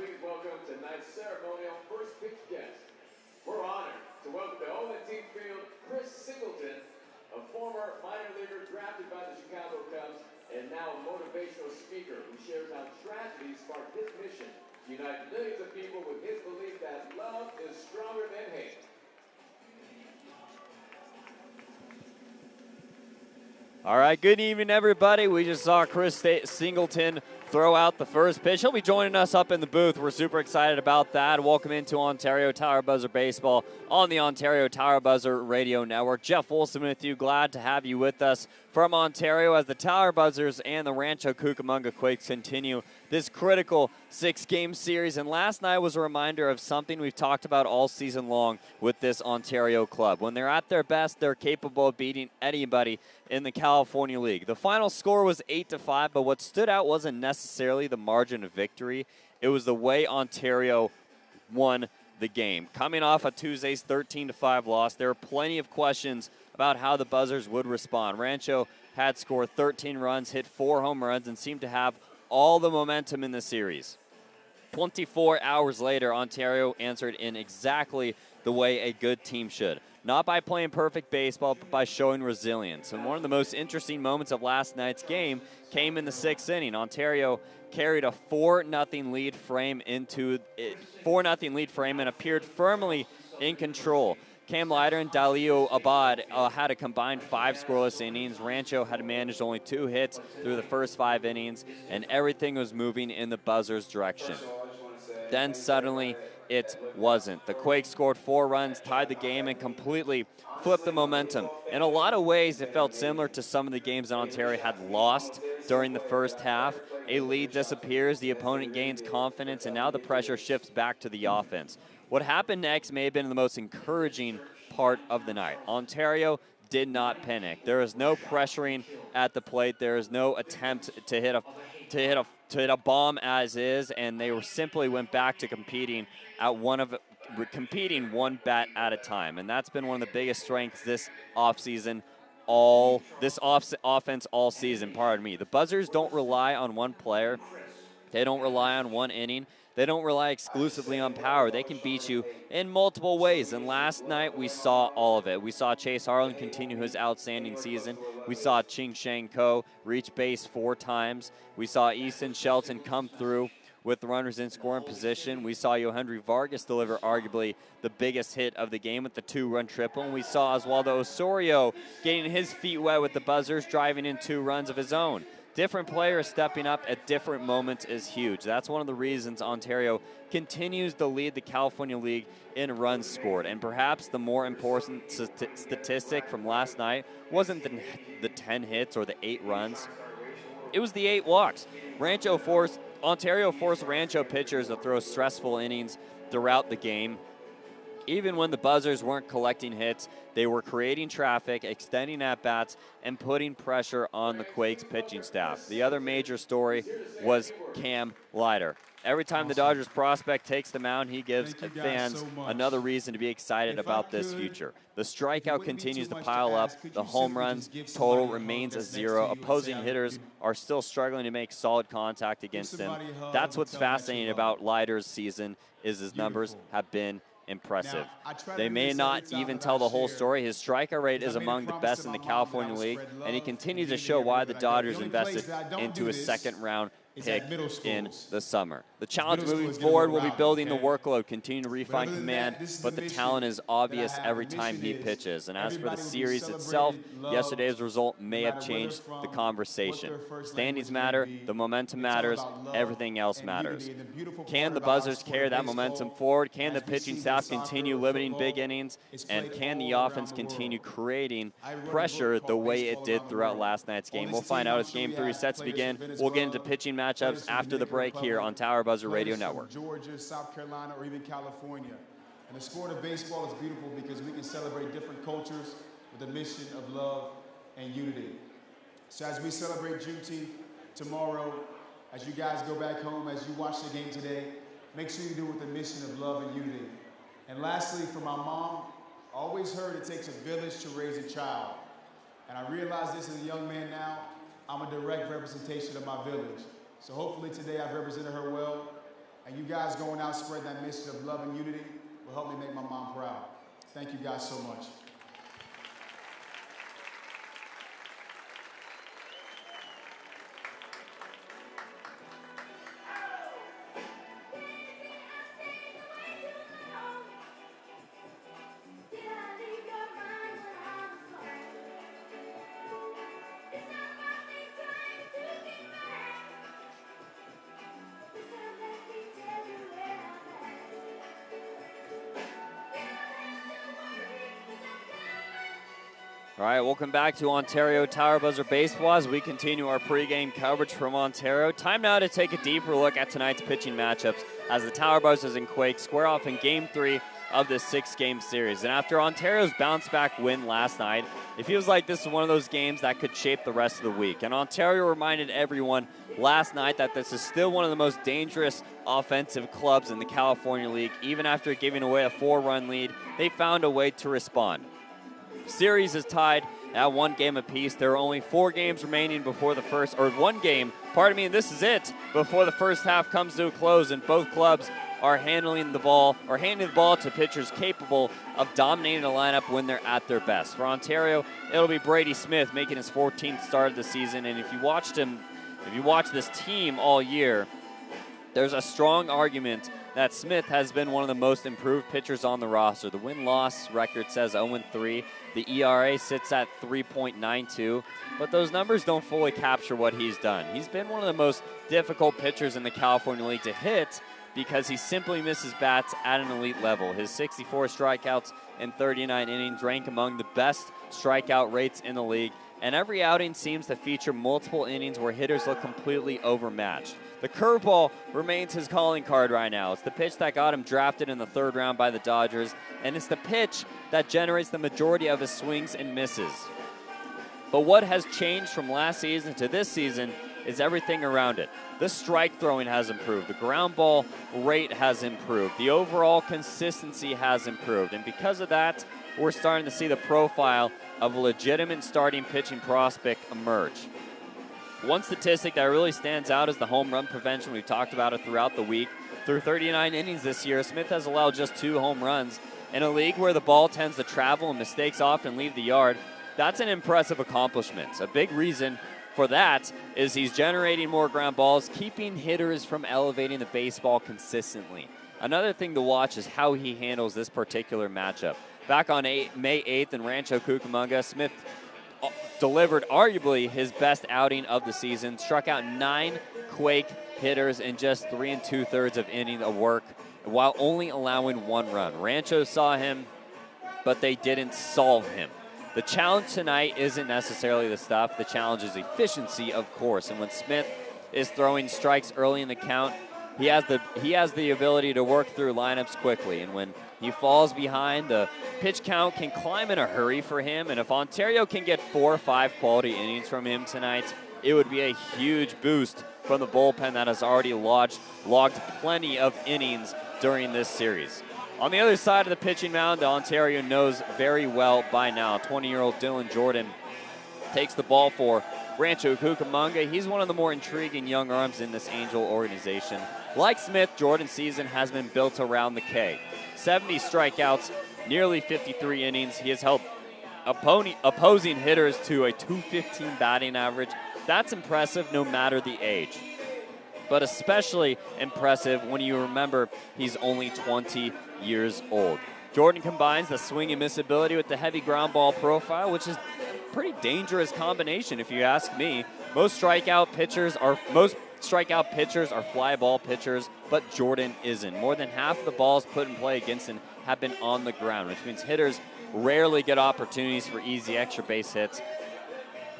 please welcome tonight's ceremonial first pitch guest. We're honored to welcome to home and team field Chris Singleton, a former minor leaguer drafted by the Chicago Cubs and now a motivational speaker who shares how tragedy sparked his mission to unite millions of people with his belief that love is stronger than hate. All right, good evening, everybody. We just saw Chris Singleton throw out the first pitch. He'll be joining us up in the booth. We're super excited about that. Welcome into Ontario Tower Buzzer Baseball on the Ontario Tower Buzzer Radio Network. Jeff Wilson with you. Glad to have you with us from Ontario as the Tower Buzzers and the Rancho Cucamonga Quakes continue this critical 6-game series. And last night was a reminder of something we've talked about all season long with this Ontario club. When they're at their best, they're capable of beating anybody in the California League. The final score was 8-5, but what stood out wasn't necessarily the margin of victory. It was the way Ontario won the game. Coming off a Tuesday's 13-5 loss, there were plenty of questions about how the Buzzers would respond. Rancho had scored 13 runs, hit 4 home runs, and seemed to have all the momentum in the series. 24 hours later, Ontario answered in exactly the way a good team should. Not by playing perfect baseball, but by showing resilience. And one of the most interesting moments of last night's game came in the 6th inning. Ontario carried a 4-0 lead frame and appeared firmly in control. Cam Leiter and Dalio Abad had a combined 5 scoreless innings. Rancho had managed only 2 hits through the first 5 innings, and everything was moving in the Buzzers' direction. Then suddenly, it wasn't. The Quakes scored 4 runs, tied the game, and completely flipped the momentum. In a lot of ways, it felt similar to some of the games that Ontario had lost during the first half. A lead disappears, the opponent gains confidence, and now the pressure shifts back to the offense. What happened next may have been the most encouraging part of the night. Ontario did not panic. There is no pressuring at the plate. There is no attempt to hit a bomb as is, and they simply went back to competing one bat at a time. And that's been one of the biggest strengths this offseason, offense all season, pardon me. The Buzzers don't rely on one player. They don't rely on one inning. They don't rely exclusively on power. They can beat you in multiple ways. And last night, we saw all of it. We saw Chase Harlan continue his outstanding season. We saw Ching Shang Ko reach base 4 times. We saw Easton Shelton come through with runners in scoring position. We saw Yohendry Vargas deliver arguably the biggest hit of the game with the 2-run triple. And we saw Oswaldo Osorio getting his feet wet with the Buzzers, driving in 2 runs of his own. Different players stepping up at different moments is huge. That's one of the reasons Ontario continues to lead the California League in runs scored. And perhaps the more important statistic from last night wasn't the 10 hits or the 8 runs. It was the 8 walks. Ontario forced Rancho pitchers to throw stressful innings throughout the game. Even when the Buzzers weren't collecting hits, they were creating traffic, extending at-bats, and putting pressure on the Quakes pitching staff. The other major story was Cam Leiter. Every time the Dodgers prospect takes the mound, he gives fans another reason to be excited about this future. The strikeout continues to pile up. The home runs total remains a 0. Opposing hitters are still struggling to make solid contact against him. That's what's fascinating about Leiter's season is his numbers have been impressive. They may not even tell the whole story. His strikeout rate is among the best in the California League, and he continues to show why the Dodgers invested into his second-round pick in the summer. The challenge moving forward will be building the workload, continue to refine command, but the talent is obvious every time he pitches. And as for the series itself, yesterday's result may have changed the conversation. Standings matter, the momentum matters, everything else matters. Can the Buzzers carry that momentum forward? Can the pitching staff continue limiting big innings? And can the offense continue creating pressure the way it did throughout last night's game? We'll find out as Game 3 sets begin. We'll get into pitching matchups after the break here on Tower Buzzer Radio Network. Georgia, South Carolina, or even California. And the sport of baseball is beautiful because we can celebrate different cultures with a mission of love and unity. So as we celebrate Juneteenth tomorrow, as you guys go back home, as you watch the game today, make sure you do it with a mission of love and unity. And lastly, for my mom, I always heard it takes a village to raise a child. And I realize this as a young man now, I'm a direct representation of my village. So hopefully today I've represented her well. And you guys going out spreading that message of love and unity will help me make my mom proud. Thank you guys so much. All right, welcome back to Ontario Tower Buzzer Baseball as we continue our pregame coverage from Ontario. Time now to take a deeper look at tonight's pitching matchups as the Tower Buzzers and Quakes square off in Game 3 of this 6-game series. And after Ontario's bounce-back win last night, it feels like this is one of those games that could shape the rest of the week. And Ontario reminded everyone last night that this is still one of the most dangerous offensive clubs in the California League. Even after giving away a 4-run lead, they found a way to respond. Series is tied at 1 game apiece. There are only 4 games remaining before the first, or 1 game, and this is it, before the first half comes to a close, and both clubs are handing the ball to pitchers capable of dominating the lineup when they're at their best. For Ontario, it'll be Brady Smith making his 14th start of the season, and if you watch this team all year, there's a strong argument that Smith has been one of the most improved pitchers on the roster. The win-loss record says 0-3. The ERA sits at 3.92, but those numbers don't fully capture what he's done. He's been one of the most difficult pitchers in the California League to hit because he simply misses bats at an elite level. His 64 strikeouts in 39 innings rank among the best strikeout rates in the league, and every outing seems to feature multiple innings where hitters look completely overmatched. The curveball remains his calling card right now. It's the pitch that got him drafted in the 3rd round by the Dodgers, and it's the pitch that generates the majority of his swings and misses. But what has changed from last season to this season is everything around it. The strike throwing has improved. The ground ball rate has improved. The overall consistency has improved. And because of that, we're starting to see the profile of a legitimate starting pitching prospect emerge. One statistic that really stands out is the home run prevention. We've talked about it throughout the week. Through 39 innings this year, Smith has allowed just 2 home runs. In a league where the ball tends to travel and mistakes often leave the yard, that's an impressive accomplishment. A big reason for that is he's generating more ground balls, keeping hitters from elevating the baseball consistently. Another thing to watch is how he handles this particular matchup. Back on May 8th in Rancho, Cucamonga, Smith delivered arguably his best outing of the season, struck out 9 Quake hitters in just 3 2/3 of inning of work while only allowing 1 run. Rancho saw him, but they didn't solve him. The challenge tonight isn't necessarily the stuff. The challenge is efficiency, of course. And when Smith is throwing strikes early in the count, he has the ability to work through lineups quickly. And when he falls behind, the pitch count can climb in a hurry for him. And if Ontario can get 4 or 5 quality innings from him tonight, it would be a huge boost from the bullpen that has already logged plenty of innings during this series. On the other side of the pitching mound, Ontario knows very well by now. 20-year-old Dylan Jordan takes the ball for Rancho Cucamonga. He's one of the more intriguing young arms in this Angel organization. Like Smith, Jordan's season has been built around the K. 70 strikeouts, nearly 53 innings. He has held opposing hitters to a .215 batting average. That's impressive no matter the age, but especially impressive when you remember he's only 20 years old. Jordan combines the swing and miss ability with the heavy ground ball profile, which is a pretty dangerous combination if you ask me. Most strikeout pitchers are fly ball pitchers, but Jordan isn't. More than half of the balls put in play against him have been on the ground, which means hitters rarely get opportunities for easy extra base hits.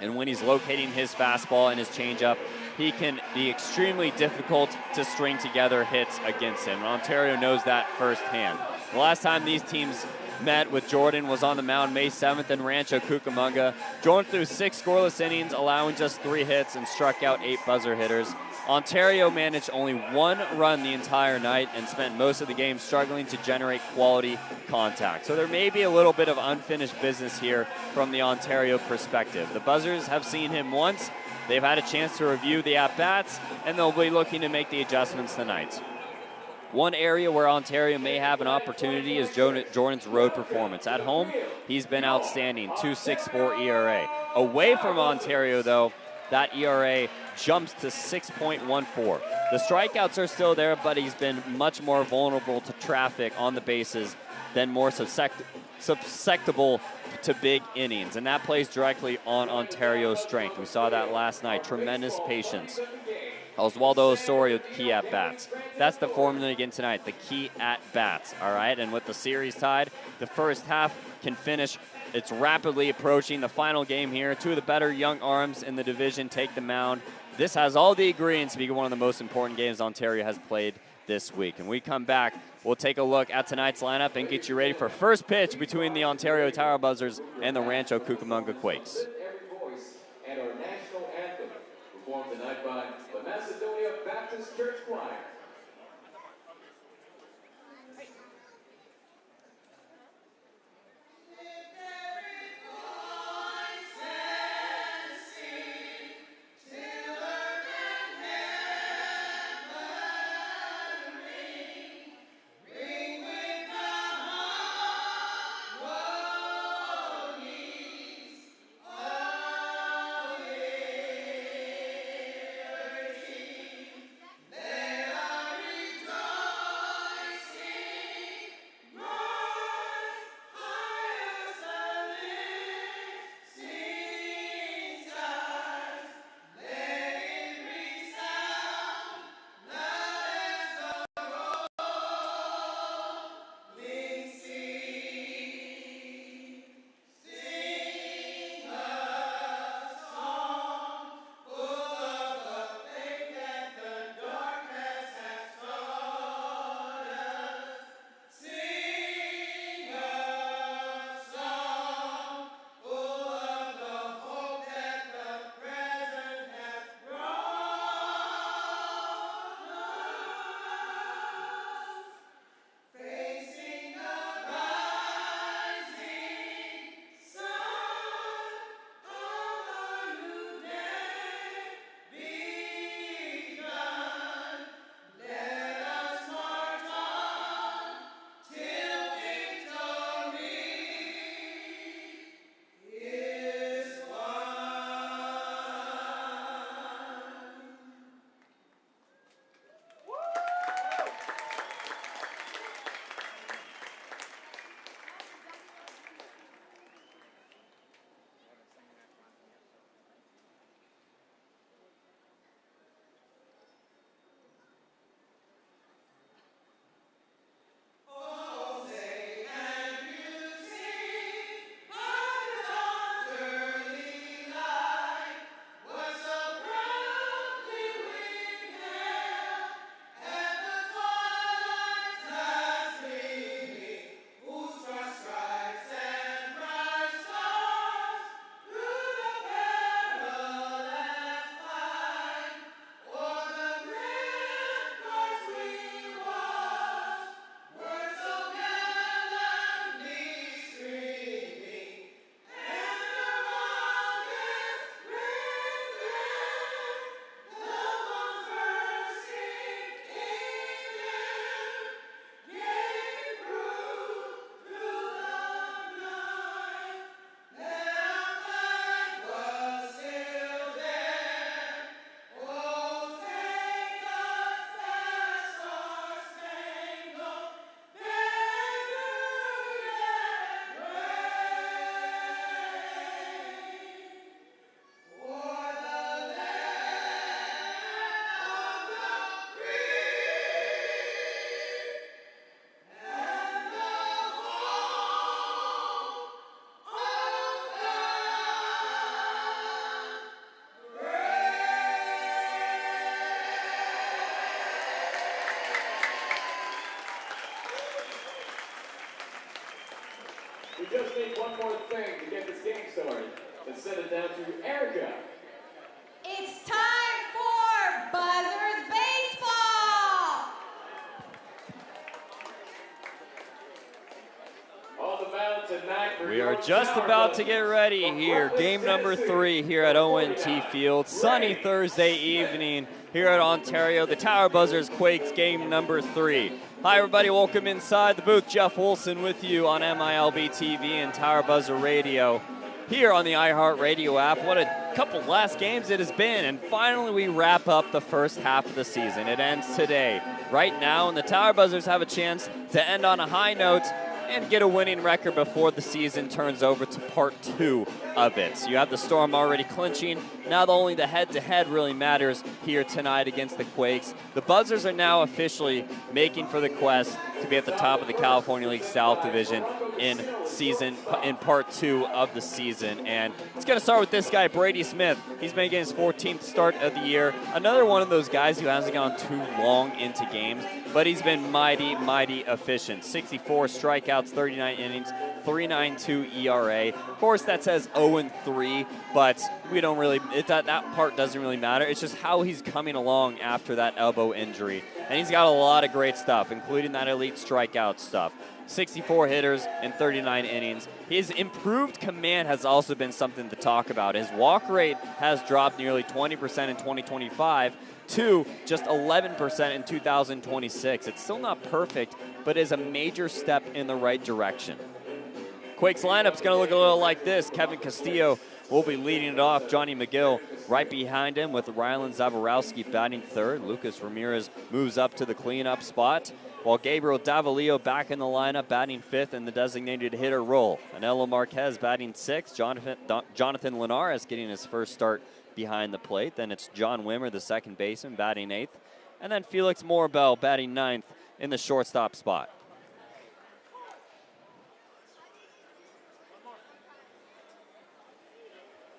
And when he's locating his fastball and his changeup, he can be extremely difficult to string together hits against him. And Ontario knows that firsthand. The last time these teams met with Jordan was on the mound May 7th in Rancho Cucamonga. Jordan threw 6 scoreless innings, allowing just 3 hits and struck out 8 buzzer hitters. Ontario managed only 1 run the entire night and spent most of the game struggling to generate quality contact. So there may be a little bit of unfinished business here from the Ontario perspective. The Buzzers have seen him once. They've had a chance to review the at-bats, and they'll be looking to make the adjustments tonight. One area where Ontario may have an opportunity is Jordan's road performance. At home, he's been outstanding, 2.64 ERA. Away from Ontario, though, that ERA jumps to 6.14. The strikeouts are still there, but he's been much more vulnerable to traffic on the bases than more susceptible to big innings, and that plays directly on Ontario's strength. We saw that last night. Tremendous patience. Oswaldo Osorio, key at-bats. That's the formula again tonight, the key at-bats, all right? And with the series tied, the first half can finish. It's rapidly approaching the final game here. Two of the better young arms in the division take the mound. This has all the ingredients to be one of the most important games Ontario has played this week. And we come back, we'll take a look at tonight's lineup and get you ready for first pitch between the Ontario Tower Buzzers and the Rancho Cucamonga Quakes. Every voice and our national anthem, performed tonight by the Macedonia Baptist Church Choir. We just need one more thing to get this game started. Let's send it down to Erica. It's time for Buzzers Baseball! On the mound tonight We are just about to get ready here. Game number 3 here at ONT Field. Sunny Thursday evening here at Ontario. The Tower Buzzers Quakes game number 3. Hi everybody, welcome inside the booth. Jeff Wilson with you on MILB TV and Tower Buzzer Radio here on the iHeartRadio app. What a couple last games it has been, and finally we wrap up the first half of the season. It ends today, right now, and the Tower Buzzers have a chance to end on a high note and get a winning record before the season turns over to part 2 of it. So you have the Storm already clinching. Now only the head-to-head really matters here tonight against the Quakes. The Buzzers are now officially making for the quest to be at the top of the California League South Division in part 2 of the season. And it's going to start with this guy, Brady Smith. He's making his 14th start of the year. Another one of those guys who hasn't gone too long into games, but he's been mighty, mighty efficient. 64 strikeouts, 39 innings, 3.92 ERA. Of course, that says 0-3, but we don't really, that part doesn't really matter. It's just how he's coming along after that elbow injury. And he's got a lot of great stuff, including that elite strikeout stuff. 64 hitters in 39 innings. His improved command has also been something to talk about. His walk rate has dropped nearly 20% in 2025 to just 11% in 2026. It's still not perfect, but is a major step in the right direction. Quakes lineup's going to look a little like this. Kevin Castillo will be leading it off. Johnny McGill right behind him with Rylan Zaborowski batting third. Lucas Ramirez moves up to the cleanup spot, while Gabriel Davalillo back in the lineup batting fifth in the designated hitter role. Anelo Marquez batting sixth. Jonathan Linares getting his first start behind the plate. Then it's John Wimmer, the second baseman, batting eighth. And then Felix Morabel batting ninth in the shortstop spot.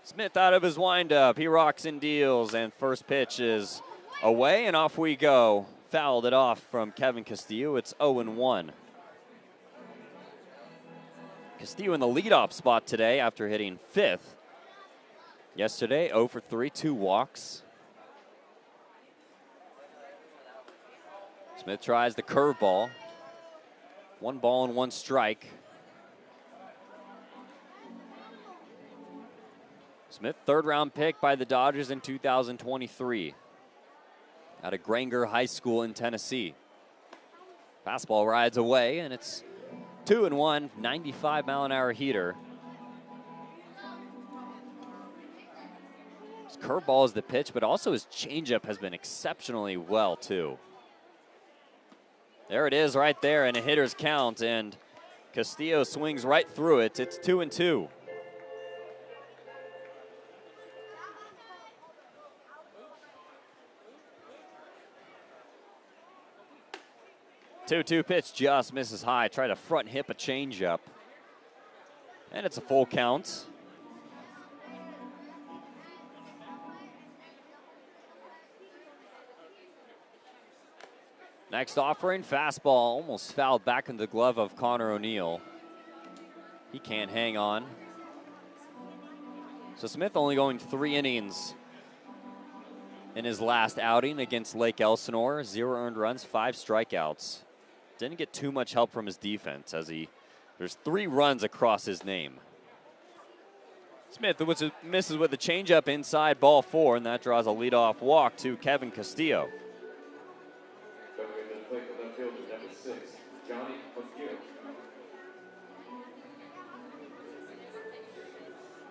Smith out of his windup. He rocks and deals, and first pitch is away, and off we go. Fouled it off from Kevin Castillo. It's 0-1. Castillo in the leadoff spot today after hitting fifth. Yesterday, 0 for 3, 2 walks. Smith tries the curveball. 1 ball and 1 strike. Smith, third-round pick by the Dodgers in 2023. Out of Granger High School in Tennessee. Fastball rides away, and it's 2-1, 95-mile-an-hour heater. His curveball is the pitch, but also his changeup has been exceptionally well, too. There it is right there, and a hitter's count, and Castillo swings right through it. It's 2-2. 2-2 pitch just misses high. Try to front hip a changeup. And it's a full count. Next offering, fastball almost fouled back in the glove of Connor O'Neill. He can't hang on. So Smith only going 3 innings in his last outing against Lake Elsinore. 0 earned runs, 5 strikeouts. Didn't get too much help from his defense as there's 3 runs across his name. Smith misses with a changeup inside ball 4, and that draws a leadoff walk to Kevin Castillo. Coming into the plate for left fielder, number 6, Johnny McGill.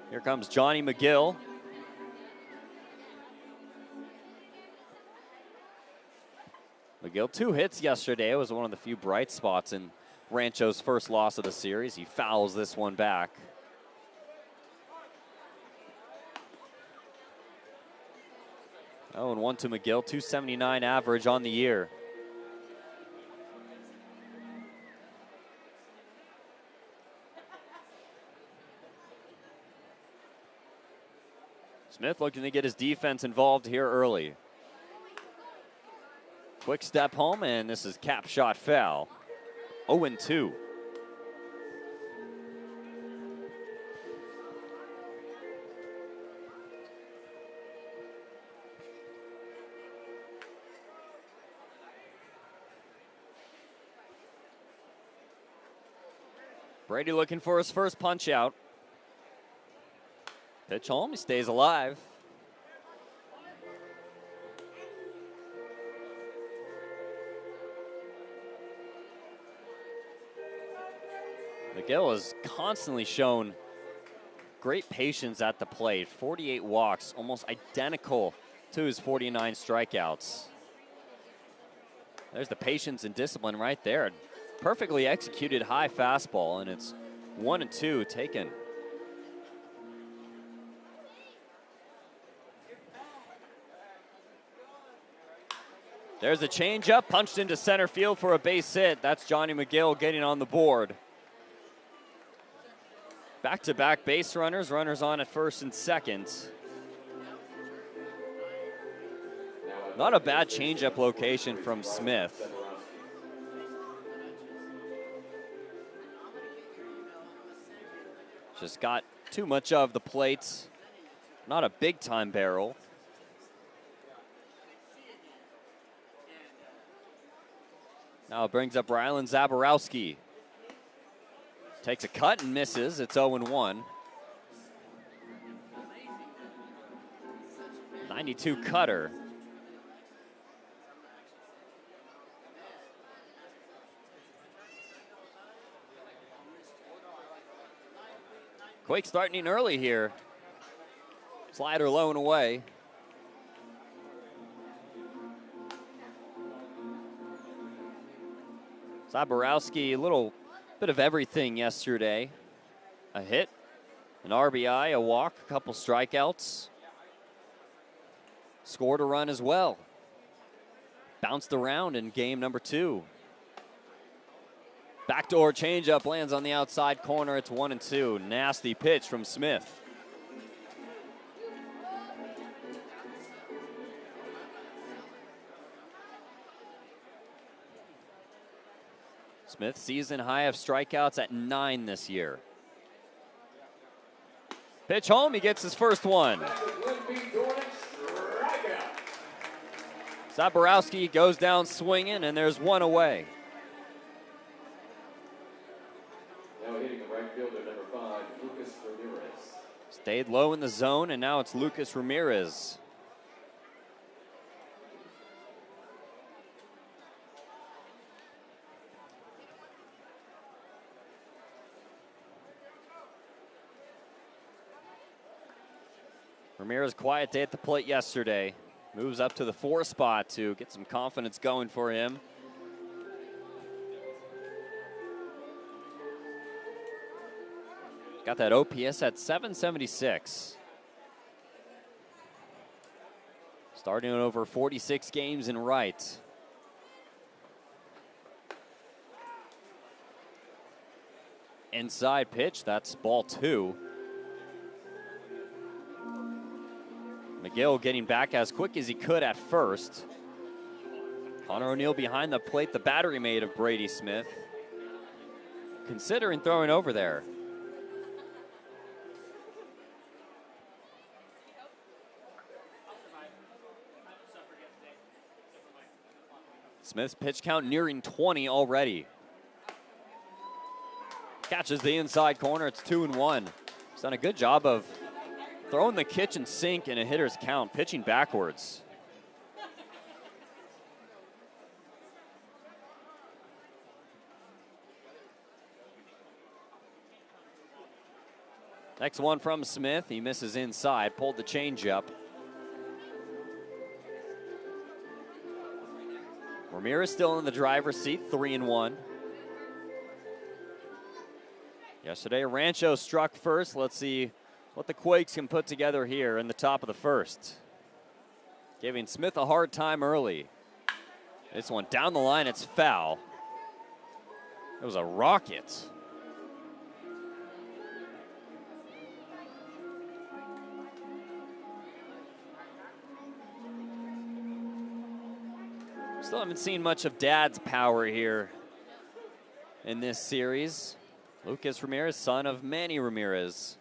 Here comes Johnny McGill. McGill, 2 hits yesterday. It was one of the few bright spots in Rancho's first loss of the series. He fouls this one back. Oh, and 1 to McGill, 279 average on the year. Smith looking to get his defense involved here early. Quick step home, and this is cap shot foul. 0-2. Brady looking for his first punch out. Pitch home, he stays alive. McGill has constantly shown great patience at the plate. 48 walks, almost identical to his 49 strikeouts. There's the patience and discipline right there. Perfectly executed high fastball, and it's 1-2 taken. There's a changeup, punched into center field for a base hit. That's Johnny McGill getting on the board. Back-to-back base runners, runners on at first and second. Not a bad changeup location from Smith. Just got too much of the plate. Not a big-time barrel. Now it brings up Rylan Zaborowski. Takes a cut and misses. It's 0-1. 92 cutter. Quakes starting early here. Slider low and away. Zaborowski, a little bit of everything yesterday. A hit, an RBI, a walk, a couple strikeouts. Scored a run as well. Bounced around in game number 2. Backdoor changeup lands on the outside corner. It's 1-2. Nasty pitch from Smith. Smith season high of strikeouts at 9 this year. Pitch home, he gets his first one. Zaborowski goes down swinging, and there's one away. Now hitting the right fielder, number 5, Lucas Ramirez. Stayed low in the zone, and now it's Lucas Ramirez. Ramirez, quiet day at the plate yesterday. Moves up to the 4 spot to get some confidence going for him. Got that OPS at 776. Starting over 46 games in right. Inside pitch, that's ball 2. McGill getting back as quick as he could at first. Connor O'Neill behind the plate, the battery mate of Brady Smith. Considering throwing over there. Smith's pitch count nearing 20 already. Catches the inside corner, it's 2-1. He's done a good job of throwing the kitchen sink in a hitter's count, pitching backwards. Next one from Smith, he misses inside, pulled the changeup. Ramirez still in the driver's seat, 3-1. Yesterday, Rancho struck first. Let's see what the Quakes can put together here in the top of the first. Giving Smith a hard time early. This one down the line, it's foul. It was a rocket. Still haven't seen much of Dad's power here in this series. Lucas Ramirez, son of Manny Ramirez.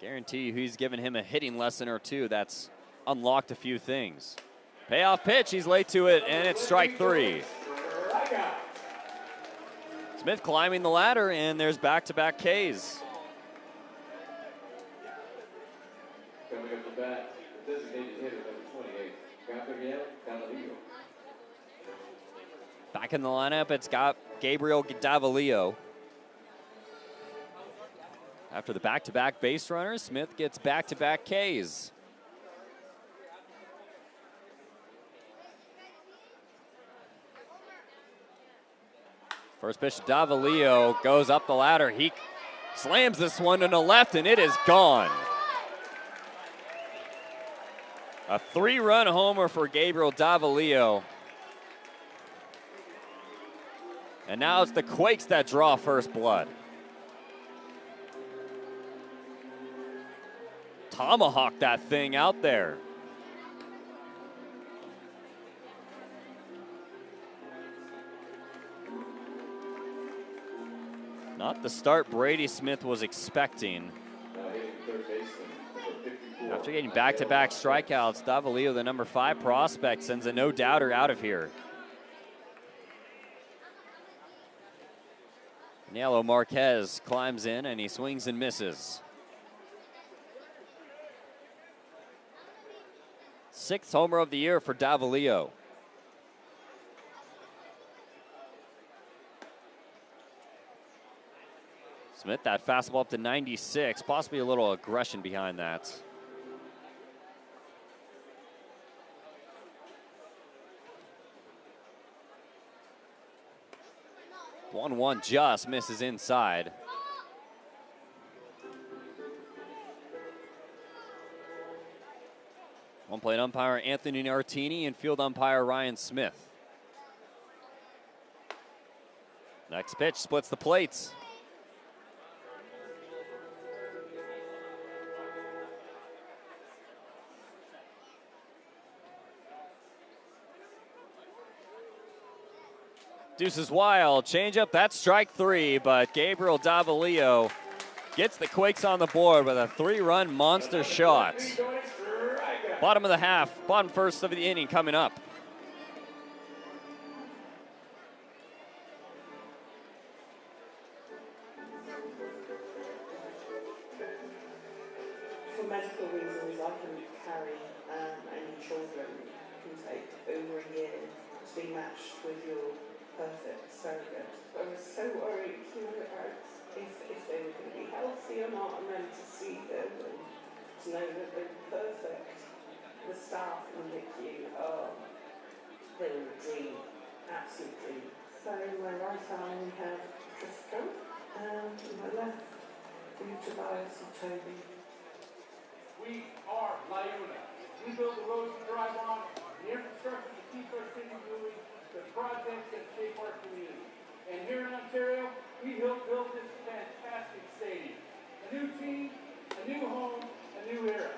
Guarantee you he's given him a hitting lesson or two that's unlocked a few things. Payoff pitch, he's late to it, and it's strike 3. Smith climbing the ladder, and there's back-to-back Ks. Coming up the bat, the designated hitter, number 28, Gabriel. Back in the lineup, it's got Gabriel Davalillo. After the back-to-back base runners, Smith gets back-to-back Ks. First pitch to Davalillo, goes up the ladder. He slams this one to the left, and it is gone. A 3-run homer for Gabriel Davalillo. And now it's the Quakes that draw first blood. Tomahawk that thing out there. Not the start Brady Smith was expecting. After getting back-to-back strikeouts, Davalillo, the number 5 prospect, sends a no-doubter out of here. Nelo Marquez climbs in and he swings and misses. 6th homer of the year for Davalillo. Smith, that fastball up to 96, possibly a little aggression behind that. One just misses inside. One plate umpire Anthony Nartini and field umpire Ryan Smith. Next pitch splits the plates. Deuces wild, changeup, that's strike 3, but Gabriel Davalillo gets the Quakes on the board with a 3-run monster shot. Bottom of the half, bottom first of the inning coming up. For medical reasons, I can carry any children can take over a year to be matched with your perfect surrogate. I was so worried, about if they were going to be healthy or not, and then to see them and to know that they were perfect. The staff in the NICU, they were a dream, absolute dream. So my right arm we have Tristan, and my left we have Tobias and Toby. We are Lyuna. We build the roads to drive on, the infrastructure to keep our city moving, the projects that shape our community. And here in Ontario, we helped build this fantastic stadium. A new team, a new home, a new era.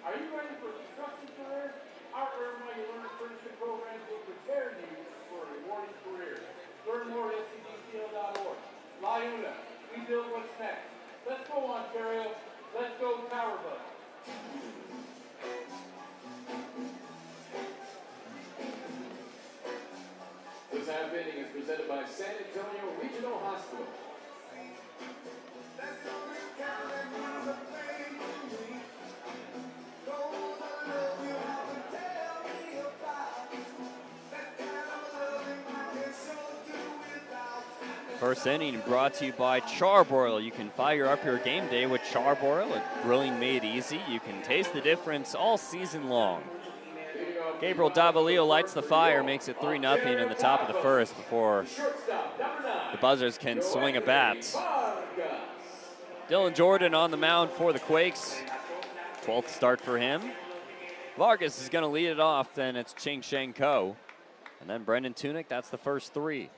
Are you ready for a construction career? Our Earn While You Learn apprenticeship programs will prepare you for a rewarding career. Learn more at scdcl.org. Lyuna, we build what's next. Let's go, Ontario. Let's go, Powerbug. This half inning is presented by San Antonio Regional Hospital. First inning brought to you by Charbroil. You can fire up your game day with Charbroil. It's grilling made easy. You can taste the difference all season long. Gabriel Davalillo lights the fire, makes it 3-0 in the top of the first before the Buzzers can swing a bat. Dylan Jordan on the mound for the Quakes. 12th start for him. Vargas is going to lead it off, then it's Ching Sheng Ko. And then Brendan Tunick, that's the first 3.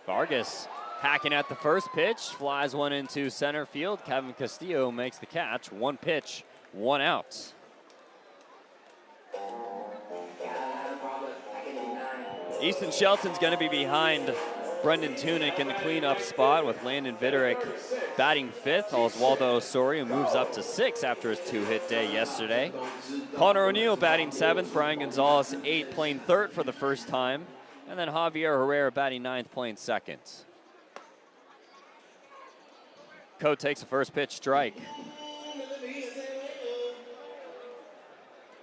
Vargas hacking at the first pitch, flies one into center field. Kevin Castillo makes the catch. 1 pitch, 1 out. Easton Shelton's going to be behind Brendan Tunick in the cleanup spot with Landon Vitterick batting 5th. Oswaldo Osorio moves up to 6 after his 2-hit day yesterday. Connor O'Neill batting 7th. Brian Gonzalez 8 playing 3rd for the first time. And then Javier Herrera batting ninth, playing second. Coe takes a first pitch strike.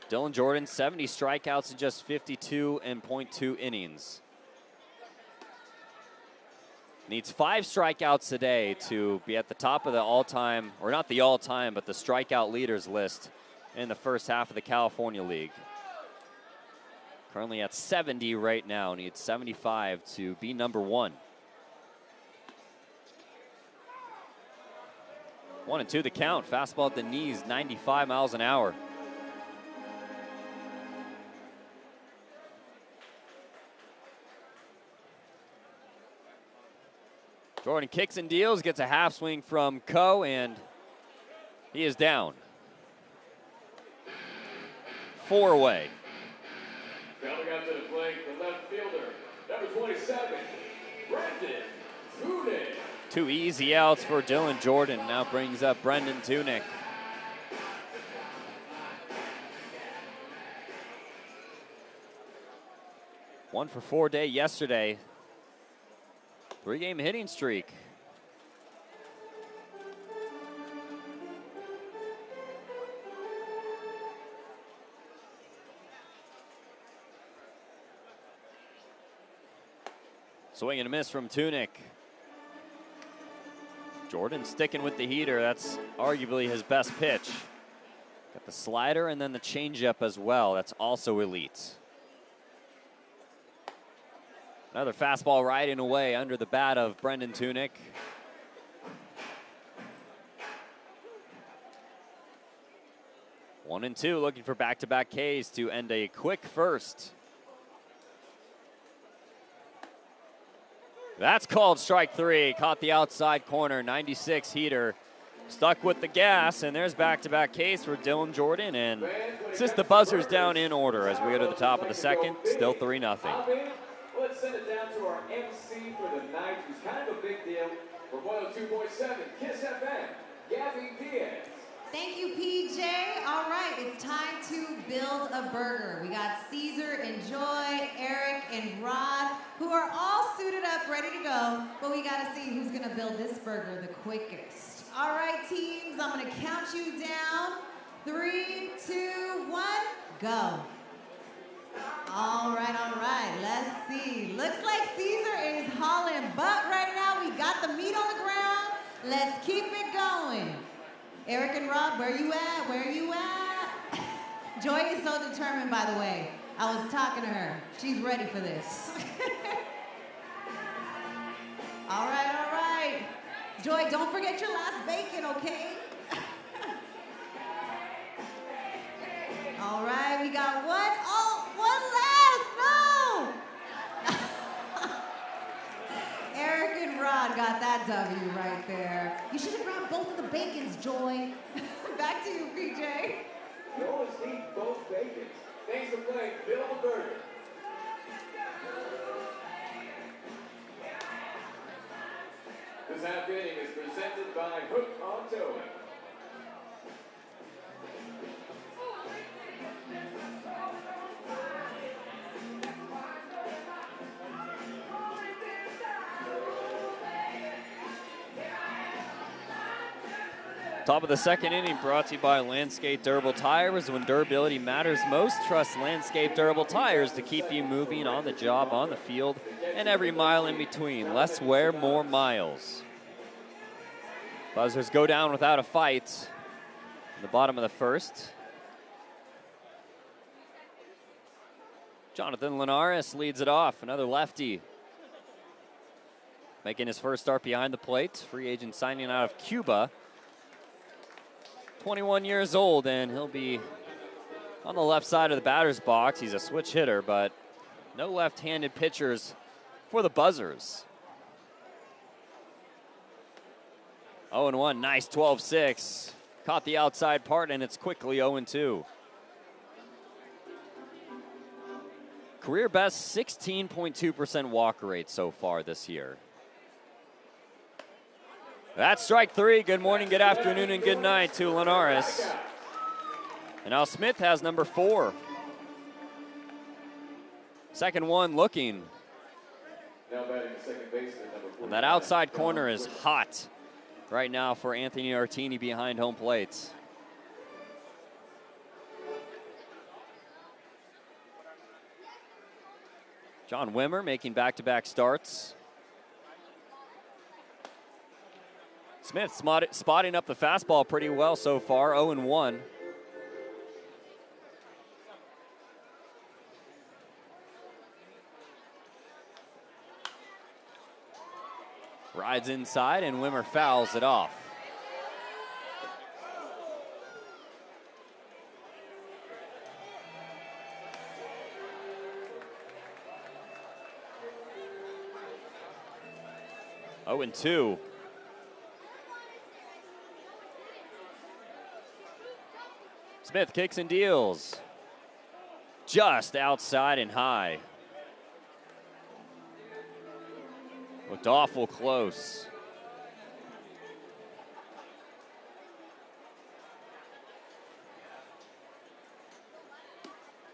Dylan Jordan, 70 strikeouts in just 52 and .2 innings. Needs 5 strikeouts today to be at the top of the all-time, or not the all-time, but the strikeout leaders list in the first half of the California League. Currently at 70 right now, needs 75 to be number 1. 1-2 the count, fastball at the knees, 95 miles an hour. Jordan kicks and deals, gets a half swing from Coe, and he is down. 4 away. Coming up to the plate, the left fielder, number 27, Brendan Tunick. 2 easy outs for Dylan Jordan. Now brings up Brendan Tunick. One for 4 day yesterday. 3-game hitting streak. Swing and a miss from Tunick. Jordan sticking with the heater. That's arguably his best pitch. Got the slider and then the changeup as well. That's also elite. Another fastball riding away under the bat of Brendan Tunick. One and two, looking for back-to-back Ks to end a quick first. That's called strike 3. Caught the outside corner, 96 heater. Stuck with the gas, and there's back-to-back Ks for Dylan Jordan, and it's just the buzzers down in order as we go to the top of the second. Still 3-0. Let's send it down to our MC for the night, who's kind of a big deal for 102.7 Kiss FM, Gabby Diaz. Thank you, PJ. All right, it's time to build a burger. We got Caesar and Joy, Eric and Rod, who are all suited up, ready to go, but we got to see who's going to build this burger the quickest. All right, teams, I'm going to count you down. 3, 2, 1, go. All right, let's see. Looks like Caesar is hauling butt right now. We got the meat on the ground. Let's keep it going. Eric and Rob, where you at? Where you at? Joy is so determined, by the way. I was talking to her. She's ready for this. All right. Joy, don't forget your last bacon, okay? All right, we got one. Oh, one last. No! Eric and Rod got that W right there. You should have grabbed both of the bacons, Joy. Back to you, PJ. You always need both bacons. Thanks for playing Build a Burger. This half inning is presented by Hook on Towing. Top of the second inning brought to you by Landscape Durable Tires. When durability matters most, trust Landscape Durable Tires to keep you moving on the job, on the field, and every mile in between. Less wear, more miles. Buzzers go down without a fight in the bottom of the first. Jonathan Linares leads it off, another lefty. Making his first start behind the plate. Free agent signing out of Cuba. 21 years old, and he'll be on the left side of the batter's box. He's a switch hitter, but no left-handed pitchers for the Buzzers. 0-1, nice 12-6. Caught the outside part, and it's quickly 0-2. Career best 16.2% walk rate so far this year. That's strike 3. Good morning, good afternoon, and good night to Linares. And now Smith has number 4. Second one looking. Now batting the second baseman, number 49. And that outside corner is hot right now for Anthony Artini behind home plate. John Wimmer making back-to-back starts. Smith spotting up the fastball pretty well so far, 0-1. Rides inside and Wimmer fouls it off. Oh, and 2. Smith kicks and deals. Just outside and high. Looked awful close.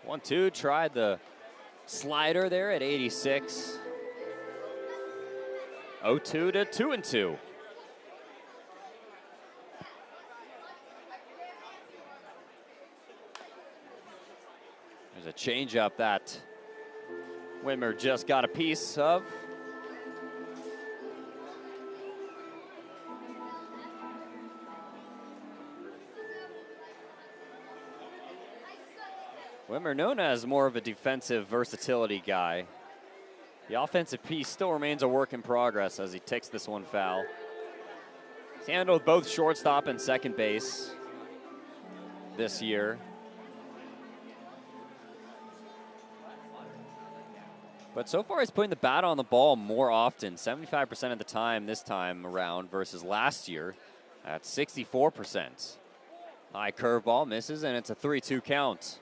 One, two, tried the slider there at 86. 0-2 to 2-2. There's a changeup that Wimmer just got a piece of. Wimmer known as more of a defensive versatility guy. The offensive piece still remains a work in progress as he takes this one foul. He's handled both shortstop and second base this year. But so far he's putting the bat on the ball more often, 75% of the time this time around versus last year at 64%. High curveball misses and it's a 3-2 count.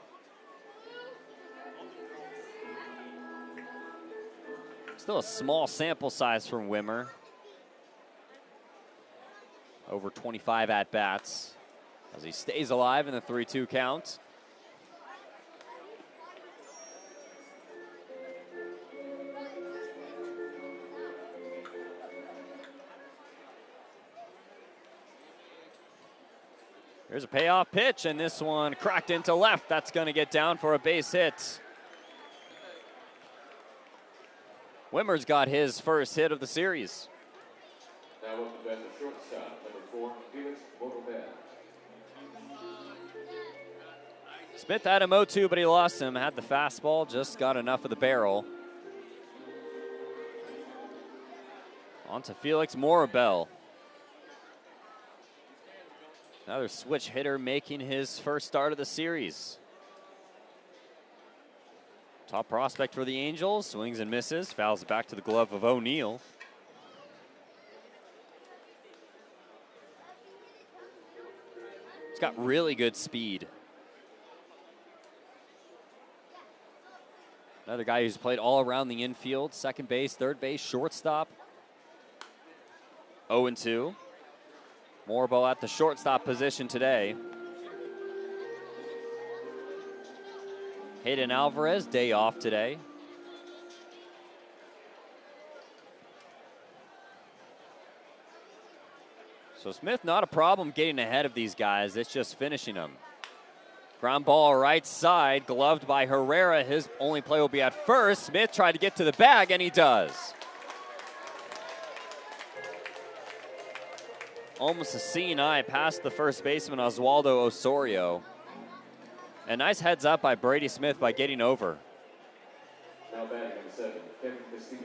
Still a small sample size from Wimmer. Over 25 at-bats as he stays alive in the 3-2 count. Here's a payoff pitch, and this one cracked into left. That's going to get down for a base hit. Wimmer's got his first hit of the series. Now with the bat, the shortstop, number 4, Felix Botobel. Smith had him 0-2, but he lost him. Had the fastball, just got enough of the barrel. On to Felix Morabel. Another switch hitter making his first start of the series. Top prospect for the Angels, swings and misses, fouls it back to the glove of O'Neal. He's got really good speed. Another guy who's played all around the infield, second base, third base, shortstop. 0-2. Morbo at the shortstop position today. Hayden Alvarez, day off today. So Smith, not a problem getting ahead of these guys. It's just finishing them. Ground ball right side, gloved by Herrera. His only play will be at first. Smith tried to get to the bag, and he does. Almost a seeing eye past the first baseman, Oswaldo Osorio. A nice heads up by Brady Smith by getting over. Now batting number 7, Kevin Castillo.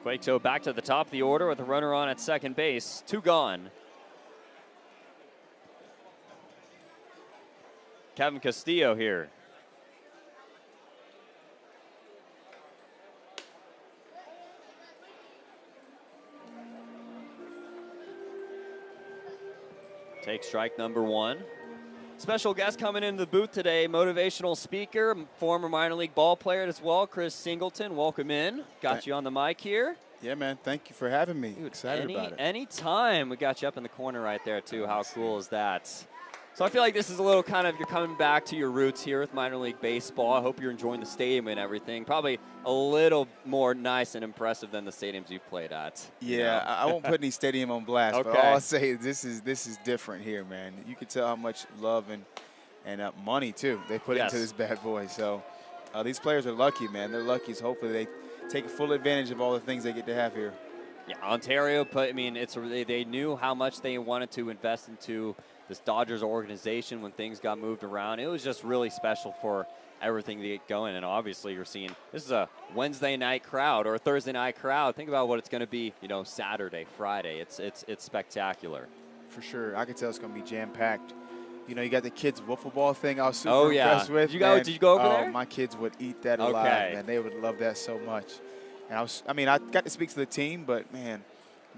Quakes back to the top of the order with a runner on at second base. 2 gone. Kevin Castillo here. Take strike number 1. Special guest coming into the booth today, motivational speaker, former minor league ball player as well, Chris Singleton. Welcome in. Got you on the mic here. Yeah, man. Thank you for having me. Dude, excited about it. Anytime. We got you up in the corner right there, too. How cool is that? So I feel like this is a little kind of, you're coming back to your roots here with minor league baseball. I hope you're enjoying the stadium and everything. Probably a little more nice and impressive than the stadiums you've played at. Yeah, I won't put any stadium on blast, but all I'll say is this is different here, man. You can tell how much love and money, too, they put into this bad boy. So these players are lucky, man. They're lucky. So hopefully they take full advantage of all the things they get to have here. Yeah, Ontario put, I mean, they knew how much they wanted to invest into this Dodgers organization when things got moved around. It was just really special for everything to get going. And obviously you're seeing, this is a Wednesday night crowd or a Thursday night crowd. Think about what it's going to be, you know, Saturday, Friday. It's spectacular. For sure. I can tell it's going to be jam-packed. You know, you got the kids' wiffle ball thing I was super impressed with. Did you go over there? My kids would eat that alive, man. They would love that so much. And I got to speak to the team, but, man,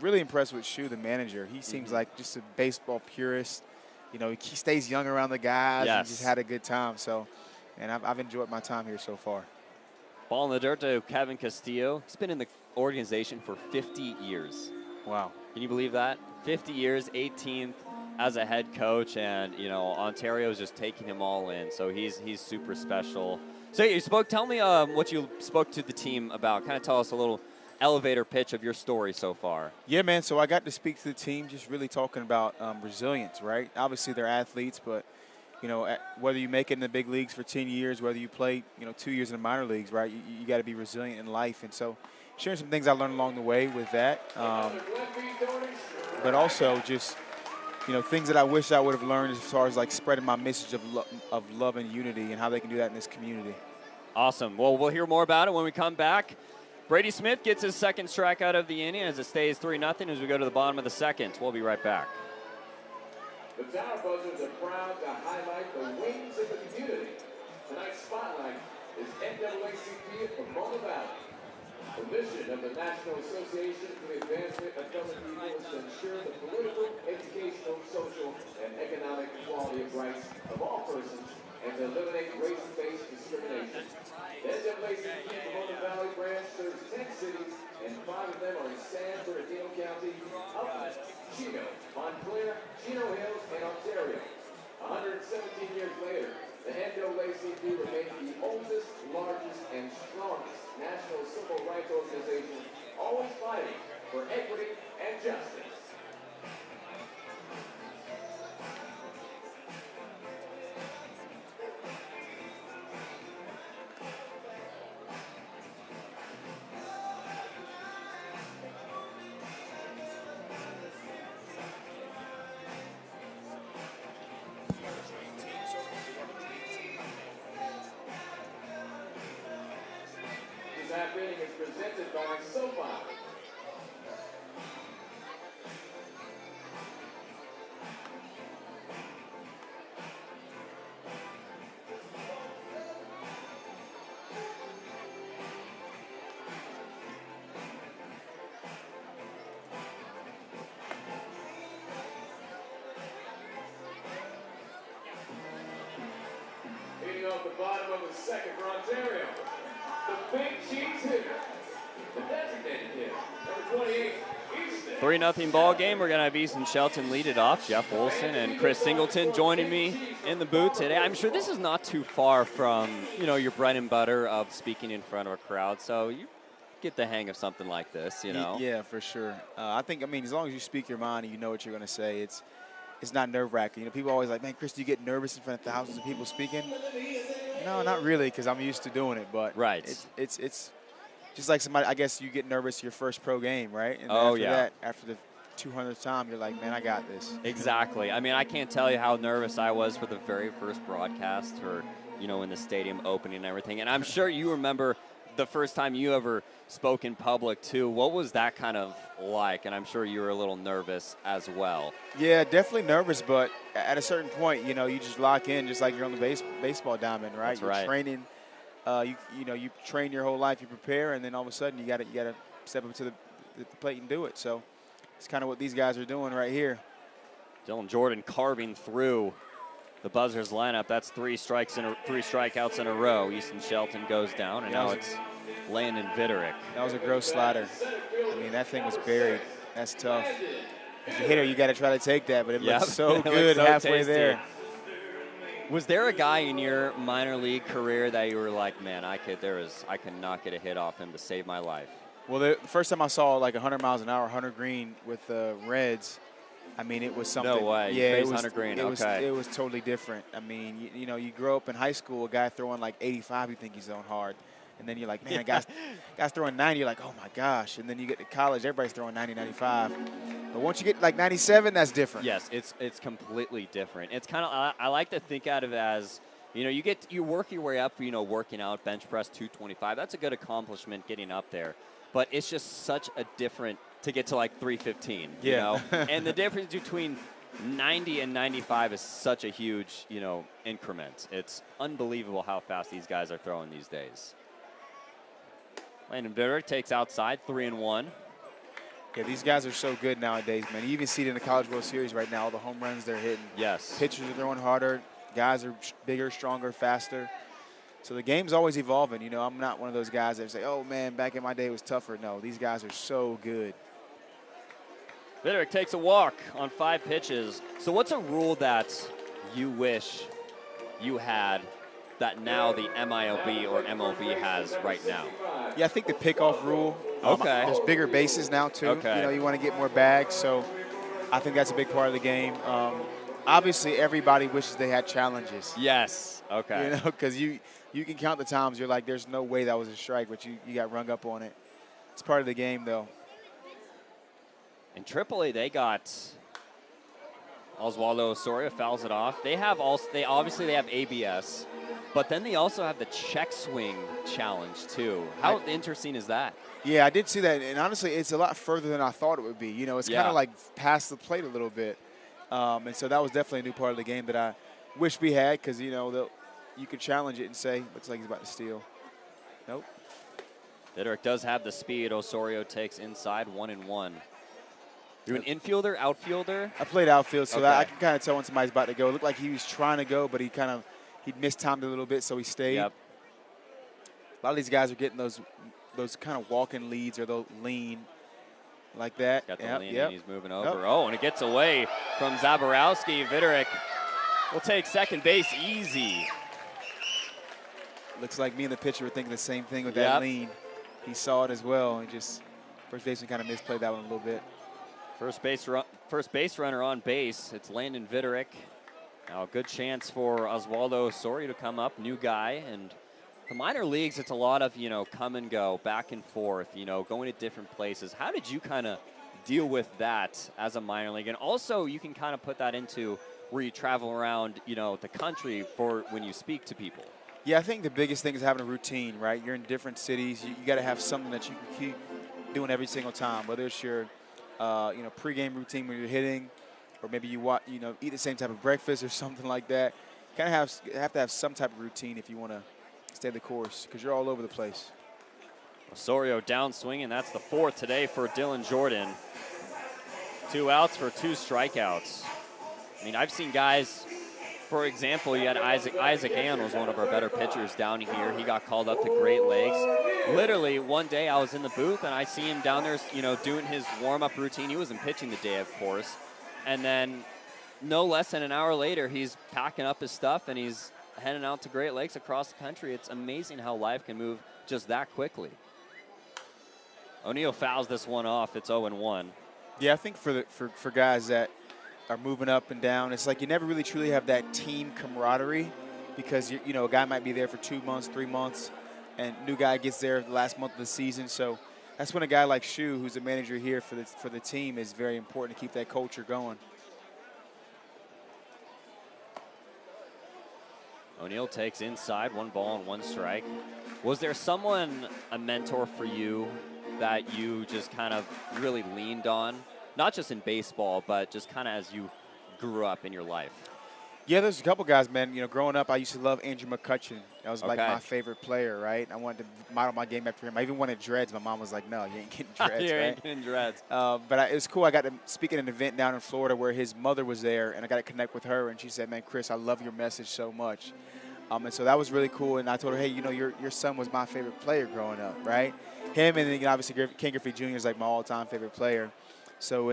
really impressed with Shu, the manager. He seems like just a baseball purist. You know, he stays young around the guys and just had a good time. So, and I've enjoyed my time here so far. Ball in the dirt to Kevin Castillo. He's been in the organization for 50 years. Wow. Can you believe that? 50 years, 18th as a head coach, and, you know, Ontario's just taking him all in. So he's super special. So you tell me what you spoke to the team about. Kind of tell us a little elevator pitch of your story so far. Yeah, man. So I got to speak to the team, just really talking about resilience, right? Obviously, they're athletes, but, you know, whether you make it in the big leagues for 10 years, whether you play, you know, 2 years in the minor leagues, right, you got to be resilient in life. And so sharing some things I learned along the way with that, but also just, you know, things that I wish I would have learned as far as, like, spreading my message of love and unity and how they can do that in this community. Awesome. Well, we'll hear more about it when we come back. Brady Smith gets his second strikeout of the inning as it stays 3-0 as we go to the bottom of the second. We'll be right back. The Tower Buzzers are proud to highlight the wings of the community. Tonight's spotlight is NAACP of Pomona Valley. The mission of the National Association for the Advancement of Colored People is to ensure the political, educational, social, and economic equality of rights of all persons and to eliminate race-based discrimination. The NAACP Pomona Valley branch serves 10 cities, and 5 of them are in San Bernardino County, Upland, Chino, Montclair, Chino Hills, and Ontario. 117 years later, the NAACP remains the oldest, largest, and strongest national civil rights organization, always fighting for equity and justice. That reading is presented by SoFi. Leading off the bottom of the second for Ontario. The big cheese hitter, the designated hitter, number 28, Easton. 3-0 ball game. We're going to have Easton Shelton lead it off. Jeff Olson and Chris Singleton joining me in the booth today. I'm sure this is not too far from, you know, your bread and butter of speaking in front of a crowd. So you get the hang of something like this, you know. Yeah, for sure. I mean, as long as you speak your mind and you know what you're going to say, it's not nerve-wracking. You know, people are always like, man, Chris, do you get nervous in front of thousands of people speaking? No, not really, because I'm used to doing it. But it's just like somebody, I guess you get nervous your first pro game, right? And after the 200th time, you're like, man, I got this. Exactly. I mean, I can't tell you how nervous I was for the very first broadcast for, you know, in the stadium opening and everything. And I'm sure you remember the first time you ever spoke in public, too. What was that kind of like? And I'm sure you were a little nervous as well. Yeah, definitely nervous, but at a certain point, you know, you just lock in just like you're on the baseball diamond, right? That's right. You're training. You know, you train your whole life, you prepare, and then all of a sudden you got to step up to the plate and do it. So it's kind of what these guys are doing right here. Dylan Jordan carving through the Buzzers lineup. That's 3 strikeouts in a row. Easton Shelton goes down, and now it's Landon Vitterick. That was a gross slider. I mean, that thing was buried. That's tough. As a hitter, you got to try to take that, but it looks so good halfway there. Was there a guy in your minor league career that you were like, man, I could not get a hit off him to save my life? Well, the first time I saw like 100 miles an hour, Hunter Green with the Reds, I mean, it was something. No way. Yeah, it was Hunter Green. It was totally different. I mean, you know, you grow up in high school, a guy throwing like 85, you think he's throwing hard. And then you're like, man, guy's throwing 90, you're like, oh my gosh. And then you get to college, everybody's throwing 90, 95. But once you get like 97, that's different. Yes, it's completely different. It's kind of, I like to think out of it as, you know, you work your way up, you know, working out, bench press 225. That's a good accomplishment getting up there. But it's just such a different to get to like 315, you know? And the difference between 90 and 95 is such a huge, you know, increment. It's unbelievable how fast these guys are throwing these days. Landon Bitter takes outside, 3-1. Yeah, these guys are so good nowadays, man. You even see it in the College World Series right now, all the home runs they're hitting. Yes. Pitchers are throwing harder. Guys are bigger, stronger, faster. So the game's always evolving. You know, I'm not one of those guys that say, oh, man, back in my day it was tougher. No, these guys are so good. Bitter takes a walk on 5 pitches. So what's a rule that you wish you had that now the MILB or MLB has right now? Yeah, I think the pickoff rule. Okay. There's bigger bases now, too. Okay. You know, you want to get more bags, so I think that's a big part of the game. Obviously, everybody wishes they had challenges. Yes. Okay. You know, because you can count the times you're like, there's no way that was a strike, but you got rung up on it. It's part of the game, though. In AAA, they got Oswaldo Osorio fouls it off. They obviously have ABS, but then they also have the check swing challenge too. How interesting is that? Yeah, I did see that, and honestly, it's a lot further than I thought it would be. You know, it's kind of like past the plate a little bit, and so that was definitely a new part of the game that I wish we had, because you know you could challenge it and say, looks like he's about to steal. Nope. Bitter does have the speed. Osorio takes inside, 1-1. You an infielder, outfielder? I played outfield, so Okay. I can kind of tell when somebody's about to go. It looked like he was trying to go, but he mistimed a little bit, so he stayed. Yep. A lot of these guys are getting those kind of walking leads or those lean like that. Got the Yep, lean, yep. and he's moving over. Oh, and it gets away from Zaborowski. Videric will take second base easy. Looks like me and the pitcher were thinking the same thing with Yep. that lean. He saw it as well, and just first baseman kind of misplayed that one a little bit. First base runner on base. It's Landon Videric. Now a good chance for Oswaldo Osorio to come up, new guy. And the minor leagues, it's a lot of, you know, come and go, back and forth, you know, going to different places. How did you kind of deal with that as a minor league? And also you can kind of put that into where you travel around, you know, the country for when you speak to people. Yeah, I think the biggest thing is having a routine, right? You're in different cities. You got to have something that you can keep doing every single time, whether it's your pregame routine when you're hitting, or maybe you eat the same type of breakfast or something like that. Kind of have to have some type of routine if you want to stay the course, because you're all over the place. Osorio down swinging. That's the 4th today for Dylan Jordan. 2 outs for 2 strikeouts. I mean, I've seen guys, for example, you had Isaac Ann was one of our better pitchers down here. He got called up to Great Lakes. Literally, one day I was in the booth and I see him down there, you know, doing his warm-up routine. He wasn't pitching the day, of course. And then no less than an hour later, he's packing up his stuff and he's heading out to Great Lakes across the country. It's amazing how life can move just that quickly. O'Neill fouls this one off. It's 0-1. Yeah, I think for guys that are moving up and down, it's like you never really truly have that team camaraderie, because a guy might be there for 2 months, 3 months, and new guy gets there the last month of the season. So that's when a guy like Shu, who's a manager here for the team, is very important to keep that culture going. O'Neill takes inside, 1 ball and 1 strike. Was there someone, a mentor for you, that you just kind of really leaned on? Not just in baseball, but just kind of as you grew up in your life. Yeah, there's a couple guys, man. You know, growing up, I used to love Andrew McCutcheon. That was like Okay. my favorite player, right? I wanted to model my game after him. I even wanted dreads. My mom was like, no, you ain't getting dreads, You right? ain't getting dreads. But it was cool. I got to speak at an event down in Florida where his mother was there, and I got to connect with her, and she said, man, Chris, I love your message so much. And so that was really cool, and I told her, hey, your son was my favorite player growing up, right? Him, and then obviously Ken Griffey Jr. is like my all-time favorite player. So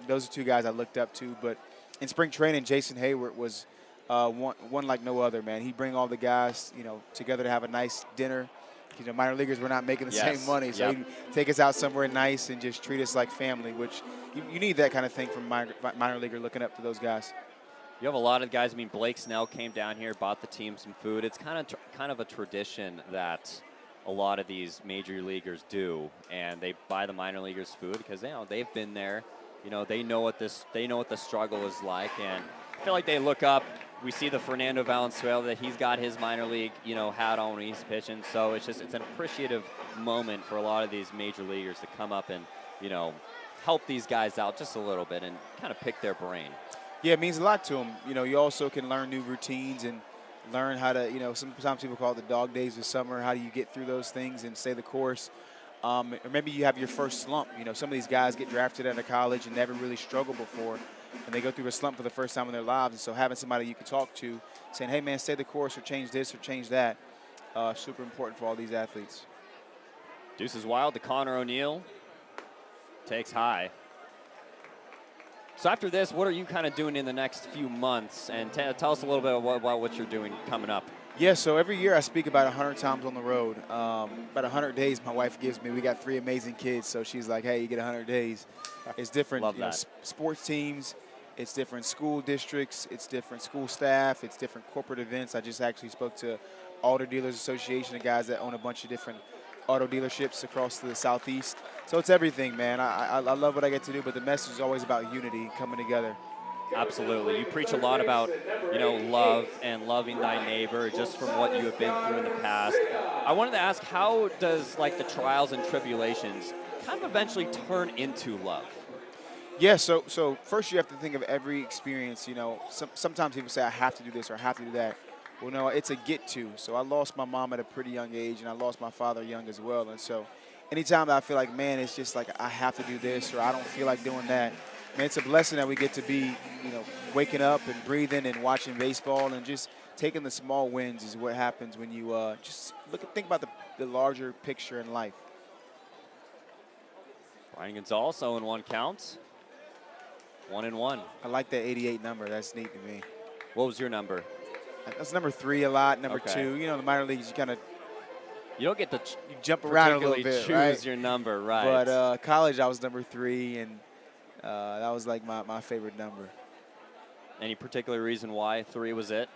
those are 2 guys I looked up to. But in spring training, Jason Hayward was one like no other, man. He'd bring all the guys, together to have a nice dinner. Minor leaguers were not making the same money, so he'd take us out somewhere nice and just treat us like family, which you need that kind of thing from minor leaguer, looking up to those guys. You have a lot of guys. I mean, Blake Snell came down here, bought the team some food. It's kind of a tradition that a lot of these major leaguers do, and they buy the minor leaguers food because they've been there. They know what the struggle is like, and I feel like they look up. We see the Fernando Valenzuela that he's got his minor league, hat on when he's pitching. So it's an appreciative moment for a lot of these major leaguers to come up and, help these guys out just a little bit and kind of pick their brain. Yeah, it means a lot to them. You also can learn new routines and learn how to, sometimes people call it the dog days of summer. How do you get through those things and stay the course? Or maybe you have your first slump. Some of these guys get drafted out of college and never really struggled before, and they go through a slump for the first time in their lives. And so having somebody you can talk to saying, hey, man, stay the course or change this or change that, super important for all these athletes. Deuces wild to Connor O'Neill. Takes high. So after this, what are you kind of doing in the next few months? And tell us a little bit about what you're doing coming up. Yeah, so every year I speak about 100 times on the road. About 100 days my wife gives me. We got 3 amazing kids, so she's like, hey, you get 100 days. It's different. Love that. Sports teams, it's different school districts, it's different school staff, it's different corporate events. I just actually spoke to Auto Dealers Association, the guys that own a bunch of different auto dealerships across the Southeast. So it's everything, man. I love what I get to do, but the message is always about unity, coming together. Absolutely. You preach a lot about, love and loving thy neighbor just from what you have been through in the past. I wanted to ask, how does, the trials and tribulations kind of eventually turn into love? Yeah, so first you have to think of every experience. Sometimes people say, I have to do this or I have to do that. Well, no, it's a get to. So I lost my mom at a pretty young age, and I lost my father young as well. And so anytime that I feel like, man, it's just like I have to do this or I don't feel like doing that, man, it's a blessing that we get to be, waking up and breathing and watching baseball and just taking the small wins is what happens when you think about the larger picture in life. Ryan Gonzalez, 0-1 counts. 1-1. I like that 88 number. That's neat to me. What was your number? That's number 3 a lot. Number 2, the minor leagues, you don't get to you jump around a little bit, choose right? your number, right? But college, I was number 3, and that was like my favorite number. Any particular reason why 3 was it?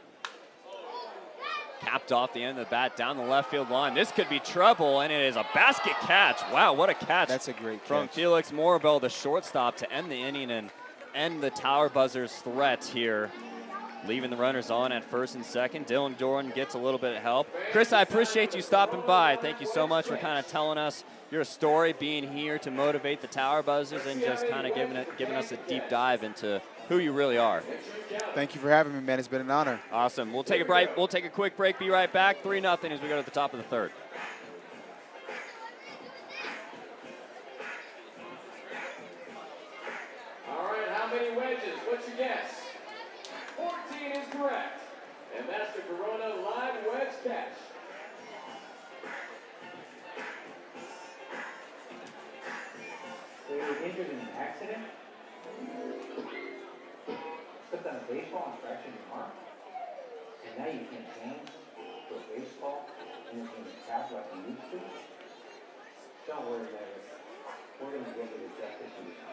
Capped off the end of the bat down the left field line. This could be trouble, and it is a basket catch. Wow, what a catch. That's a great catch. From Felix Morabel, the shortstop, to end the inning and end the Tower Buzzers' threat here. Leaving the runners on at first and second. Dylan Doran gets a little bit of help. Chris, I appreciate you stopping by. Thank you so much for kind of telling us your story, being here to motivate the Tower Buzzers, and just kind of giving us a deep dive into who you really are. Thank you for having me, man. It's been an honor. Awesome. We'll take a quick break. Be right back. 3-0 as we go to the top of the third. All right, how many wedges? What's your guess? 14 is correct. And that's the Corona Live Wedge Catch. So you were injured in an accident? Stepped on a baseball and fractured your arm? And now you can't change to a baseball and you can tap like you used to? Don't worry, Davis. We're going to get you the justice you deserve.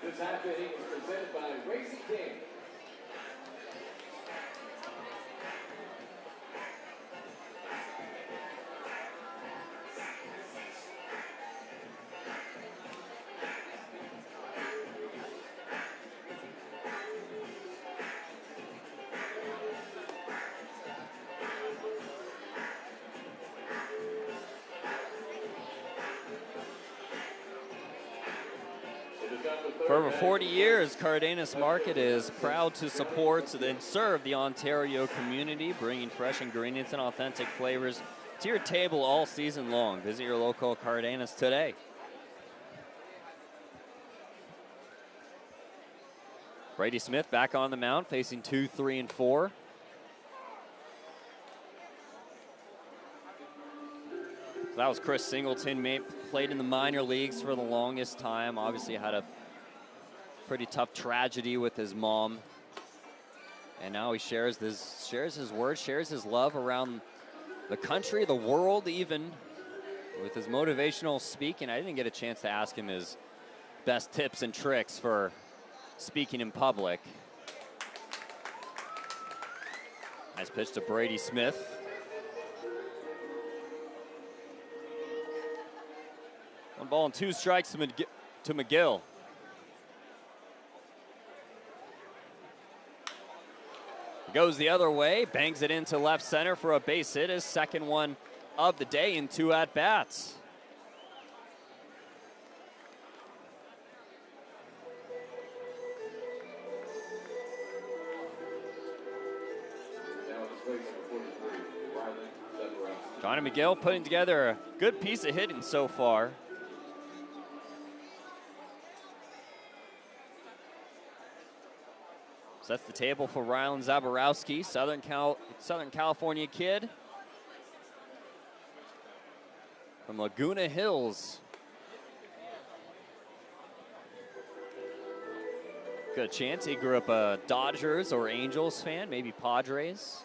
This half inning was presented by Raising King. For over 40 years, Cardenas Market is proud to support and serve the Ontario community, bringing fresh ingredients and authentic flavors to your table all season long. Visit your local Cardenas today. Brady Smith back on the mound, facing 2, 3, and 4. That was Chris Singleton, played in the minor leagues for the longest time. Obviously had a pretty tough tragedy with his mom. And now he shares his words, shares his love around the country, the world even, with his motivational speaking. I didn't get a chance to ask him his best tips and tricks for speaking in public. Nice pitch to Brady Smith. One ball and 2 strikes to McGill. Goes the other way, bangs it into left center for a base hit, his second one of the day in 2 at-bats. Johnny McGill putting together a good piece of hitting so far. Sets the table for Rylan Zaborowski, Southern California kid from Laguna Hills. Good chance he grew up a Dodgers or Angels fan, maybe Padres.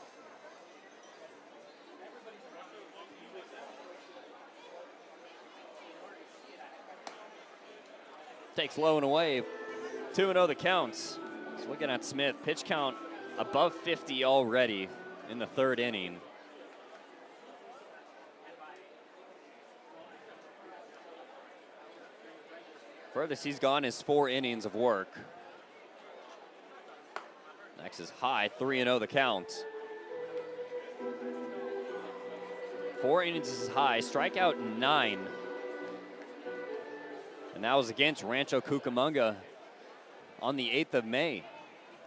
Takes low and away. 2-0 the counts. So looking at Smith, pitch count above 50 already in the 3rd inning. Furthest he's gone is 4 innings of work. Next is high, 3-0 the count. 4 innings is high, strikeout 9. And that was against Rancho Cucamonga on the 8th of May.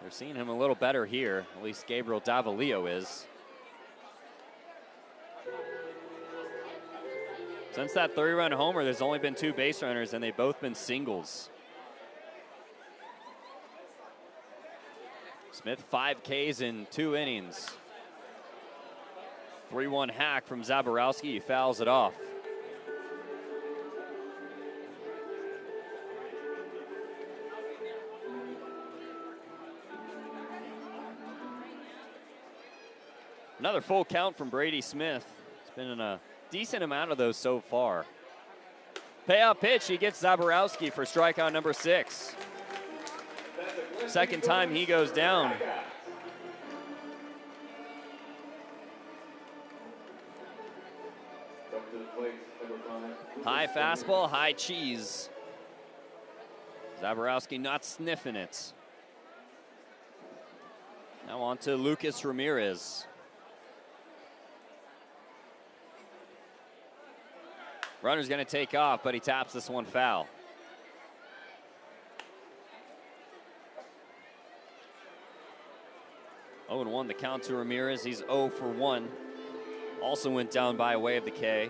They're seeing him a little better here, at least Gabriel Davalillo is. Since that 3-run homer, there's only been 2 base runners, and they've both been singles. Smith 5 Ks in 2 innings. 3-1 hack from Zaborowski, he fouls it off. Another full count from Brady Smith. It's been in a decent amount of those so far. Payout pitch, he gets Zaborowski for strikeout number 6. Second time he goes down. High fastball, high cheese. Zaborowski not sniffing it. Now on to Lucas Ramirez. Runner's going to take off, but he taps this one foul. Oh, and 1 the count to Ramirez. He's 0 for 1. Also went down by way of the K.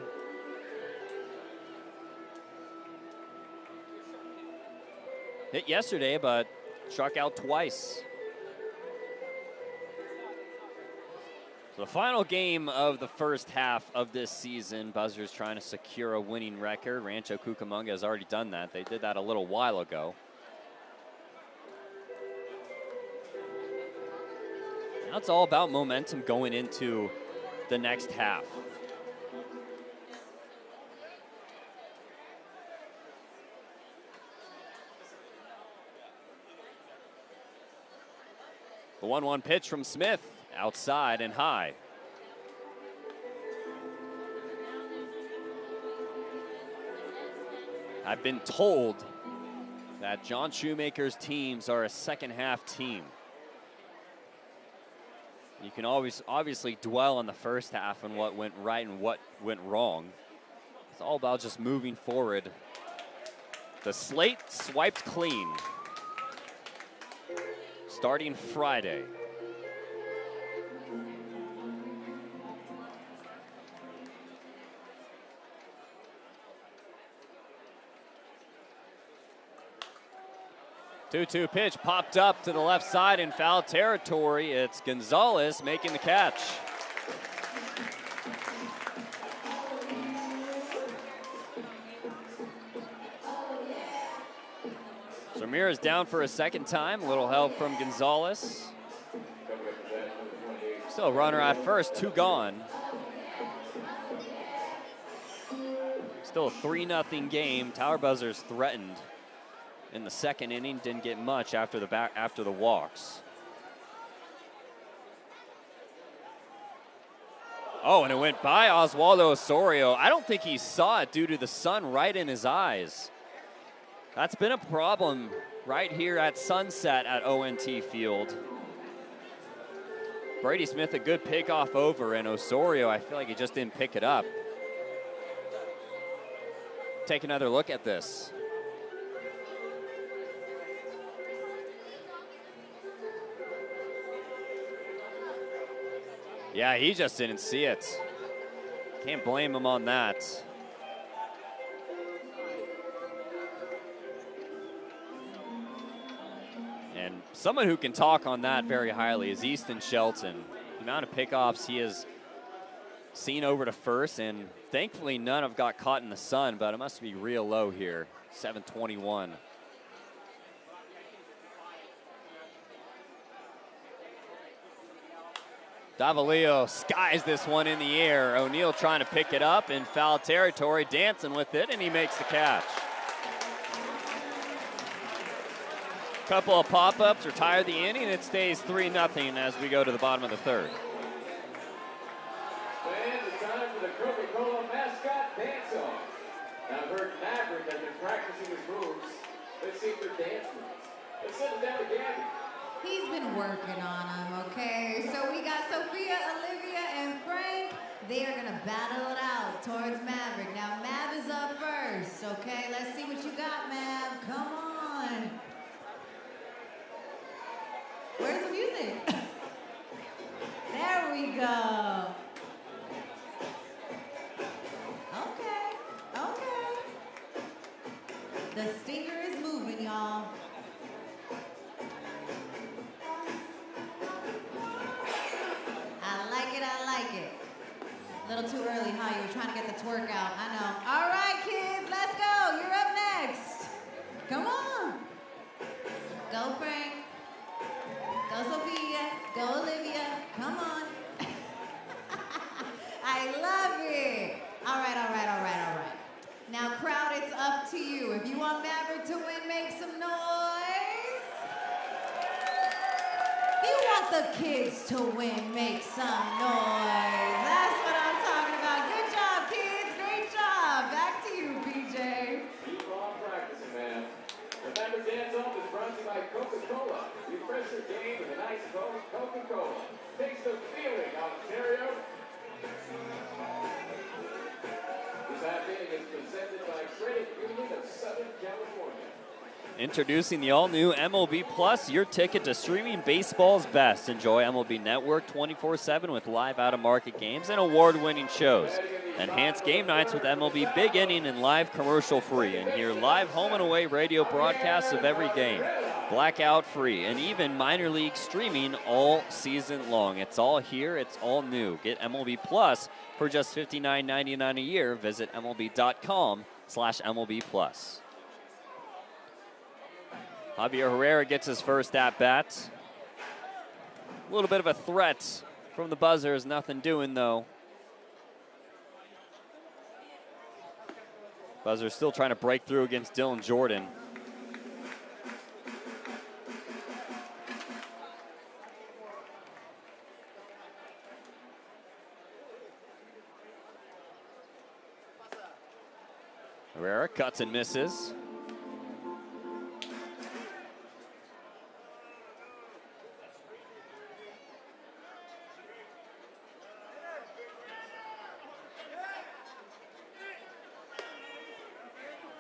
Hit yesterday, but struck out twice. So the final game of the first half of this season, Buzzers trying to secure a winning record. Rancho Cucamonga has already done that. They did that a little while ago. Now it's all about momentum going into the next half. The 1-1 pitch from Smith, outside and high. I've been told that John Shoemaker's teams are a second half team. You can always obviously dwell on the first half and what went right and what went wrong. It's all about just moving forward The slate swiped clean. Starting Friday. Two-two pitch popped up to the left side in foul territory. It's Gonzalez making the catch. Ramirez down for a second time. A little help from Gonzalez. Still a runner at first, 2 gone. Still a 3-0 game. Tower Buzzers threatened in the second inning. Didn't get much after the walks. Oh, and it went by Oswaldo Osorio. I don't think he saw it due to the sun right in his eyes. That's been a problem right here at Sunset at ONT Field. Brady Smith, a good pickoff over, and Osorio, I feel like he just didn't pick it up. Take another look at this. Yeah, he just didn't see it. Can't blame him on that. And someone who can talk on that very highly is Easton Shelton. The amount of pickoffs he has seen over to first, and thankfully none have got caught in the sun, but it must be real low here, 721. Davalillo skies this one in the air. O'Neal trying to pick it up in foul territory, dancing with it, and he makes the catch. Couple of pop-ups retire the inning. It stays 3-0 as we go to the bottom of the third. Fans, it's time for the Coca-Cola mascot dance-off. I've heard Maverick has been practicing his moves. Let's see if they're dance moves. Let's send them down to Gabby. He's been working on them, okay? So we got Sophia, Olivia, and Frank. They are gonna battle it out towards Maverick. Now, Mav is up first, okay? Let's see what you got, Mav. Come on. Where's the music? There we go. Okay. The stinger is moving, y'all. I like it. A little too early, huh? You were trying to get the twerk out. I know. All right, kids, let's go. You're up next. Come on. Go, Frank. Go, Sophia. Go, Olivia. Come on. I love it. All right. Now, crowd, it's up to you. If you want Maverick to win, make some noise. If you want the kids to win, make some noise. That's what I'm talking about. Good job, kids. Great job. Back to you, PJ. Keep on practicing, man. The Maverick dance-off is brought to you by Coca-Cola. Refresh your game with a nice Coca-Cola. Taste the feeling, Ontario. This happening is presented by Credit Union of Southern California. Introducing the all-new MLB Plus, your ticket to streaming baseball's best. Enjoy MLB Network 24/7 with live out-of-market games and award-winning shows. Enhance game nights with MLB Big Inning and live commercial-free. And hear live home and away radio broadcasts of every game, blackout-free, and even minor league streaming all season long. It's all here. It's all new. Get MLB Plus for just $59.99 a year. Visit MLB.com/MLB Plus. Javier Herrera gets his first at-bat. A little bit of a threat from the Buzzers. Nothing doing, though. Buzzers still trying to break through against Dylan Jordan. Herrera cuts and misses.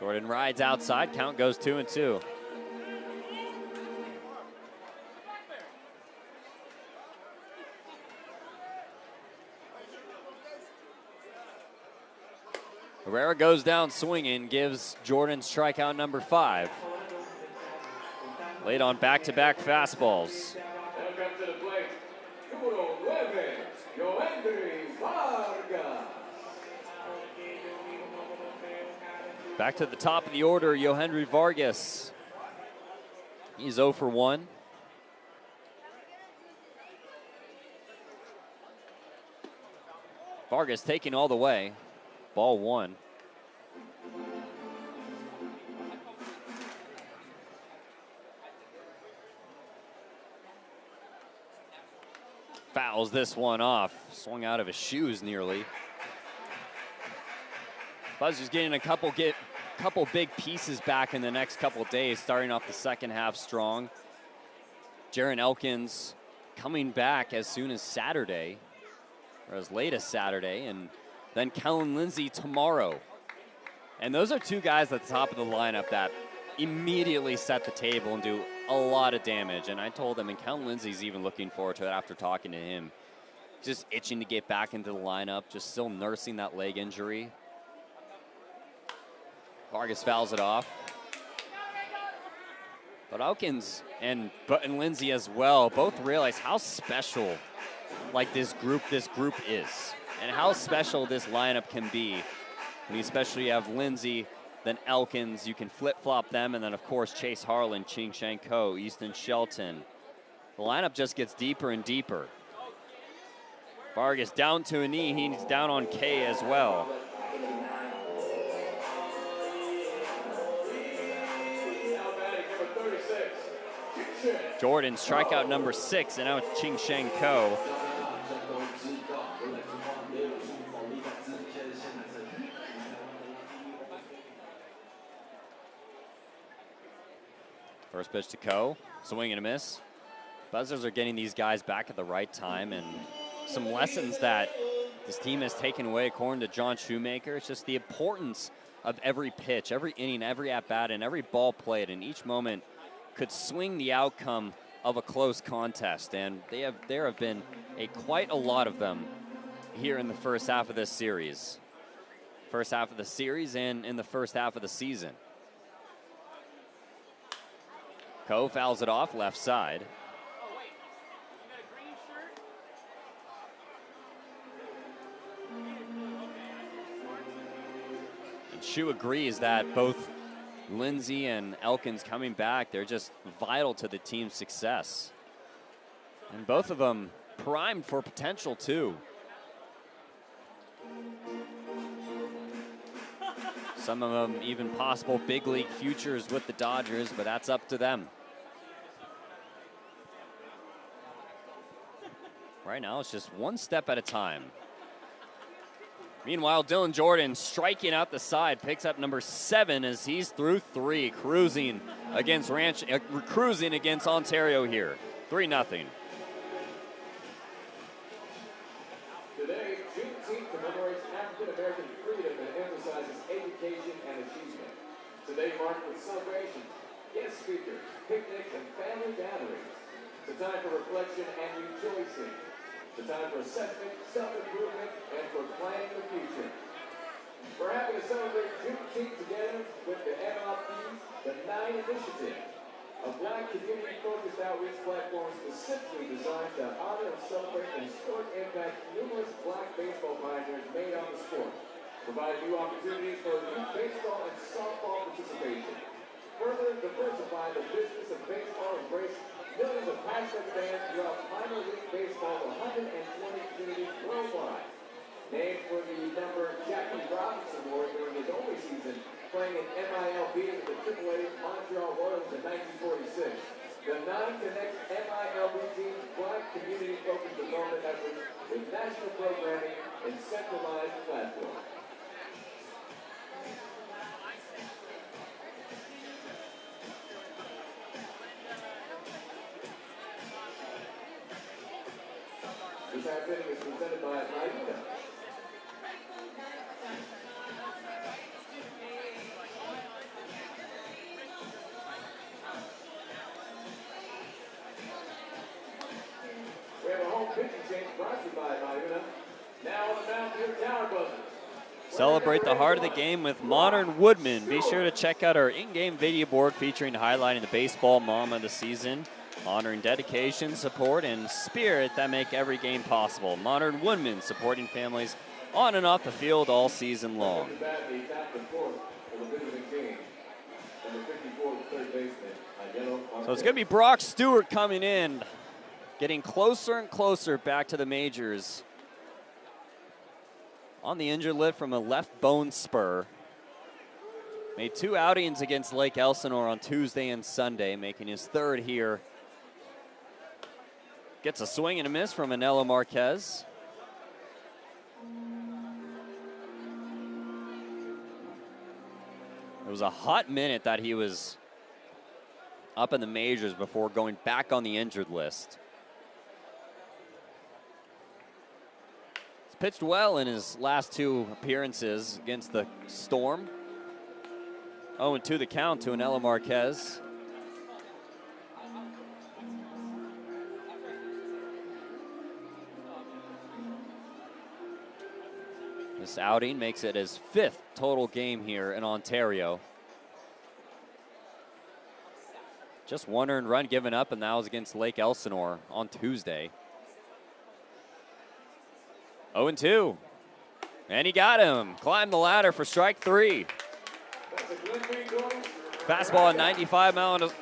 Jordan rides outside, count goes 2-2. Herrera goes down swinging, gives Jordan strikeout number 5. Late on back-to-back fastballs. Now comes to the plate, número 9, Yoendry Vargas. Back to the top of the order, Yoendry Vargas. He's 0 for 1. Vargas taking all the way. Ball 1. Fouls this one off. Swung out of his shoes nearly. Buzzers getting a couple big pieces back in the next couple days, starting off the second half strong. Jaron Elkins coming back as soon as Saturday, or as late as Saturday, and then Kellen Lindsay tomorrow. And those are two guys at the top of the lineup that immediately set the table and do a lot of damage. And I told them, and Kellen Lindsay's even looking forward to it after talking to him. Just itching to get back into the lineup, just still nursing that leg injury. Vargas fouls it off. But Elkins and Lindsay as well both realize how special like this group is, and how special this lineup can be. And especially you have Lindsay, then Elkins, you can flip-flop them, and then of course Chase Harlan, Ching Shang Ko, Easton Shelton. The lineup just gets deeper and deeper. Vargas down to a knee, he's down on K as well. Jordan, strikeout number 6, and now it's Ching Shang Ko. First pitch to Ko, swing and a miss. Buzzers are getting these guys back at the right time, and some lessons that this team has taken away, according to John Shoemaker. It's just the importance of every pitch, every inning, every at-bat, and every ball played, and each moment could swing the outcome of a close contest, and there have been quite a lot of them here in the first half of this series. First half of the series and in the first half of the season. Ko fouls it off left side. And Shu agrees that both Lindsay and Elkins coming back, they're just vital to the team's success. And both of them primed for potential too. Some of them even possible big league futures with the Dodgers, but that's up to them. Right now, it's just one step at a time. Meanwhile, Dylan Jordan striking out the side, picks up number 7 as he's through 3, cruising against Rancho, cruising against Ontario here, 3-0. Today, Juneteenth commemorates African-American freedom and emphasizes education and achievement. Today marked with celebrations, guest speakers, picnics, and family gatherings. It's a time for reflection and rejoicing. It's a time for assessment, self-improvement, and for planning the future. We're happy to celebrate Juneteenth together with the MLP, the 9 Initiative, a Black community-focused outreach platform specifically designed to honor and celebrate the historic impact numerous Black baseball pioneers made on the sport, providing new opportunities for youth baseball and softball participation. Further diversify the business of baseball, embrace millions of passionate fans throughout minor league baseball, 120 communities worldwide. Named for the number Jackie Robinson wore during his only season playing in MILB with the AAA Montreal Royals in 1946. The 9 connects MILB teams' Black community-focused development efforts with national programming and centralized platforms. This half-inning is presented by Laguna. pitching change brought to you by Iona. Now on the mound, your tower buzzers. Celebrate the heart of the game with Modern Woodman. Be sure to check out our in-game video board featuring highlighting the baseball mom of the season, honoring dedication, support, and spirit that make every game possible. Modern Woodman, supporting families on and off the field all season long. So it's going to be Brock Stewart coming in, getting closer and closer back to the majors. On the injured list from a left bone spur. Made 2 outings against Lake Elsinore on Tuesday and Sunday, making his 3rd here. Gets a swing and a miss from Anelo Marquez. It was a hot minute that he was up in the majors before going back on the injured list. He's pitched well in his last 2 appearances against the Storm. 0-2 the count to Anelo Marquez. This outing makes it his 5th total game here in Ontario. Just 1 earned run given up, and that was against Lake Elsinore on Tuesday. 0-2. And he got him. Climbed the ladder for strike 3. Fastball at 95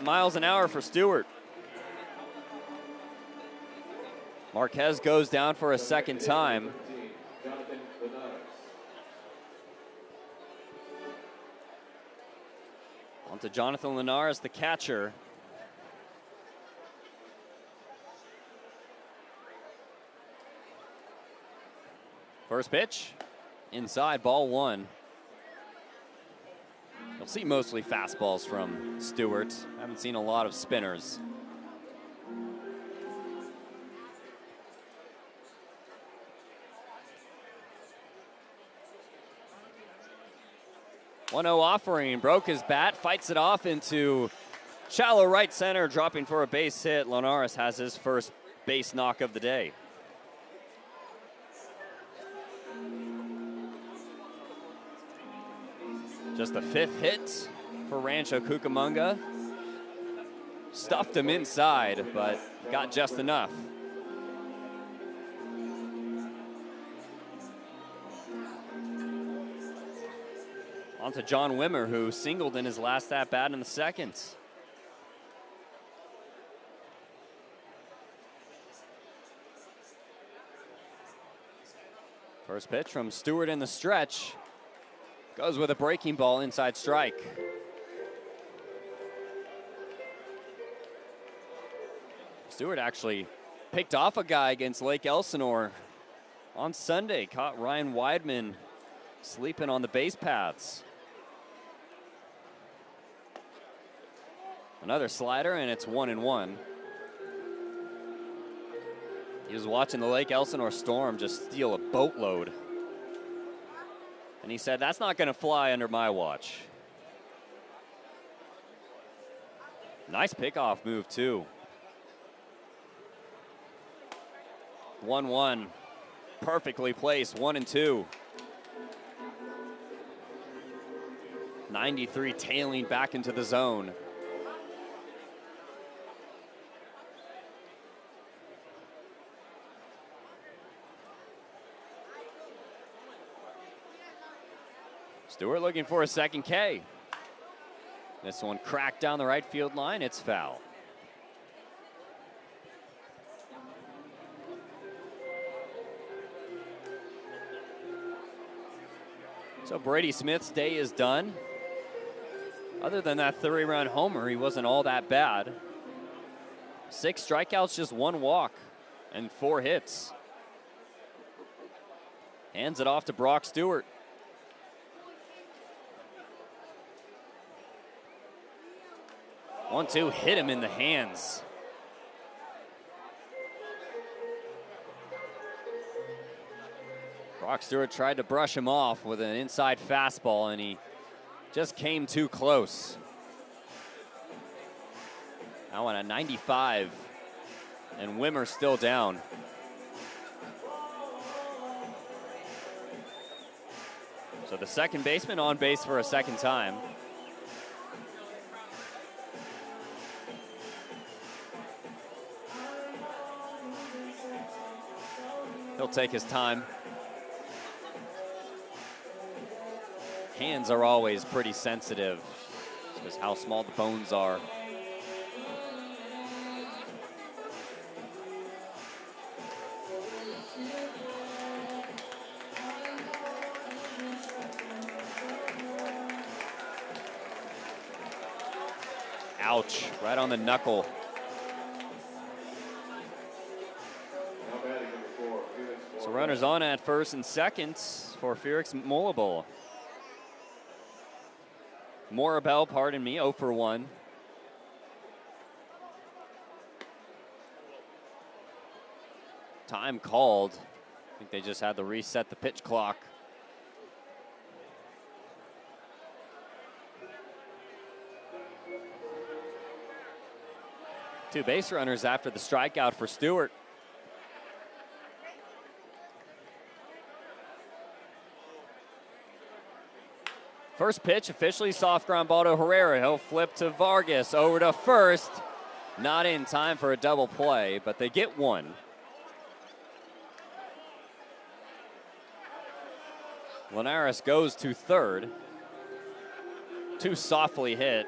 miles an hour for Stewart. Marquez goes down for a second time. On to Jonathan Linares, the catcher. First pitch, inside, ball 1. You'll see mostly fastballs from Stewart. Haven't seen a lot of spinners. One-0 offering, broke his bat, fights it off into shallow right center, dropping for a base hit. Linares has his first base knock of the day. Just the 5th hit for Rancho Cucamonga. Stuffed him inside, but got just enough. On to John Wimmer, who singled in his last at-bat in the 2nd. First pitch from Stewart in the stretch. Goes with a breaking ball, inside strike. Stewart actually picked off a guy against Lake Elsinore on Sunday. Caught Ryan Weidman sleeping on the base paths. Another slider, and it's 1-1. He was watching the Lake Elsinore Storm just steal a boatload. And he said, that's not going to fly under my watch. Nice pickoff move, too. 1-1. Perfectly placed, 1-2. 93 tailing back into the zone. Stewart looking for a second K. This one cracked down the right field line. It's foul. So Brady Smith's day is done. Other than that 3-run homer, he wasn't all that bad. 6 strikeouts, just 1 walk, and 4 hits. Hands it off to Brock Stewart. One-two, hit him in the hands. Brock Stewart tried to brush him off with an inside fastball, and he just came too close. Now on a 95, and Wimmer still down. So the second baseman on base for a second time. He'll take his time. Hands are always pretty sensitive, just how small the bones are. Ouch, right on the knuckle. So runners on at first and second for Felix Morabel. Morabel, pardon me, 0 for 1. Time called. I think they just had to reset the pitch clock. Two base runners after the strikeout for Stewart. First pitch, officially soft ground ball to Herrera. He'll flip to Vargas, over to first. Not in time for a double play, but they get one. Linares goes to third. Too softly hit.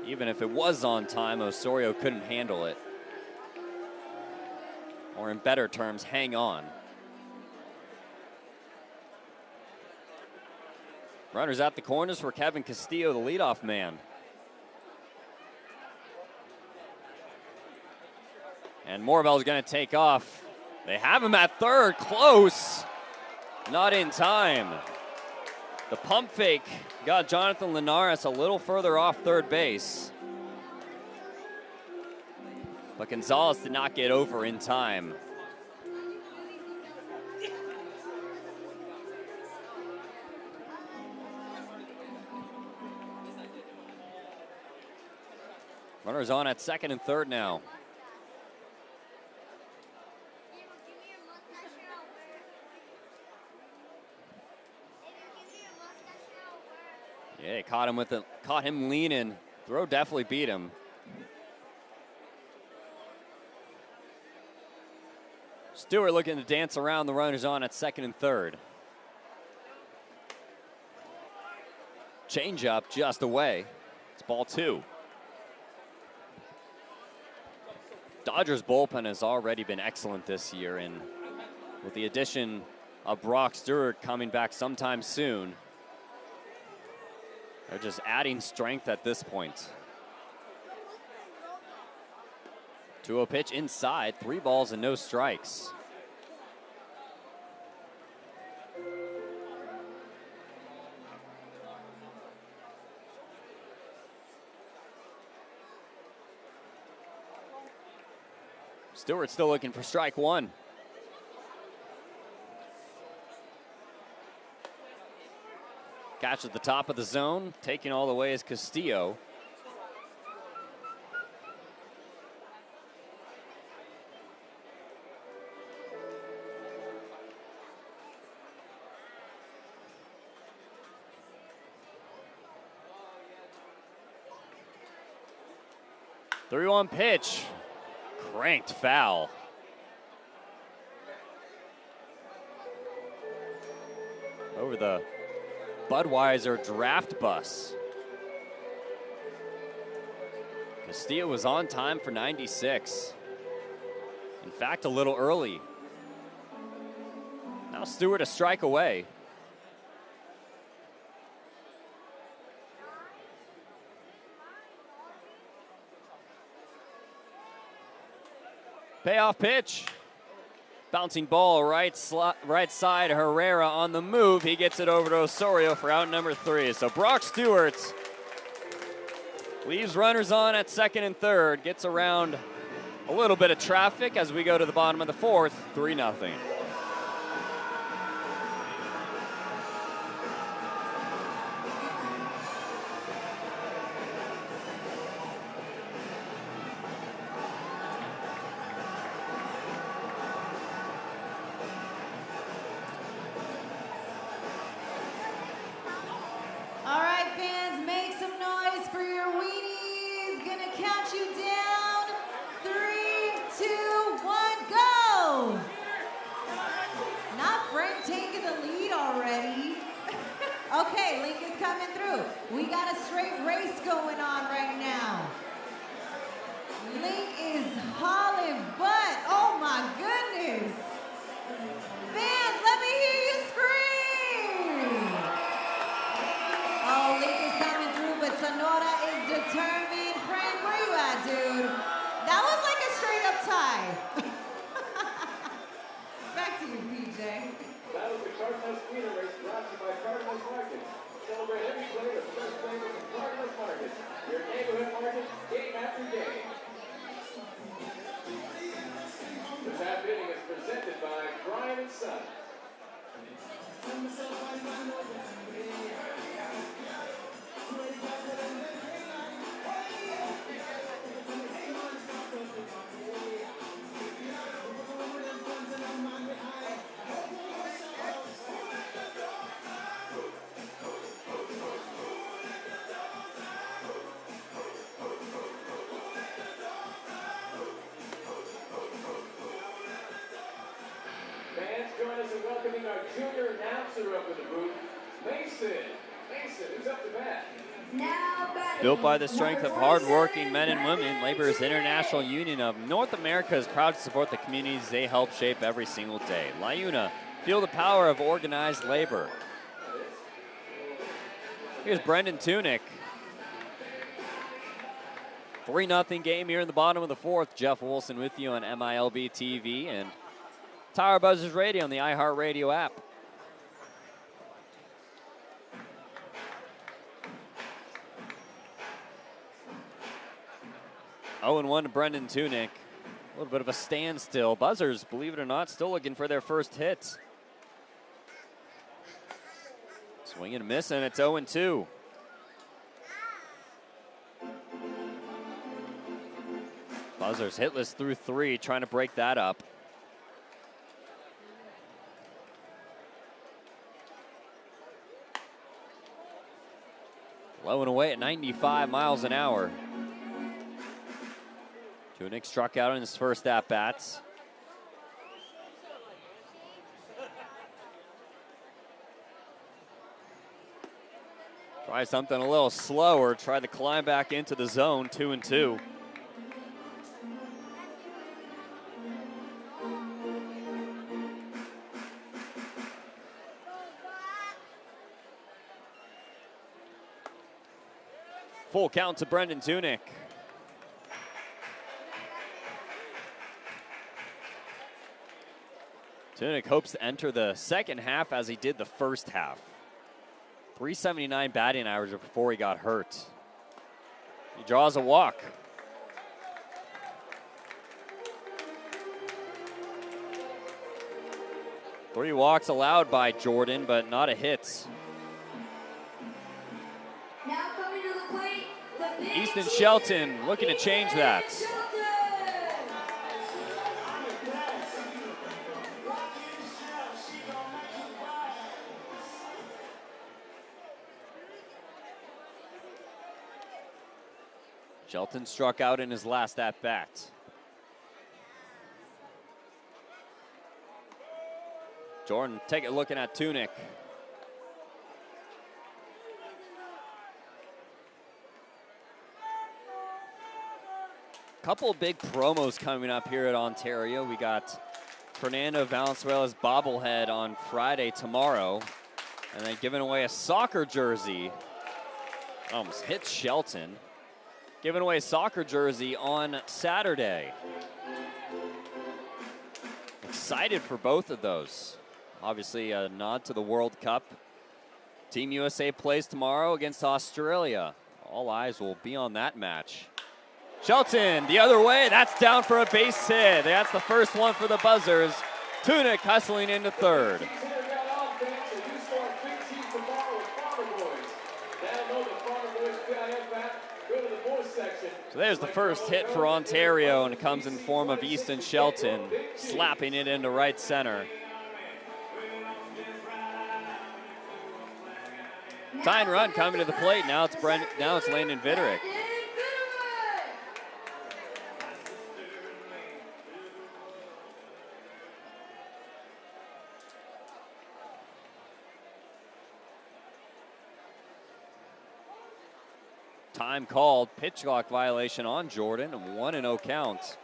Even if it was on time, Osorio couldn't handle it. Or in better terms, hang on. Runners at the corners for Kevin Castillo, the leadoff man. And Morabel's going to take off. They have him at third, close. Not in time. The pump fake got Jonathan Linares a little further off third base. But Gonzalez did not get over in time. Runners on at second and third now. Yeah, caught him leaning. Throw definitely beat him. Stewart looking to dance around the runners on at second and third. Changeup just away. It's ball 2. Dodgers bullpen has already been excellent this year, and with the addition of Brock Stewart coming back sometime soon, they're just adding strength at this point. 2-0 pitch inside, 3 balls and no strikes. Stewart still looking for strike 1. Catch at the top of the zone, taking all the way is Castillo. The 3-1 pitch. Cranked foul. Over the Budweiser draft bus. Castillo was on time for 96. In fact, a little early. Now Stewart a strike away. Payoff pitch. Bouncing ball right side. Herrera on the move. He gets it over to Osorio for out number 3. So Brock Stewart leaves runners on at second and third. Gets around a little bit of traffic as we go to the bottom of the 4th. 3-0. We got a straight race going on right now. Link is hauling butt. Oh my goodness. Fans, let me hear you scream. Oh, Link is coming through, but Sonora is determined. Frank, where you at, dude? That was like a straight up tie. Back to you, PJ. That was the Cardinals Feeder Race brought to you by Cardinals Market. Celebrate every play of fresh flavors from Cardinals Market. Your neighborhood market, game after game. The tap inning is presented by Brian and Son. Fans, join us in welcoming our junior announcer up in the booth, Mason. Mason, who's up to bat? Built by the strength of hardworking men and women, Labor's International Union of North America is proud to support the communities they help shape every single day. LIUNA, feel the power of organized labor. Here's Brendan Tunick. 3-0 game here in the bottom of the fourth. Jeff Wilson with you on MILB TV and Tower Buzzers Radio on the iHeartRadio app. Oh, and 1 to Brendan Tunick. A little bit of a standstill. Buzzers, believe it or not, still looking for their first hit. Swing and miss, and it's 0-2. Buzzers hitless through 3, trying to break that up. Low and away at 95 miles an hour. Tunick struck out in his first at-bats. Try something a little slower. Try to climb back into the zone, 2-2. Full count to Brendan Tunick. Tunick hopes to enter the second half as he did the first half. 379 batting average before he got hurt. He draws a walk. Three walks allowed by Jordan, but not a hit. Now coming to the plate, the big Easton Shelton looking to change that. Shelton struck out in his last at-bat. Jordan, take a looking at Tunick. Couple of big promos coming up here at Ontario. We got Fernando Valenzuela's bobblehead on Friday tomorrow, and then giving away a soccer jersey. Almost hit Shelton. Giving away a soccer jersey on Saturday. Excited for both of those. Obviously a nod to the World Cup. Team USA plays tomorrow against Australia. All eyes will be on that match. Shelton, the other way, that's down for a base hit. That's the first one for the Buzzers. Tunick hustling into third. So there's the first hit for Ontario, and it comes in form of Easton Shelton, slapping it into right center. Tying run coming to the plate. Now it's Landon Vitterick. Time called, pitch clock violation on Jordan, 1-0 count.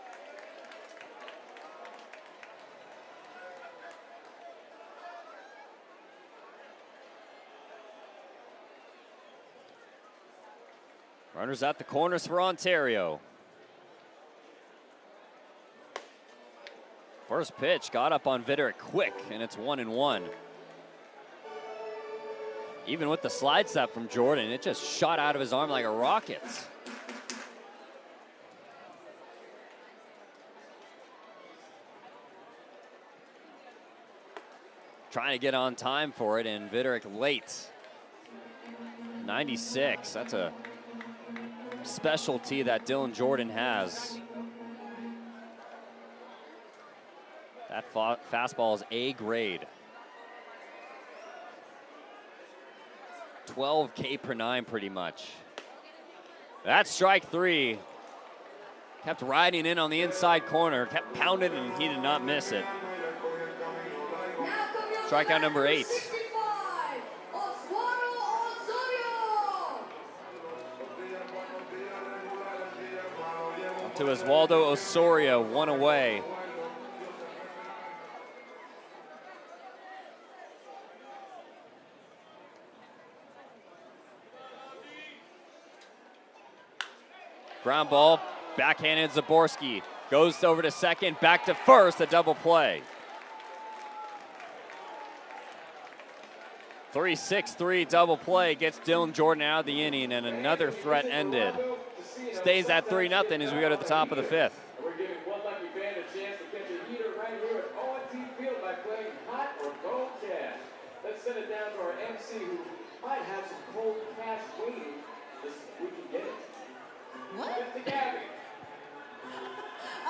Runners at the corners for Ontario. First pitch got up on Viderick quick, and it's 1-1. Even with the slide step from Jordan, it just shot out of his arm like a rocket. Trying to get on time for it, and Viderick late. 96, that's a specialty that Dylan Jordan has. That fastball is A grade. 12 K/9 pretty much. That's strike 3. Kept riding in on the inside corner, kept pounding, and he did not miss it. Strikeout number 8. To Oswaldo Osorio, 1 away. Ground ball, backhanded Zaborski. Goes over to second, back to first, a double play. 3-6-3 double play gets Dylan Jordan out of the inning, and another threat ended. Stays at 3-0 as we go to the top of the 5th. We're giving one lucky fan a chance to catch a heater right here at O&T Field by playing hot or cold cash. Let's send it down to our MC who might have some cold cash waiting. We can get it. What? Mr. Gabby.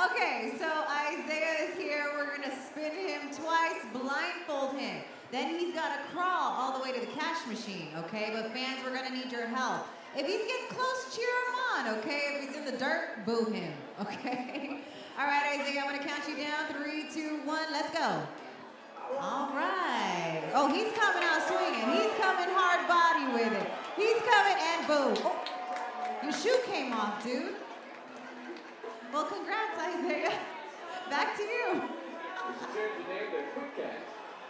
Okay, so Isaiah is here. We're going to spin him twice, blindfold him. Then he's got to crawl all the way to the cash machine, okay? But fans, we're going to need your help. If he's getting close, cheer him on, okay? If he's in the dirt, boo him, okay? All right, Isaiah, I'm going to count you down. 3, 2, 1, let's go. All right. Oh, he's coming out swinging. He's coming hard body with it. He's coming and boom. Oh, your shoe came off, dude. Well, congrats, Isaiah. Back to you. We should change the name to Quick Cash.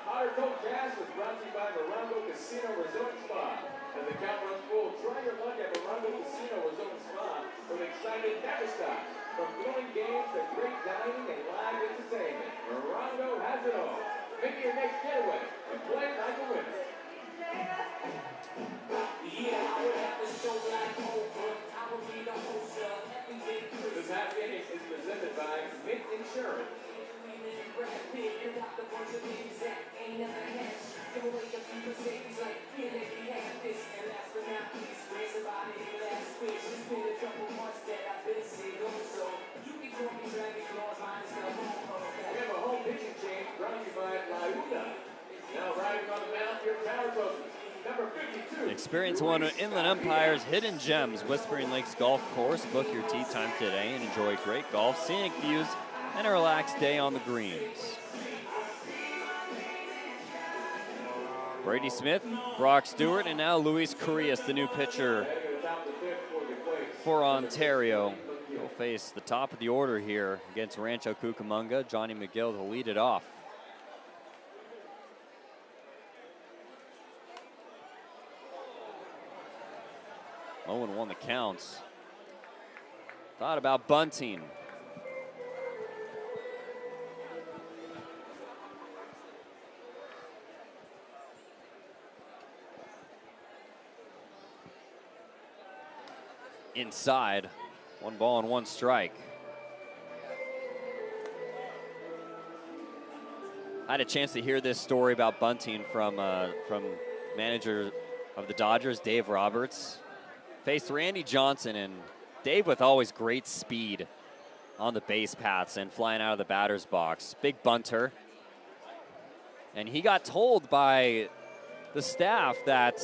Hot or cold cash was brought to you by Rancho Casino Resort Spa. As the count runs full, try your luck at Rancho Casino Resort Spa with exciting never stop. From thrilling games to great dining and live entertainment, Rancho has it all. Make your next getaway and play like a winner. This happy ending is presented by Mint Insurance. We have a home pitching change brought to you by La Una. Now riding on the mound, your power coaches. Number 52. Experience one of Inland Empire's hidden gems, Whispering Lakes Golf Course. Book your tee time today and enjoy great golf, scenic views, and a relaxed day on the greens. Brady Smith, Brock Stewart, and now Luis Correas, the new pitcher for Ontario. He'll face the top of the order here against Rancho Cucamonga. Johnny McGill to lead it off. Owen won the counts. Thought about bunting. Inside, 1 ball and 1 strike. I had a chance to hear this story about bunting from manager of the Dodgers, Dave Roberts. Faced Randy Johnson, and Dave with always great speed on the base paths and flying out of the batter's box. Big bunter. And he got told by the staff that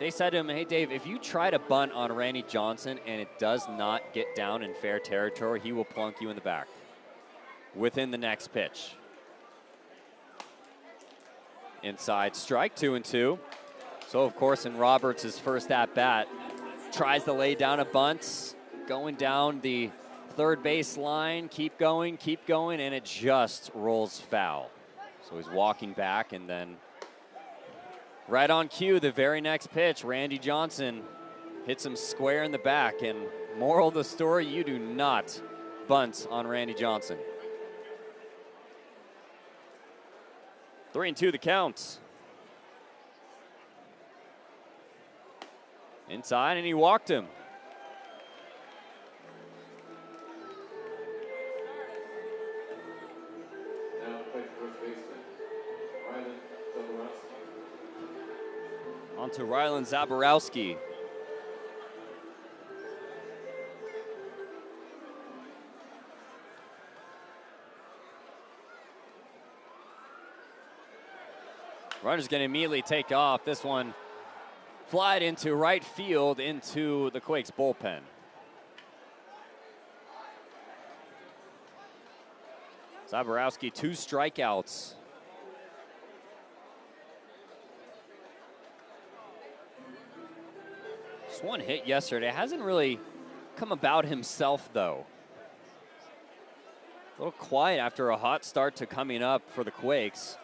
they said to him, hey, Dave, if you try to bunt on Randy Johnson and it does not get down in fair territory, he will plunk you in the back within the next pitch. Inside strike, 2-2. So, of course, in Roberts' first at-bat, tries to lay down a bunt, going down the third base line, keep going, and it just rolls foul. So he's walking back, and then right on cue, the very next pitch, Randy Johnson hits him square in the back. And moral of the story, you do not bunt on Randy Johnson. 3-2 the count. Inside, and he walked him. Now play first baseman, Rylan Zaborowski. On to Rylan Zaborowski. Runner's going to immediately take off. This one flied into right field into the Quakes bullpen. Zaborowski, 2 strikeouts. Just 1 hit yesterday. Hasn't really come about himself, though. A little quiet after a hot start to coming up for the Quakes.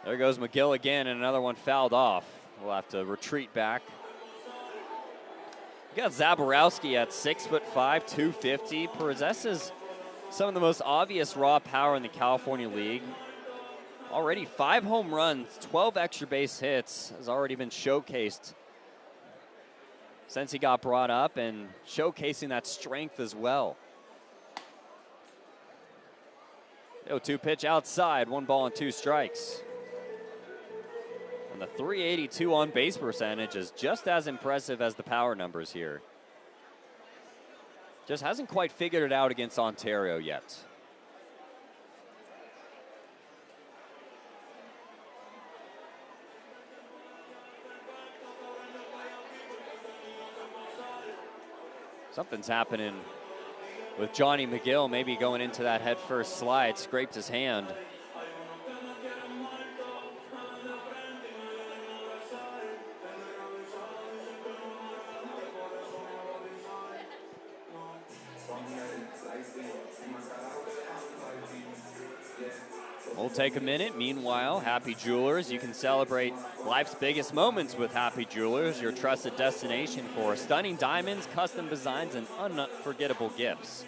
There goes McGill again, and another one fouled off. We'll have to retreat back. You got Zaborowski at 6'5", 250. Possesses some of the most obvious raw power in the California League. Already 5 home runs, 12 extra base hits, has already been showcased since he got brought up, and showcasing that strength as well. 0-2 pitch outside, 1 ball and 2 strikes. And the .382 on base percentage is just as impressive as the power numbers here. Just hasn't quite figured it out against Ontario yet. Something's happening with Johnny McGill, maybe going into that headfirst slide, scraped his hand. We'll take a minute. Meanwhile, Happy Jewelers, you can celebrate life's biggest moments with Happy Jewelers, your trusted destination for stunning diamonds, custom designs, and unforgettable gifts.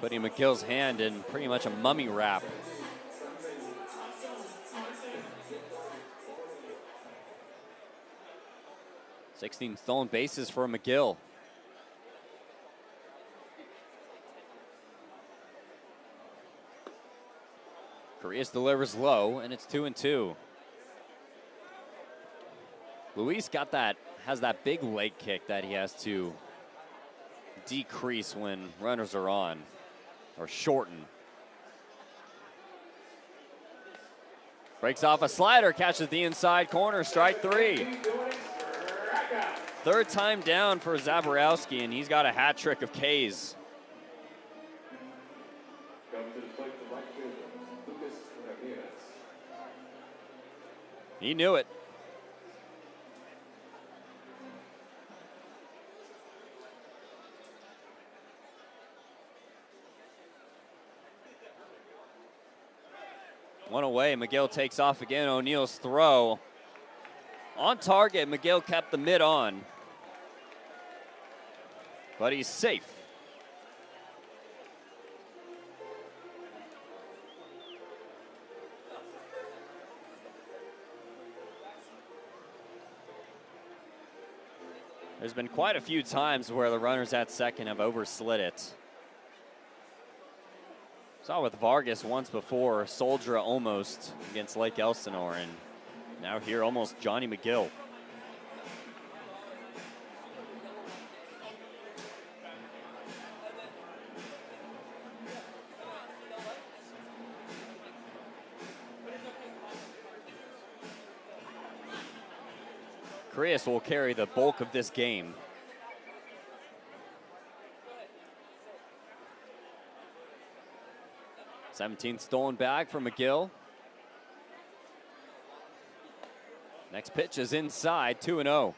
Putting McGill's hand in pretty much a mummy wrap. Sixteen stolen bases for McGill. Correas delivers low, and it's 2-2. Luis has that big leg kick that he has to decrease when runners are on, or shorten. Breaks off a slider, catches the inside corner, strike 3. Third time down for Zaborowski, and he's got a hat trick of Ks. He knew it. One away, McGill takes off again. O'Neal's throw. On target, McGill kept the mid on. But he's safe. There's been quite a few times where the runners at second have overslid it. Saw with Vargas once before, Soldra almost against Lake Elsinore, and now here almost Johnny McGill. Chris will carry the bulk of this game. '17th stolen bag for McGill. Next pitch is inside, 2-0.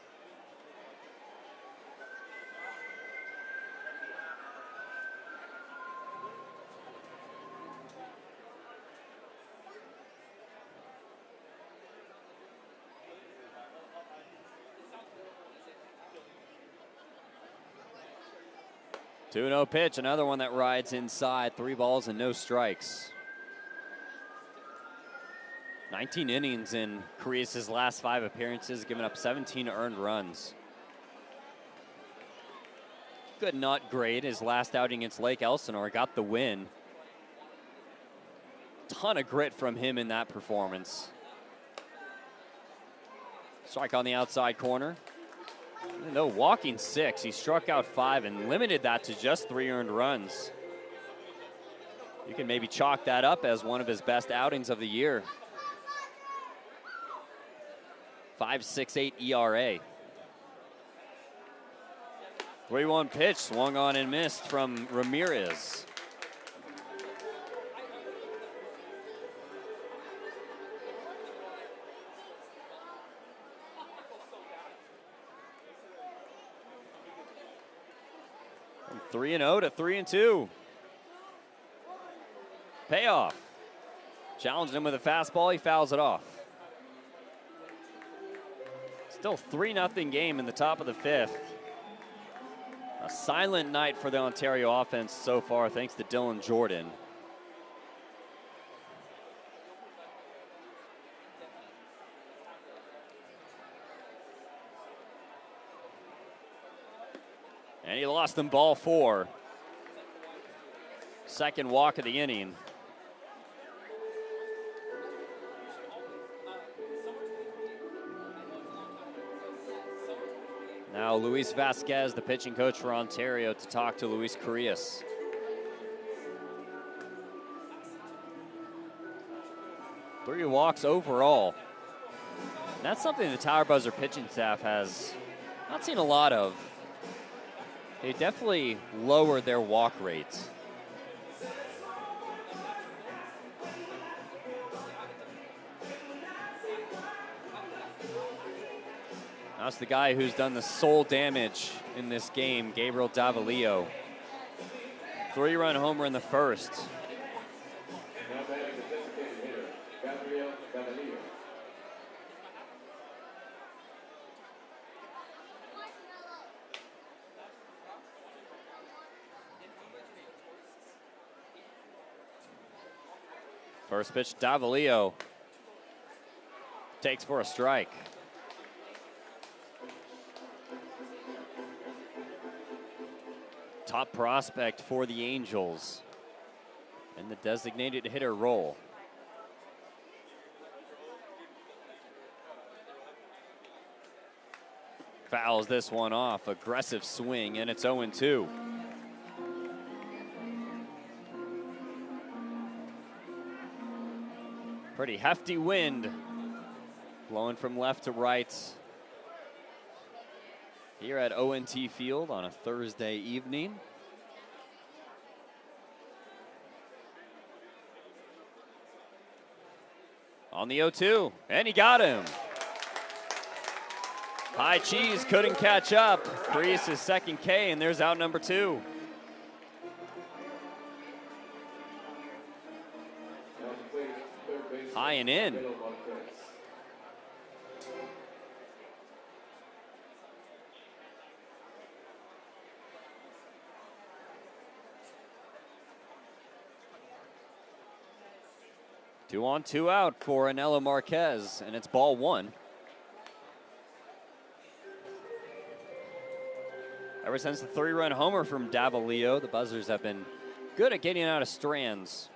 Two-0 pitch, another one that rides inside. 3 balls and no strikes. 19 innings in Curious' last 5 appearances, giving up 17 earned runs. Good, not great. His last outing against Lake Elsinore got the win. Ton of grit from him in that performance. Strike on the outside corner. Even though walking 6, he struck out 5 and limited that to just 3 earned runs. You can maybe chalk that up as one of his best outings of the year. 5.68 ERA. 3-1 pitch, swung on and missed from Ramirez. From 3-0 to 3-2. Payoff. Challenged him with a fastball, he fouls it off. Still 3-0 game in the top of the 5th. A silent night for the Ontario offense so far, thanks to Dylan Jordan. And he lost them ball 4. Second walk of the inning. Now Luis Vasquez, the pitching coach for Ontario, to talk to Luis Curious. Three walks overall. That's something the Tower Buzzer pitching staff has not seen a lot of. They definitely lowered their walk rates. That's the guy who's done the sole damage in this game, Gabriel Davalillo. 3-run homer in the first. Now batting the designated hitter, Gabriel Davalillo. First pitch, Davalillo takes for a strike. Top prospect for the Angels in the designated hitter role. Fouls this one off, aggressive swing, and it's 0-2. Pretty hefty wind blowing from left to right here at ONT Field on a Thursday evening. On the 0-2, and he got him. High Cheese couldn't catch up. Curious' second K, and there's out number 2. High and in. Two on, 2 out for Anelo Marquez, and it's ball 1. Ever since the 3-run homer from Davalillo, the Buzzers have been good at getting out of strands.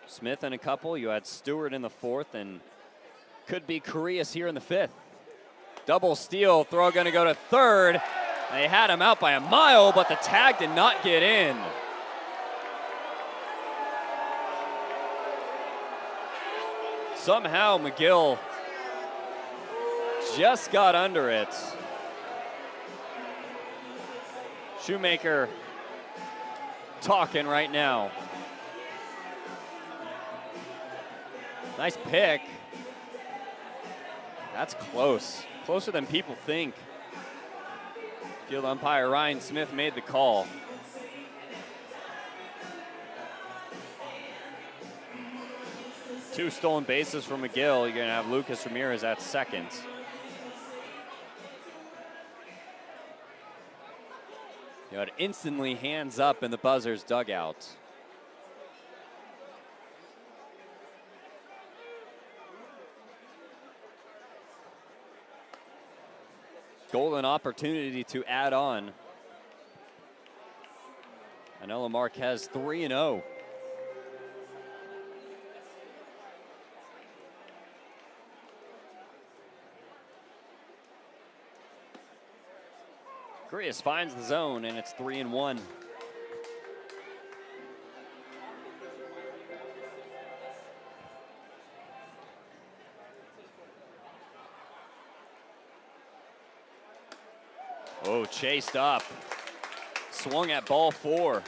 Smith in a couple, you had Stewart in the 4th, and could be Curious here in the 5th. Double steal, throw gonna go to 3rd. They had him out by a mile, but the tag did not get in. Somehow McGill just got under it. Shoemaker talking right now. Nice pick. That's close. Closer than people think. Field umpire Ryan Smith made the call. Two stolen bases for McGill. You're going to have Lucas Ramirez at second. You know, it instantly hands up in the Buzzers dugout. Golden opportunity to add on. Anelo Marquez 3-0. Chris finds the zone, and it's 3-1. Oh, chased up. Swung at ball 4.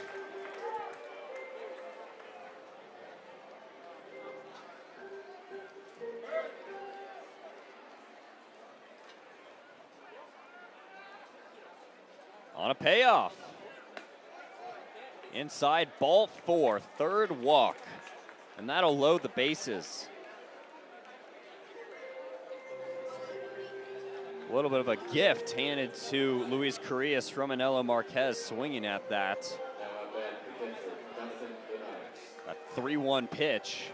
On a payoff. Inside ball 4, third walk. And that'll load the bases. A little bit of a gift handed to Luis Carrillas from Anelo Marquez, swinging at that. A 3-1 pitch.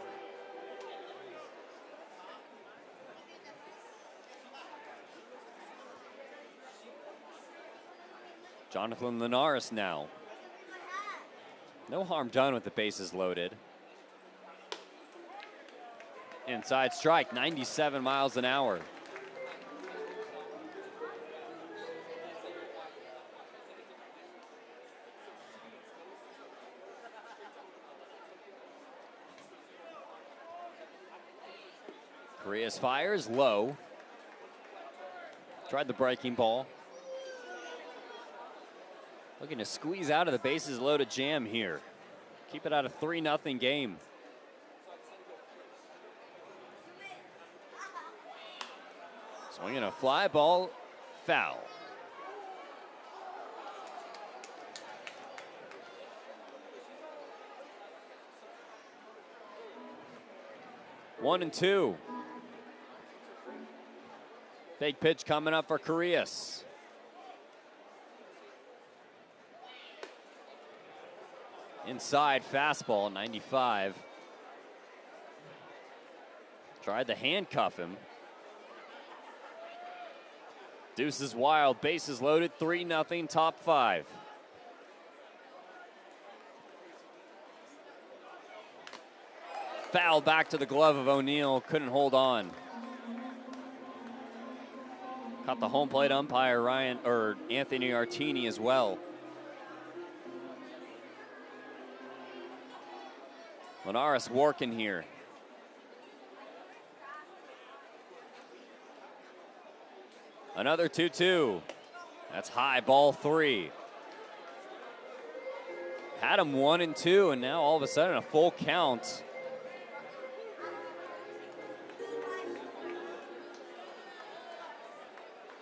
Jonathan Linares now. No harm done with the bases loaded. Inside strike, 97 miles an hour. Carrillas fires low. Tried the breaking ball. Looking to squeeze out of the bases loaded jam here. Keep it at a 3-0 game. Swinging a fly ball, foul. One and two. Big pitch coming up for Carrillas. Inside fastball, 95. Tried to handcuff him. Deuce is wild, bases loaded, 3-0, top 5. Foul back to the glove of O'Neill, couldn't hold on. Caught the home plate umpire Anthony Artini as well. Linares working here. Another 2-2. That's high, ball 3. Had him 1-2, and now all of a sudden a full count.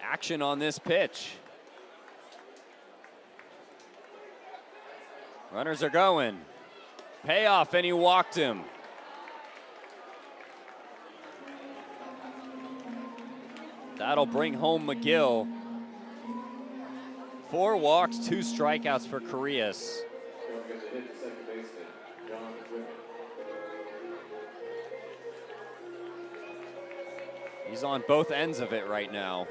Action on this pitch. Runners are going. Payoff, and he walked him. That'll bring home McGill. 4 walks, 2 strikeouts for Carrillas. He's on both ends of it right now.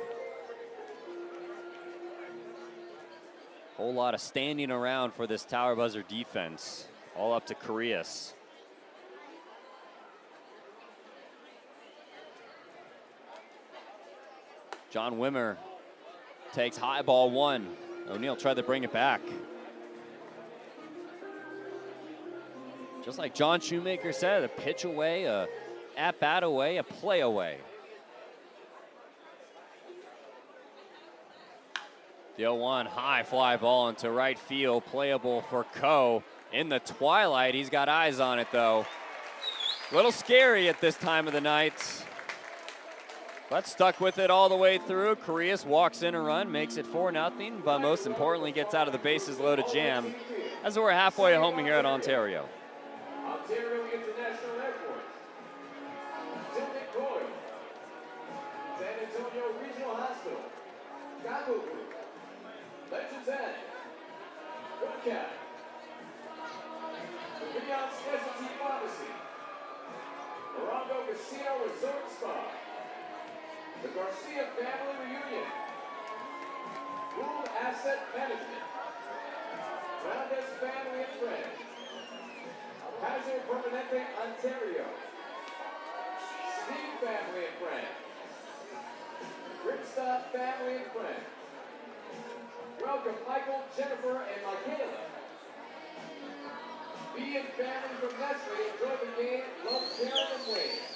Whole lot of standing around for this Tower Buzzer defense. All up to Carrillas. John Wimmer takes high, ball 1. O'Neill tried to bring it back. Just like John Shoemaker said, a pitch away, a at-bat away, a play away. The 0-1 high fly ball into right field, playable for Coe. In the twilight, he's got eyes on it though. A little scary at this time of the night. but stuck with it all the way through. Correas walks in a run, makes it 4-0, but most importantly gets out of the bases loaded jam as we're halfway home here at Ontario. Ontario International Airport. Tilden Coyle. San Antonio Regional Hospital. Chicago Group. Legends Inn. Good Cat. The Beyond Specialty Pharmacy. Morongo Casino Resort Spa. The Garcia Family Reunion. Pool Asset Management. Rounders Family and Friends. Kaiser Permanente Ontario. Steve Family and Friends. Ripstop Family and Friends. Welcome Michael, Jennifer, and Michaela. B and family from Nestle enjoy the game. Love Karen and Wayne.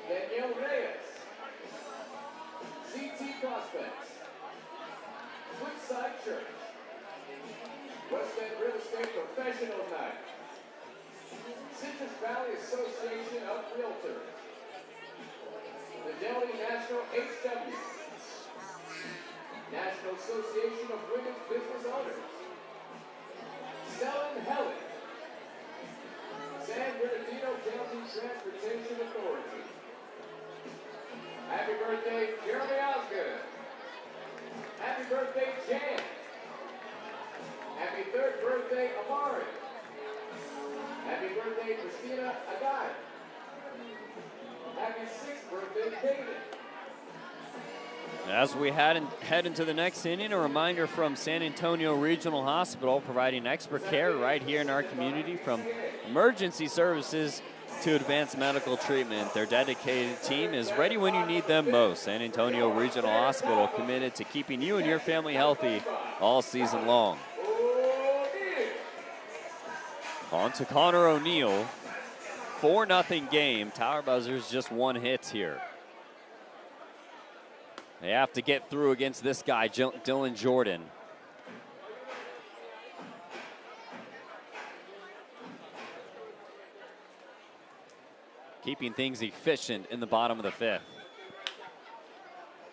Danielle Reyes. CT Prospects. Woodside Church. West End Real Estate Professional Night. Citrus Valley Association of Realtors. Fidelity National HW. National Association of Women's Business Owners. Stella and Helen. San Bernardino County Transportation Authority. Happy birthday, Jeremy Osgood. Happy birthday, Jan. Happy 3rd birthday, Amari. Happy birthday, Christina Agad. Happy 6th birthday, David. As we head into the next inning, a reminder from San Antonio Regional Hospital, providing expert care right here in our community, from emergency services to advanced medical treatment. Their dedicated team is ready when you need them most. San Antonio Regional Hospital, committed to keeping you and your family healthy all season long. On to Connor O'Neill. 4-0 game. Tower Buzzers just 1 hit here. They have to get through against this guy, Dylan Jordan. Keeping things efficient in the bottom of the 5th.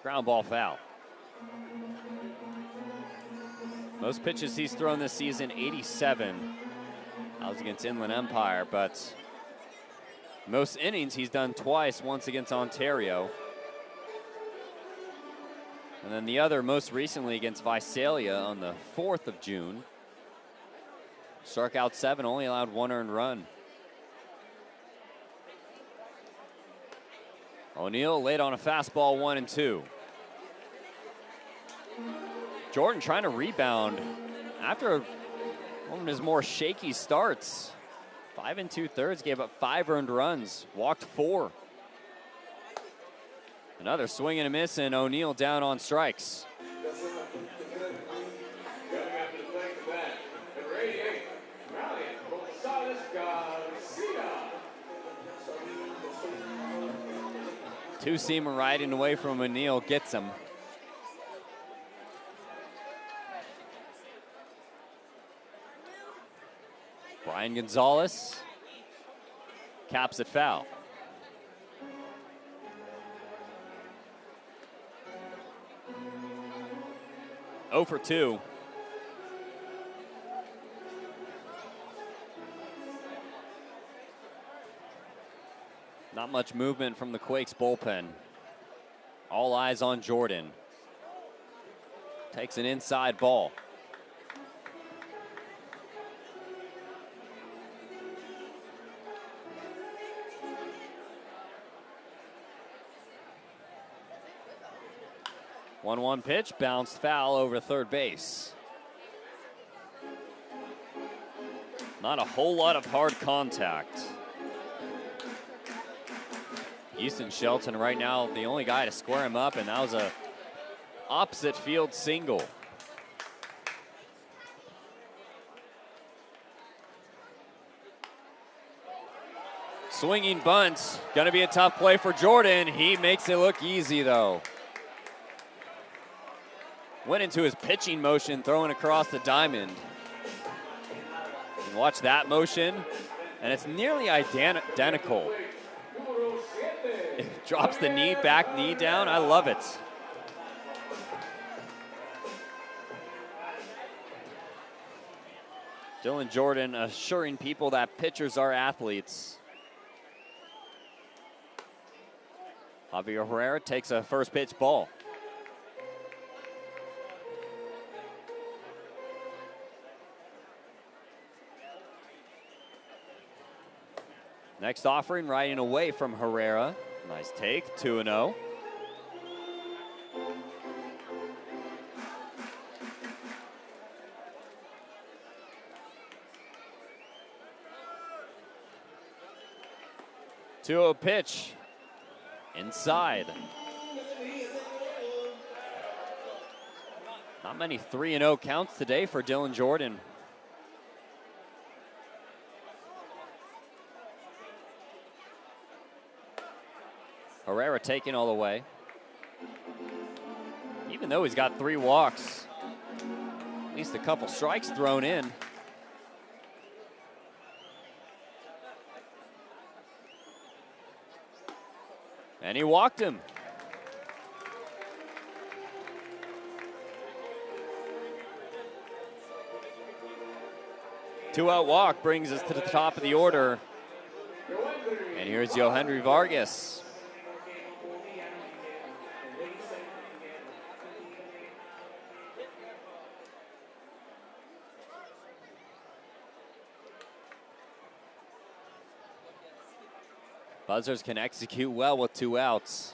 Ground ball foul. Most pitches he's thrown this season, 87. That was against Inland Empire, but most innings he's done twice, once against Ontario. And then the other most recently against Visalia on the 4th of June. Struck out 7, only allowed 1 earned run. O'Neill laid on a fastball, 1-2. Jordan trying to rebound after one of his more shaky starts. 5 2/3, gave up 5 earned runs, walked 4. Another swing and a miss, and O'Neill down on strikes. Two-seamer riding away from O'Neill gets him. Brian Gonzalez caps it foul. Oh for 2. Not much movement from the Quakes bullpen. All eyes on Jordan. Takes an inside ball. One pitch, bounced foul over third base. Not a whole lot of hard contact. Easton Shelton right now the only guy to square him up, and that was a opposite field single. Swinging bunt, gonna be a tough play for Jordan. He makes it look easy though. Went into his pitching motion, throwing across the diamond. And watch that motion, and it's nearly identical. Drops the knee, back knee down. I love it. Dylan Jordan assuring people that pitchers are athletes. Javier Herrera takes a first pitch ball. Next offering, riding away from Herrera. Nice take, 2-0. Two-0 pitch. Inside. Not many 3-0 counts today for Dylan Jordan. Herrera taking all the way. Even though he's got 3 walks, at least a couple strikes thrown in. And he walked him. Two-out walk brings us to the top of the order. And here's Yohendry Vargas. Buzzers can execute well with 2 outs.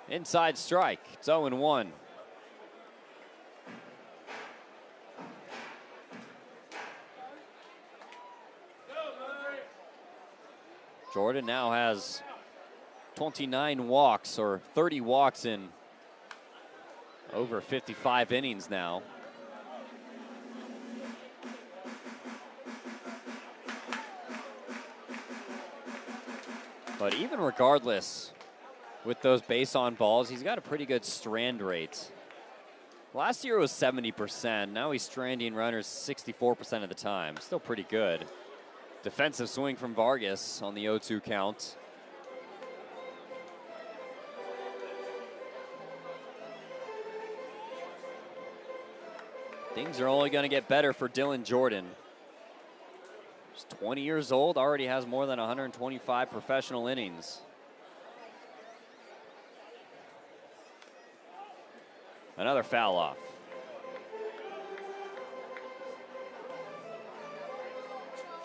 Inside strike, it's 0-1. Jordan now has 29 walks, or 30 walks in over 55 innings now. But even regardless, with those base on balls, he's got a pretty good strand rate. Last year it was 70%. Now he's stranding runners 64% of the time. Still pretty good. Defensive swing from Vargas on the 0-2 count. Things are only going to get better for Dylan Jordan. He's 20 years old, already has more than 125 professional innings. Another foul off.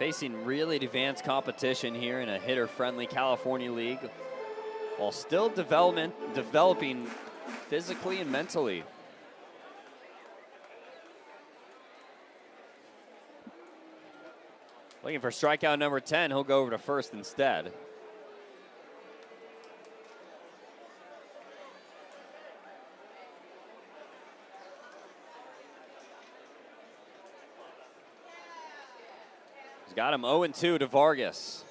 Facing really advanced competition here in a hitter-friendly California league, while still developing physically and mentally. Looking for strikeout number 10. He'll go over to first instead. He's got him 0-2 to Vargas.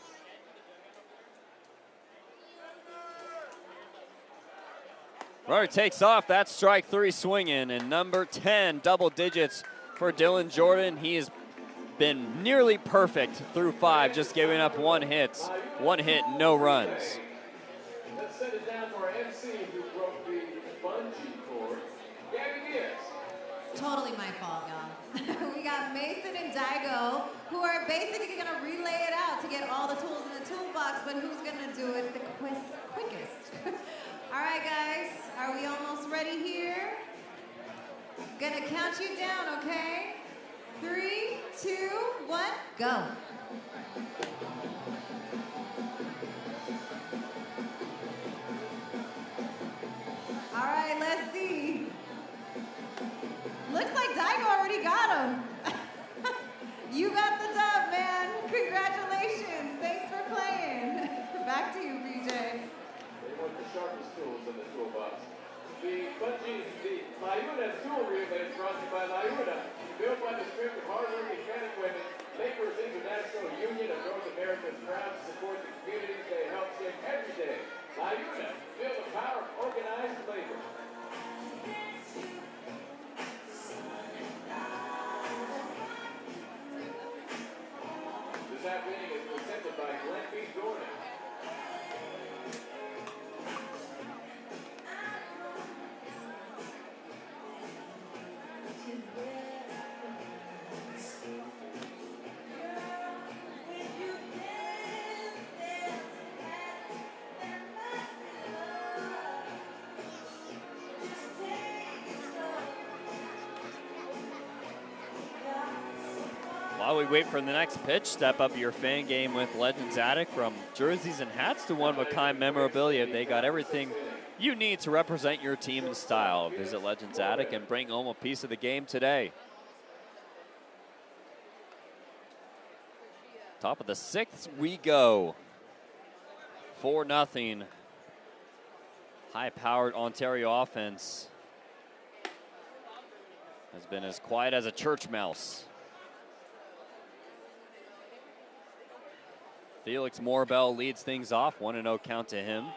Runner takes off. That's strike 3 swinging, and number 10, double digits for Dylan Jordan. He has been nearly perfect through 5, just giving up 1 hit, no runs. Let's send it down to our MC who broke the bungee cord. Gabby Diaz. Totally my fault, y'all. We got Mason and Daigo, who are basically going to relay it out to get all the tools in the toolbox, but who's going to do it the quickest? All right, guys, are we almost ready here? Gonna count you down, okay? 3, 2, 1, go. All right, let's see. Looks like Daigo already got him. You got the dub, man. Congratulations. Thanks for playing. Back to you, BJ. They want the sharpest tools in the toolbox. The Layuna tool relay is brought to you by Layuna. Built by the strength of hardworking men and women, Laborers International Union of North America is proud to support the communities they help shape every day. Layuna, feel the power of organized labor. This half inning is presented by While we wait for the next pitch, step up your fan game with Legends Attic. From jerseys and hats to one-of-a-kind memorabilia, they got everything you need to represent your team in style. Visit Legends Attic and bring home a piece of the game today. Top of the 6th we go. 4-0. High-powered Ontario offense has been as quiet as a church mouse. Felix Morbell leads things off, 1-0 count to him.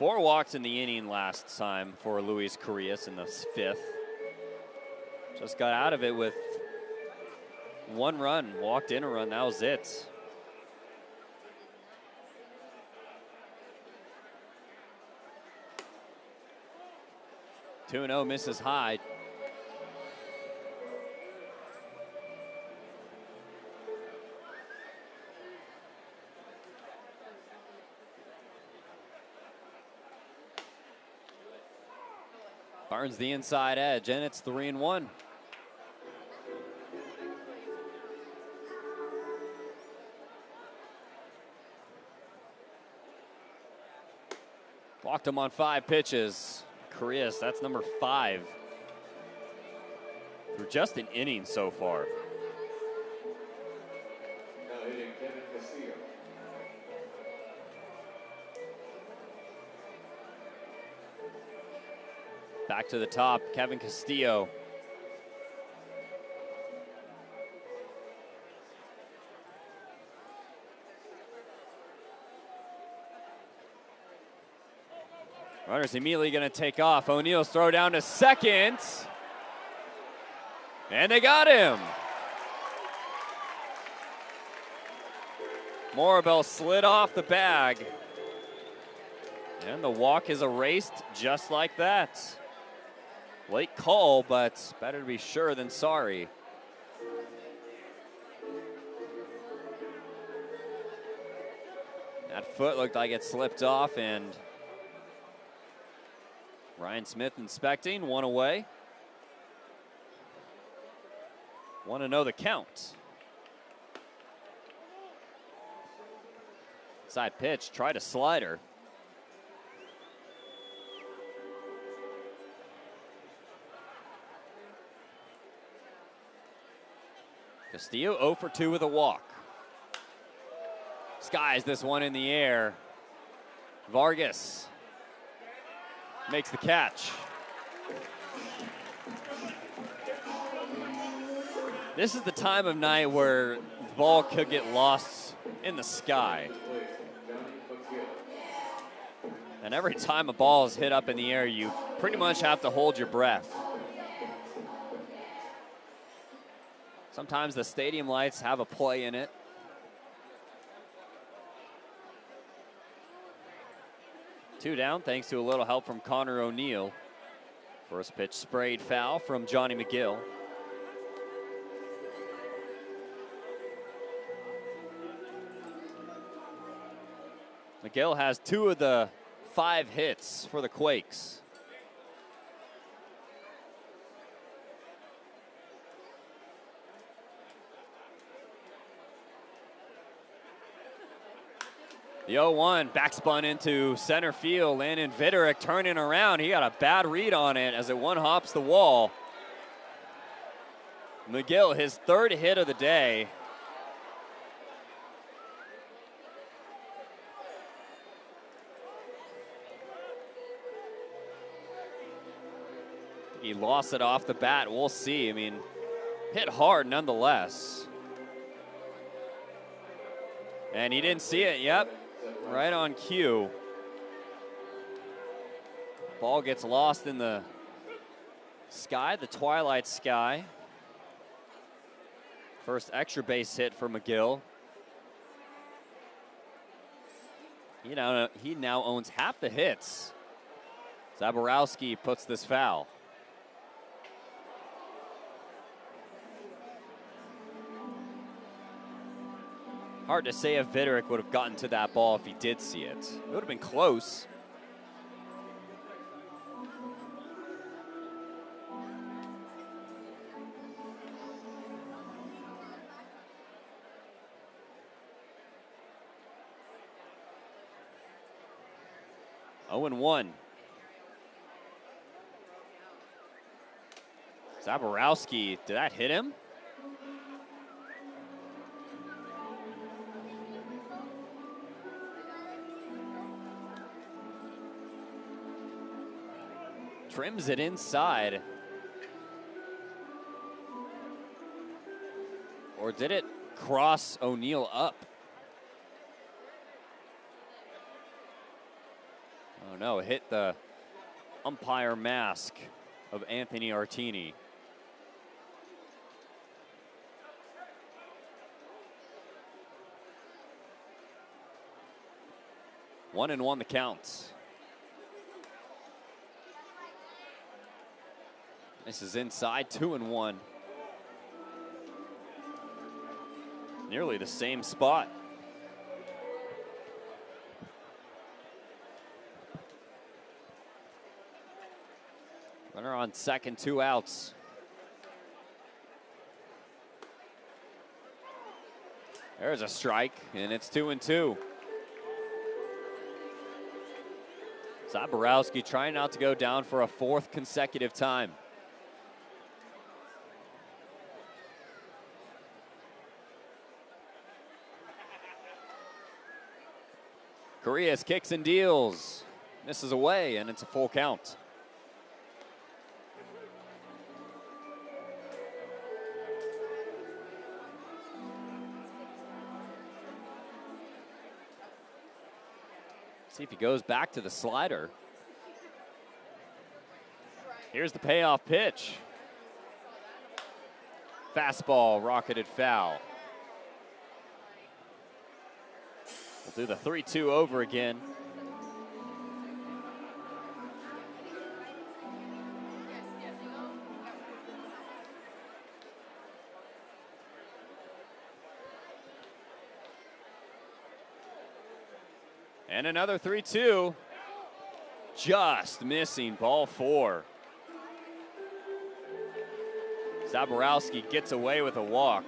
4 walks in the inning last time for Luis Carrillas in the 5th. Just got out of it with 1 run, walked in a run, that was it. Two 2-0 misses high. Burns the inside edge, and it's 3-1. Walked him on 5 pitches. Carrillas, that's number 5. Through just an inning so far. Now hitting Kevin Castillo. Back to the top, Kevin Castillo. Runner's immediately going to take off. O'Neill's throw down to second. And they got him. Morbell slid off the bag. And the walk is erased just like that. Late call, but better to be sure than sorry. That foot looked like it slipped off, and Ryan Smith inspecting, 1 away. 1-0 the count. Side pitch, tried a slider. Castillo 0 for 2 with a walk. Skies this one in the air. Vargas makes the catch. This is the time of night where the ball could get lost in the sky. And every time a ball is hit up in the air, you pretty much have to hold your breath. Sometimes the stadium lights have a play in it. Two down, thanks to a little help from Connor O'Neill. First pitch sprayed foul from Johnny McGill. McGill has 2 of the 5 hits for the Quakes. The 0-1 backspun into center field. Landon Viderick turning around. He got a bad read on it as it one-hops the wall. McGill, his 3rd hit of the day. He lost it off the bat. We'll see. I mean, hit hard nonetheless. And he didn't see it. Yep. Right on cue. Ball gets lost in the sky, the twilight sky. First extra base hit for McGill. He now owns half the hits. Zaborowski puts this foul. Hard to say if Viderick would have gotten to that ball if he did see it. It would have been close. 0-1. Zaborowski, did that hit him? Trims it inside. Or did it cross O'Neal up? Oh no, it hit the umpire mask of Anthony Artini. One and one the count. This is inside, 2-1. Nearly the same spot. Runner on second, 2 outs. There's a strike, and it's 2-2. Zaborowski trying not to go down for a 4th consecutive time. Correas kicks and deals. Misses away, and it's a full count. See if he goes back to the slider. Here's the payoff pitch. Fastball, rocketed foul. We'll do the 3-2 over again. And another 3-2. Just missing, ball 4. Zaborowski gets away with a walk.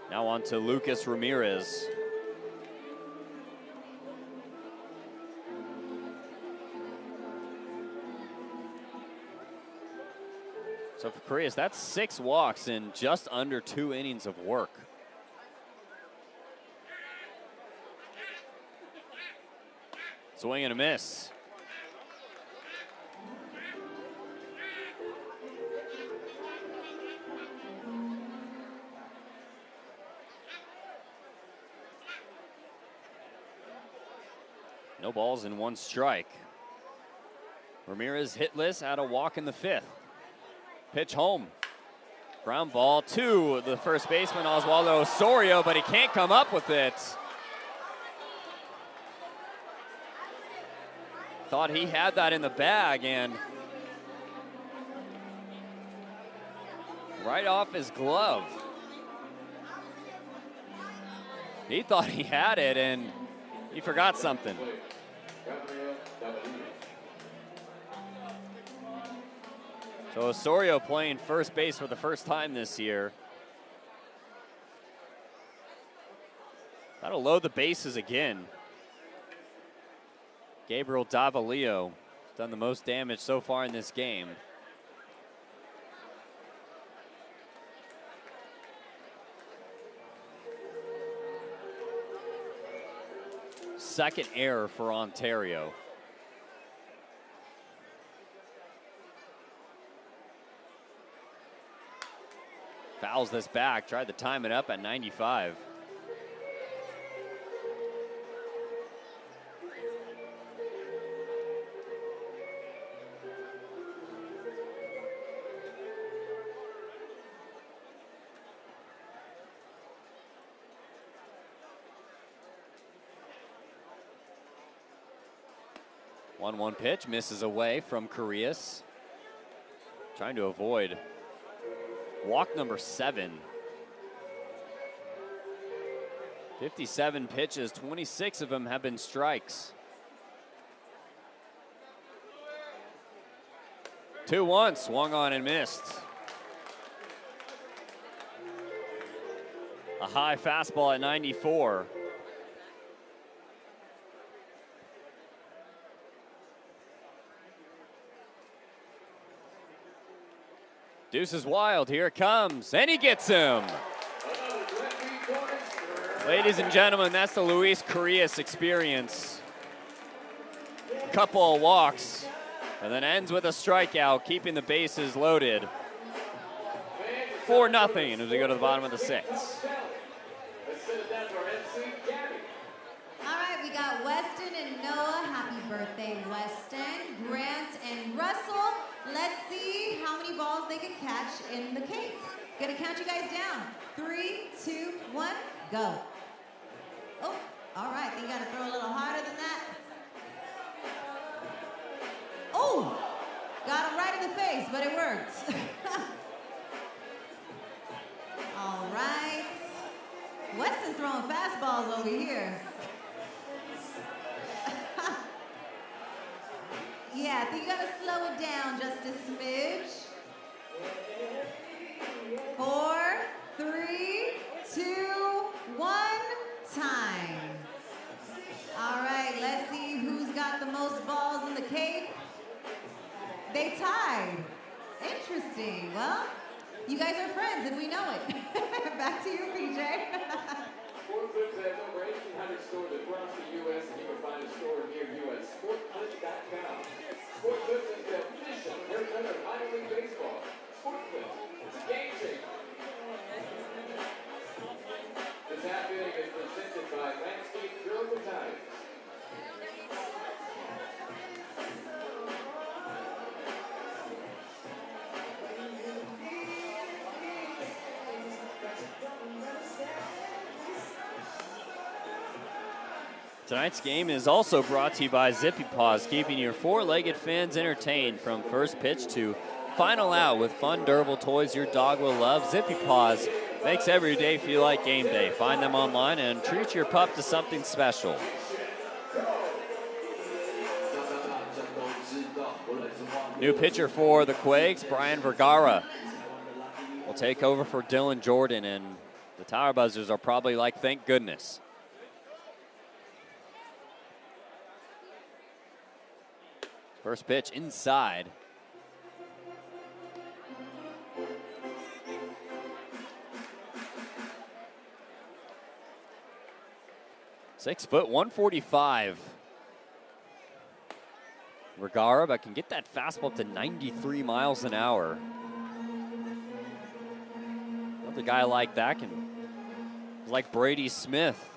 Now on to Lucas Ramirez. So for Correas, that's 6 walks in just under 2 innings of work. Swing and a miss. No balls and 1 strike. Ramirez hitless, had a walk in the 5th. Pitch home. Ground ball to the first baseman, Oswaldo Osorio, but he can't come up with it. Thought he had that in the bag, and right off his glove. He thought he had it, and he forgot something. So Osorio playing first base for the first time this year. That'll load the bases again. Gabriel Davalillo has done the most damage so far in this game. Second error for Ontario. Fouls this back, tried to time it up at 95. One pitch, misses away from Correas. Trying to avoid walk number 7. 57 pitches, 26 of them have been strikes. 2-1, swung on and missed. A high fastball at 94. Deuce is wild, here it comes, and he gets him. Ladies and gentlemen, that's the Luis Correas experience. A couple of walks, and then ends with a strikeout, keeping the bases loaded. 4-0 as we go to the bottom of the 6th. All right, we got Weston and Noah. Happy birthday, Weston. Grant and Russell. Let's see how many balls they can catch in the cake. Gonna count you guys down. 3, 2, 1, go. Oh, all right, you gotta throw a little harder than that. Oh, got him right in the face, but it worked. All right. Weston's throwing fastballs over here. Yeah, I think you gotta slow it down just a smidge. 4, 3, 2, 1, time. All right, let's see who's got the most balls in the cake. They tied. Interesting. Well, you guys are friends and we know it. Back to you, PJ. Sport Clips has over 1,800 stores across the U.S. and you can find a store near you at sportclips.com. Sport Clips is the official haircut of minor league baseball. Sport Clips, it's a game changer. This half inning is presented by Landscape Durable Tires. Tonight's game is also brought to you by Zippy Paws, keeping your four-legged fans entertained from first pitch to final out with fun, durable toys your dog will love. Zippy Paws makes every day feel like game day. Find them online and treat your pup to something special. New pitcher for the Quakes, Brian Vergara, will take over for Dylan Jordan, and the Tower Buzzers are probably like, thank goodness. First pitch inside. Six foot, 145. Vergara, but can get that fastball up to 93 miles an hour. Another guy like that can, like Brady Smith.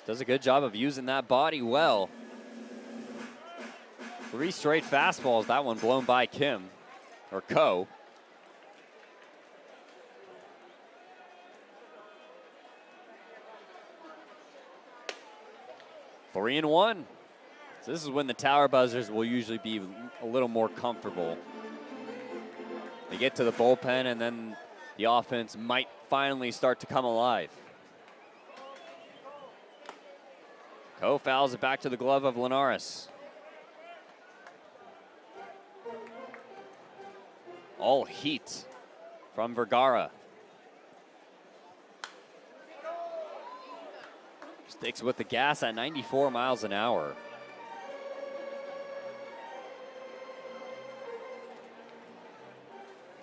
Does a good job of using that body well. 3 straight fastballs, that one blown by Kim, or Ko. Three and 1. So this is when the Tower Buzzers will usually be a little more comfortable. They get to the bullpen and then the offense might finally start to come alive. Ko fouls it back to the glove of Linares. All heat from Vergara. Sticks with the gas at 94 miles an hour.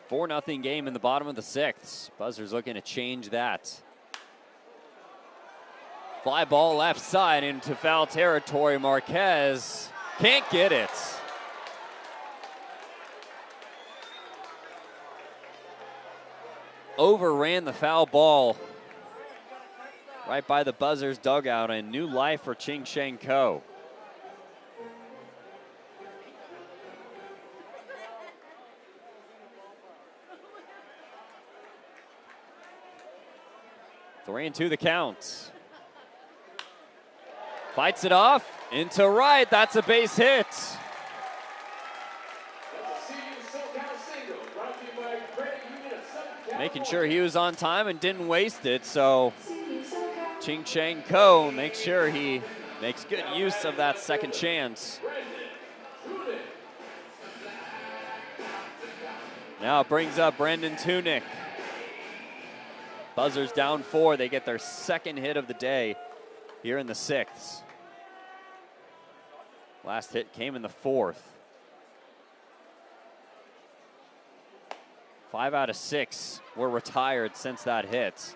Four 4-0 game in the bottom of the 6th. Buzzers looking to change that. Fly ball left side into foul territory. Marquez can't get it. Overran the foul ball right by the Buzzers dugout, and new life for Ching Sheng Ko. Three and 2 the count. Fights it off into right. That's a base hit. Making sure he was on time and didn't waste it. So Ching Sheng Ko makes sure he makes good use of that second chance. Now it brings up Brendan Tunick. Buzzers down 4. They get their second hit of the day here in the 6th. Last hit came in the 4th. 5 out of 6 were retired since that hit.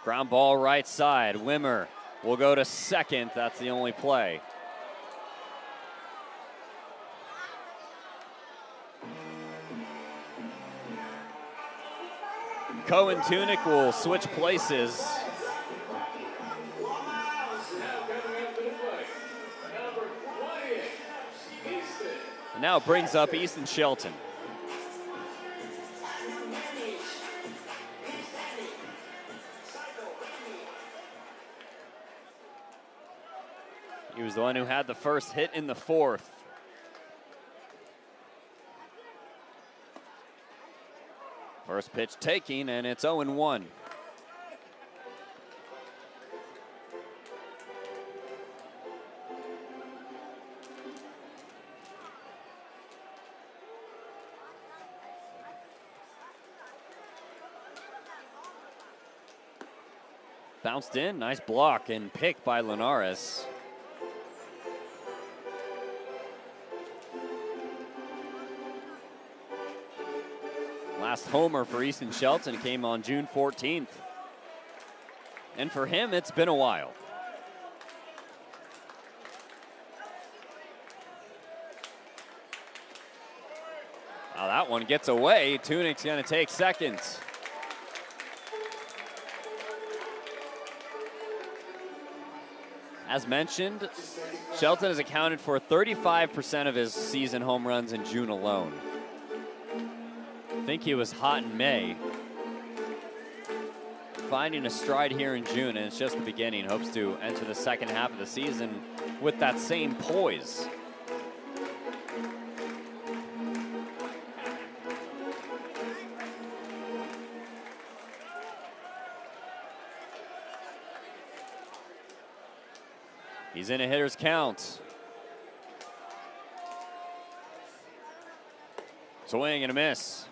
Ground ball right side. Wimmer will go to second. That's the only play. Cohen Tunick will switch places. And now it brings up Easton Shelton. He was the one who had the first hit in the 4th. First pitch taking, and it's 0-1. Bounced in, nice block and pick by Linares. Last homer for Easton Shelton came on June 14th. And for him, it's been a while. Now that one gets away. Tunick's gonna take second. As mentioned, Shelton has accounted for 35% of his season home runs in June alone. I think he was hot in May. Finding a stride here in June, and it's just the beginning. Hopes to enter the second half of the season with that same poise. He's in a hitter's count. Swing and a miss.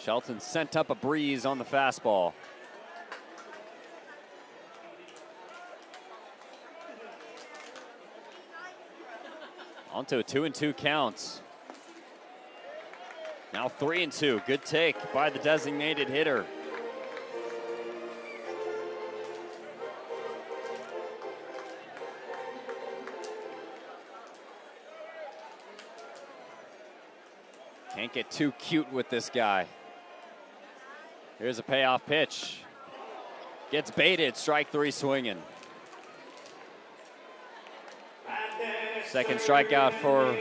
Shelton sent up a breeze on the fastball. Onto a 2-2 count. Now 3-2. Good take by the designated hitter. Can't get too cute with this guy. Here's a payoff pitch. Gets baited, strike 3 swinging. Second strikeout for,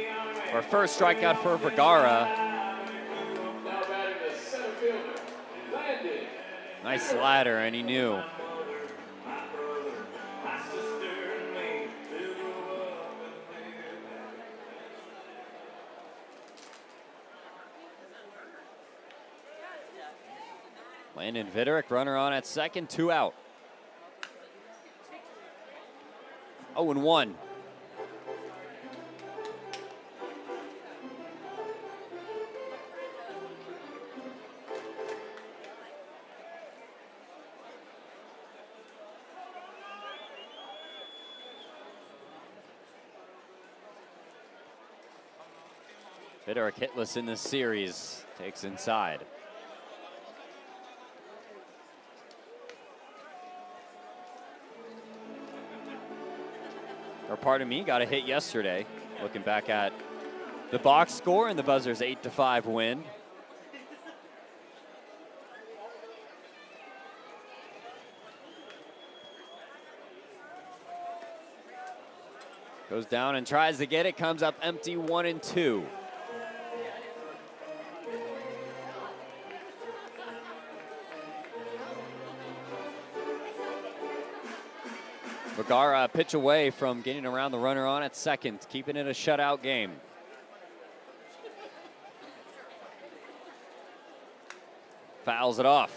or first strikeout for Vergara. Now batting the center fielder, Landon. Nice slider, and he knew. Landon Viderick, runner on at second, 2 out. 0-1. Viderick hitless in this series, takes inside. Or pardon me, got a hit yesterday. Looking back at the box score and the Buzzers' 8-5 win. Goes down and tries to get it, comes up empty, 1-2. Vergara a pitch away from getting around the runner on at second, keeping it a shutout game. Fouls it off.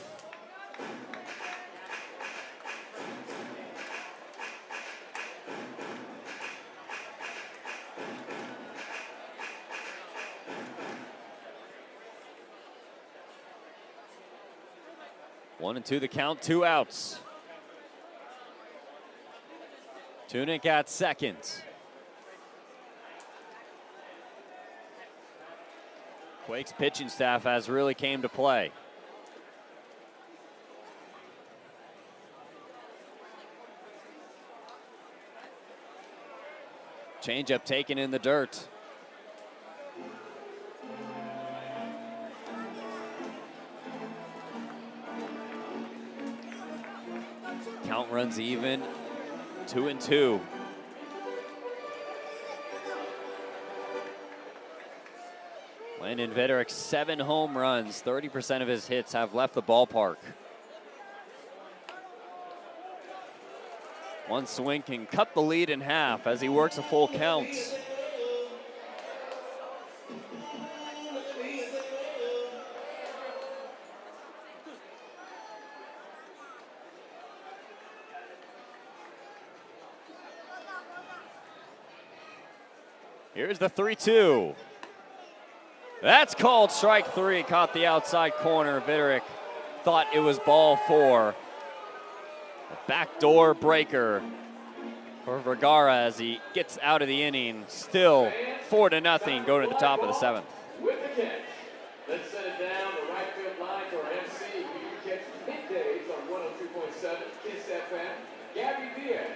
One and two the count, 2 outs. Tunick at second. Quakes pitching staff has really came to play. Changeup taken in the dirt. Count runs even, 2 and 2. Landon Viderick, 7 home runs, 30% of his hits have left the ballpark. One swing can cut the lead in half as he works a full count. Here's the 3-2. That's called strike 3. Caught the outside corner. Viderick thought it was ball 4. A backdoor breaker for Vergara as he gets out of the inning. Still 4-0. Go to the top of the 7th. With the catch. Let's set it down the right field line to our MC. You catch middays on 102.7 Kiss FM. Gabby Diaz.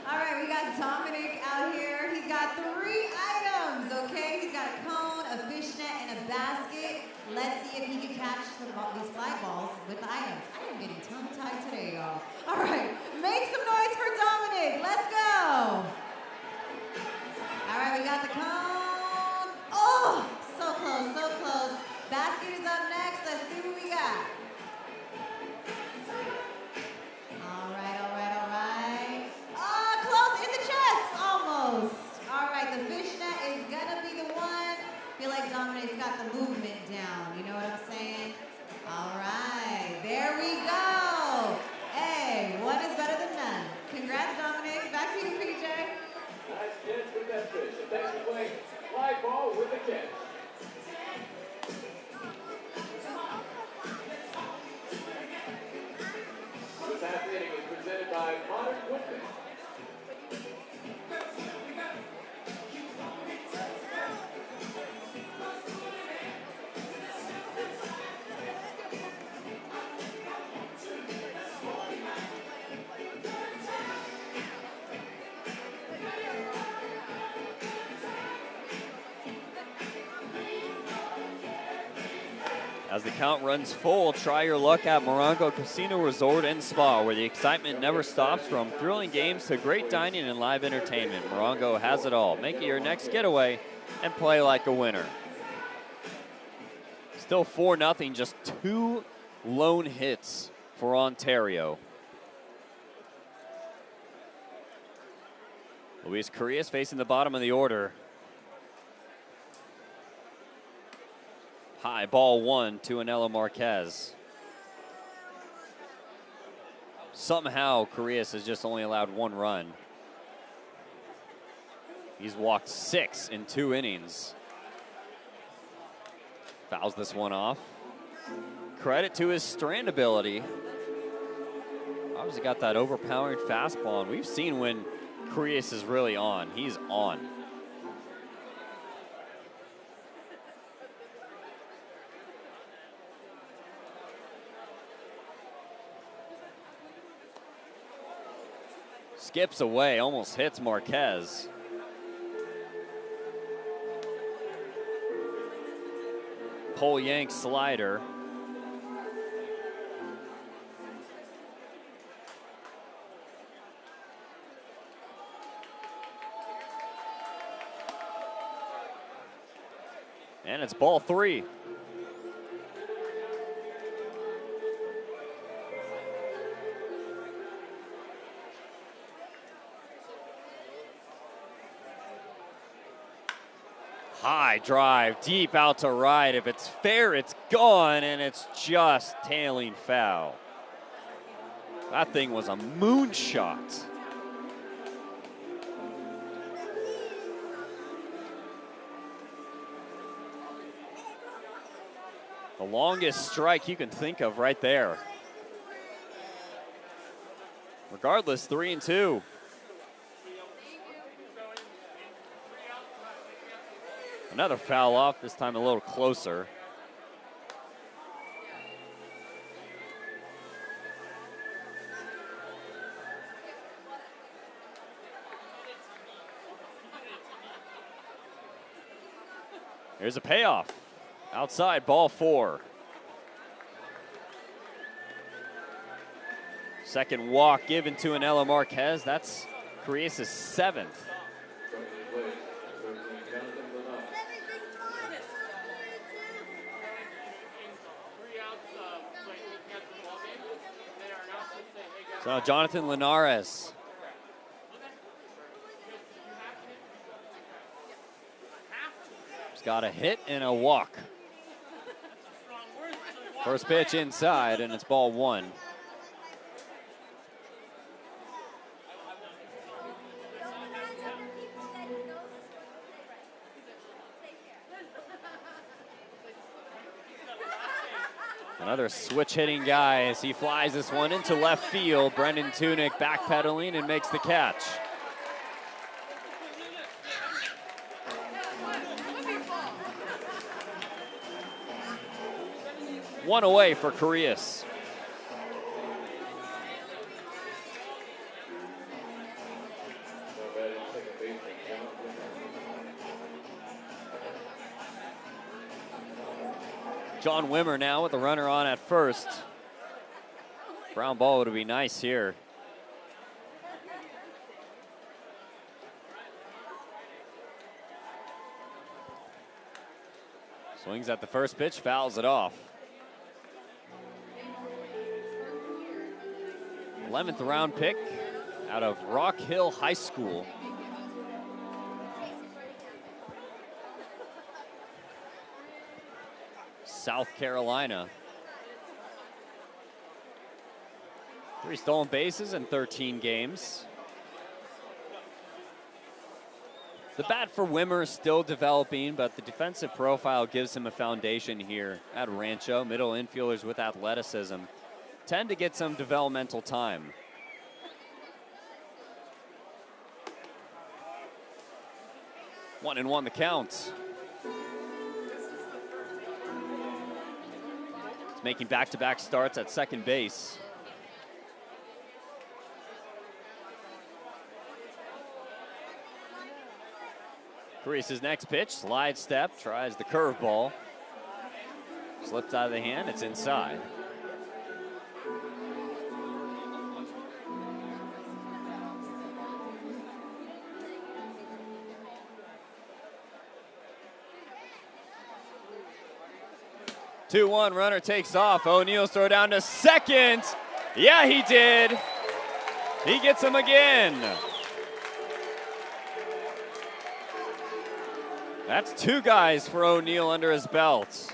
All right, we got Dominic out here. He's got 3 items, okay? He's got a cone, a fishnet, and a basket. Let's see if he can catch these fly balls with the items. I am getting tongue-tied today, y'all. All right, make some noise for Dominic. Let's go. All right, we got the cone. Oh, so close, so close. Basket is up next. Let's see what we got. All right, all right, all right. Close in the chest, almost. All right, the fishnet is gonna be the one. I feel like Dominic's got the movement down. You know what I'm saying? All right, there we go. Hey, one is better than none. Congrats, Dominic. Back to you, PJ. Nice catch with that fish. And thanks for playing fly ball with the catch. This half inning is presented by Modern Woodman. As the count runs full, try your luck at Morongo Casino Resort and Spa, where the excitement never stops, from thrilling games to great dining and live entertainment. Morongo has it all. Make it your next getaway and play like a winner. Still 4-0, just 2 lone hits for Ontario. Luis Correas facing the bottom of the order. High ball 1 to Anelo Marquez. Somehow Correas has just only allowed 1 run. He's walked 6 in 2 innings. Fouls this one off. Credit to his strand ability. Obviously got that overpowering fastball, and we've seen when Correas is really on. He's on. Skips away, almost hits Marquez. Pole yank slider. And it's ball 3. High drive, deep out to right. If it's fair, it's gone, and it's just tailing foul. That thing was a moonshot. The longest strike you can think of right there. Regardless, 3-2. Another foul off, this time a little closer. Here's a payoff. Outside, ball 4. Second walk given to Anela Marquez. That's Carias' 7th. So now Jonathan Linares. He's got a hit and a walk. First pitch inside, and it's ball 1. Another switch hitting guy as he flies this one into left field. Brendan Tunick backpedaling and makes the catch. One away for Carias. John Wimmer now with the runner on at first. Ground ball would be nice here. Swings at the first pitch, fouls it off. 11th round pick out of Rock Hill High School. South Carolina. 3 stolen bases in 13 games. The bat for Wimmer is still developing, but the defensive profile gives him a foundation here at Rancho. Middle infielders with athleticism tend to get some developmental time. One and one the count. Making back-to-back starts at second base. Carias' next pitch, slide step, tries the curveball. Slips out of the hand, it's inside. Two-one, runner takes off. O'Neal's throw down to second. Yeah, he did. He gets him again. That's 2 guys for O'Neal under his belt.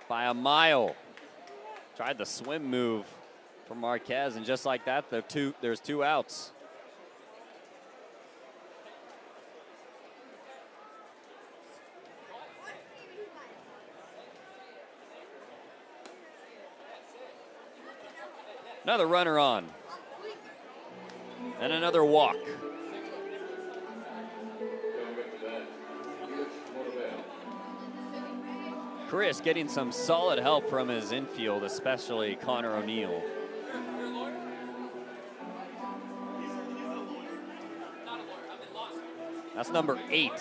By a mile. Tried the swim move from Marquez, and just like that, there's 2 outs. Another runner on. And another walk. Carias getting some solid help from his infield, especially Connor O'Neal. That's number 8.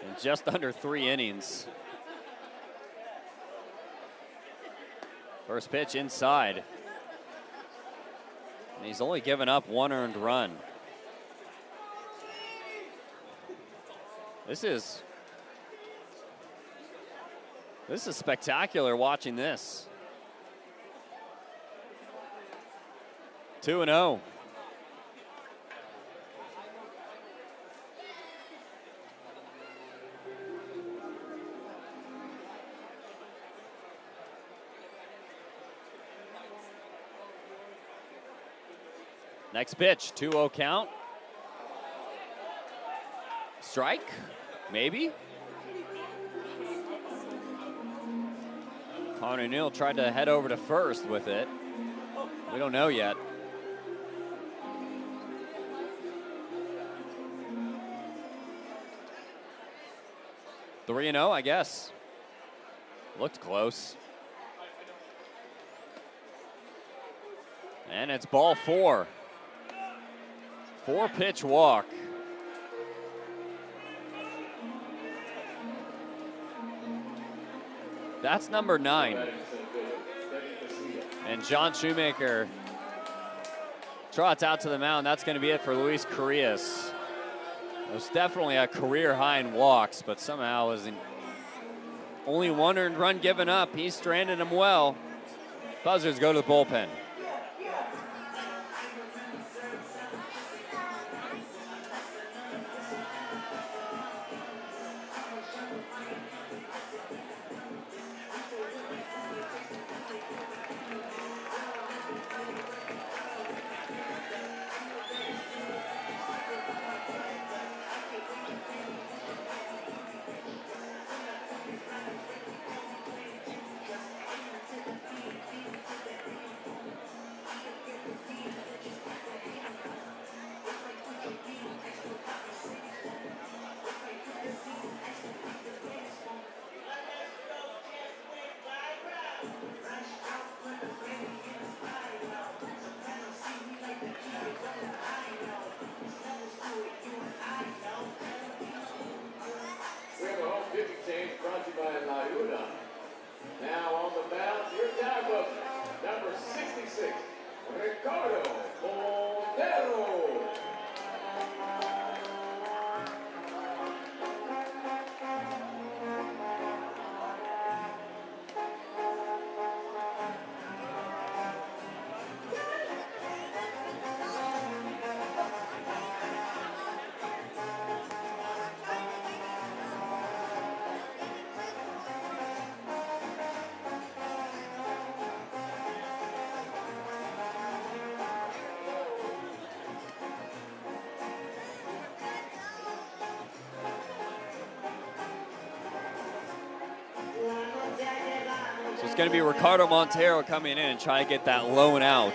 In just under 3 innings. First pitch inside. And he's only given up 1 earned run. This is spectacular watching this. 2-0. Next pitch, 2-0 count. Strike, maybe. Connor Neal tried to head over to first with it. We don't know yet. Three and 0, I guess. Looked close. And it's ball 4. 4-pitch walk. That's number 9. And John Shoemaker trots out to the mound. That's going to be it for Luis Carrillas. It was definitely a career high in walks, but somehow was only 1 earned run given up. He stranded him well. Buzzards go to the bullpen. So it's going to be Ricardo Montero coming in and trying to get that lone out.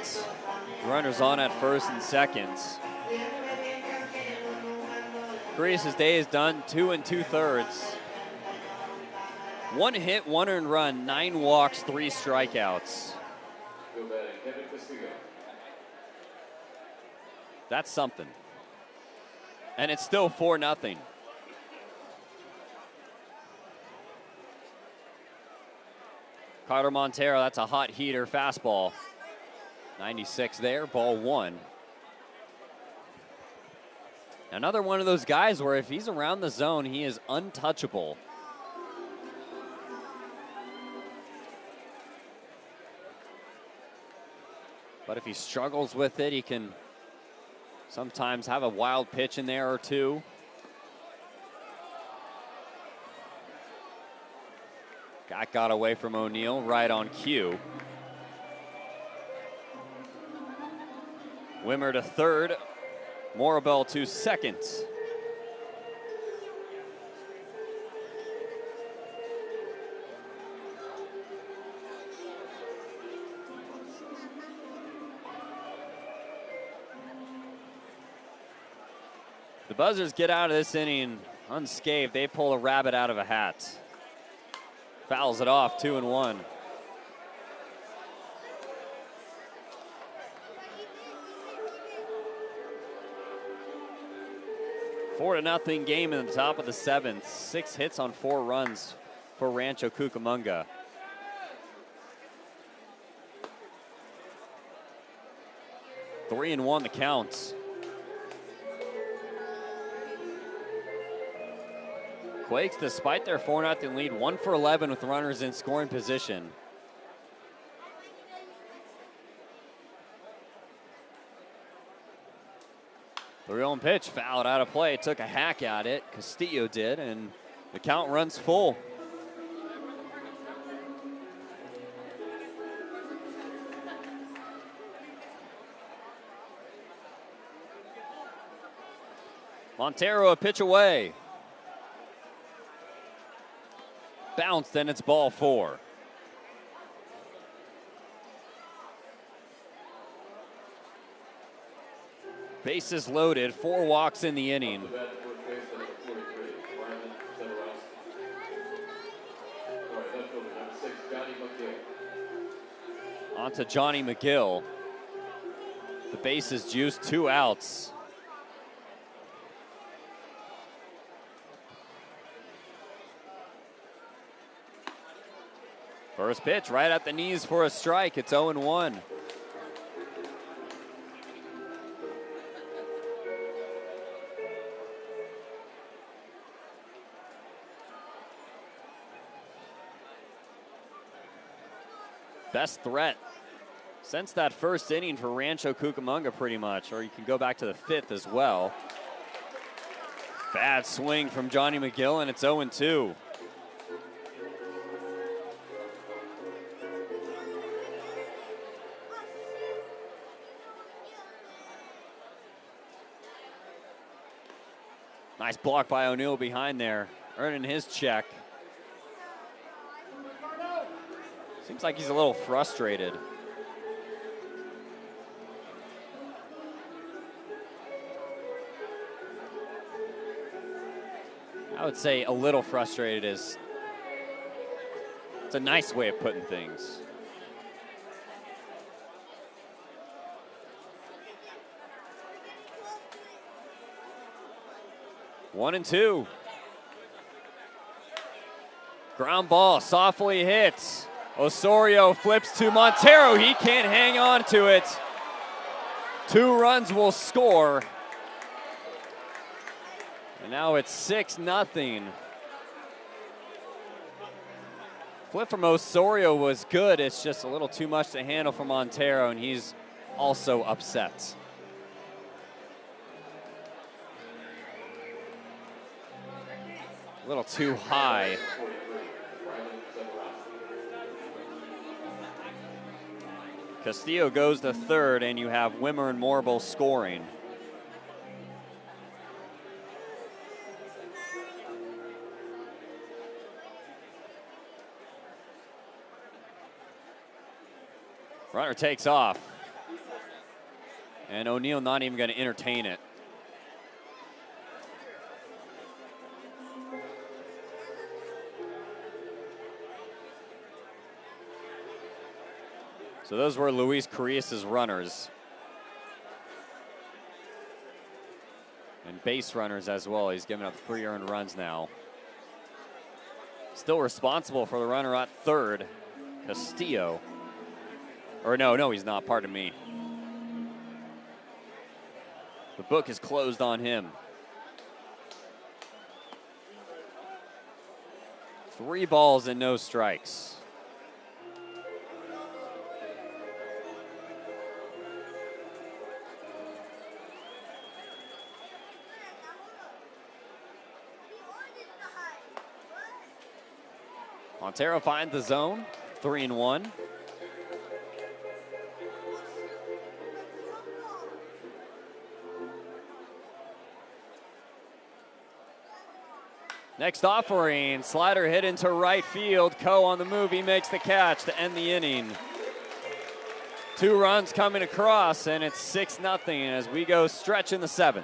Runners on at first and second. Carrillas' day is done, 2 2/3. 1 hit, 1 earned run, 9 walks, 3 strikeouts. That's something. And it's still 4-0. Carter Montero, that's a hot heater fastball. 96 there, ball 1. Another one of those guys where if he's around the zone, he is untouchable. But if he struggles with it, he can sometimes have a wild pitch in there or two. That got away from O'Neill, right on cue. Wimmer to third, Morabel to second. The Buzzards get out of this inning unscathed. They pull a rabbit out of a hat. Fouls it off, 2-1. Four to nothing game in the top of the 7th. 6 hits on 4 runs for Rancho Cucamonga. Three and 1 the count. Quakes, despite their 4-0 lead, 1 for 11 with runners in scoring position. The real pitch fouled out of play. Took a hack at it. Castillo did, and the count runs full. Montero a pitch away. Bounced, and it's ball 4. Bases loaded, 4 walks in the inning. On to Johnny McGill. The bases juiced, 2 outs. First pitch right at the knees for a strike. It's 0-1. Best threat since that first inning for Rancho Cucamonga pretty much, or you can go back to the 5th as well. Bad swing from Johnny McGill, and it's 0-2. Nice block by O'Neill behind there, earning his check. Seems like he's a little frustrated. I would say a little frustrated is, it's a nice way of putting things. One and 2. Ground ball softly hits. Osorio flips to Montero. He can't hang on to it. 2 runs will score. And now it's 6-0. Flip from Osorio was good. It's just a little too much to handle for Montero, and he's also upset. A little too high. Castillo goes to 3rd, and you have Wimmer and Morble scoring. Runner takes off. And O'Neill not even going to entertain it. So those were Luis Carrillas' runners. And base runners as well. He's given up 3 earned runs now. Still responsible for the runner at 3rd, Castillo. Or no, he's not, pardon me. The book is closed on him. 3 balls and no strikes. Montero finds the zone, 3-1. Next offering, slider hit into right field. Coe on the move, he makes the catch to end the inning. 2 runs coming across, and it's 6-0 as we go stretch in the 7th.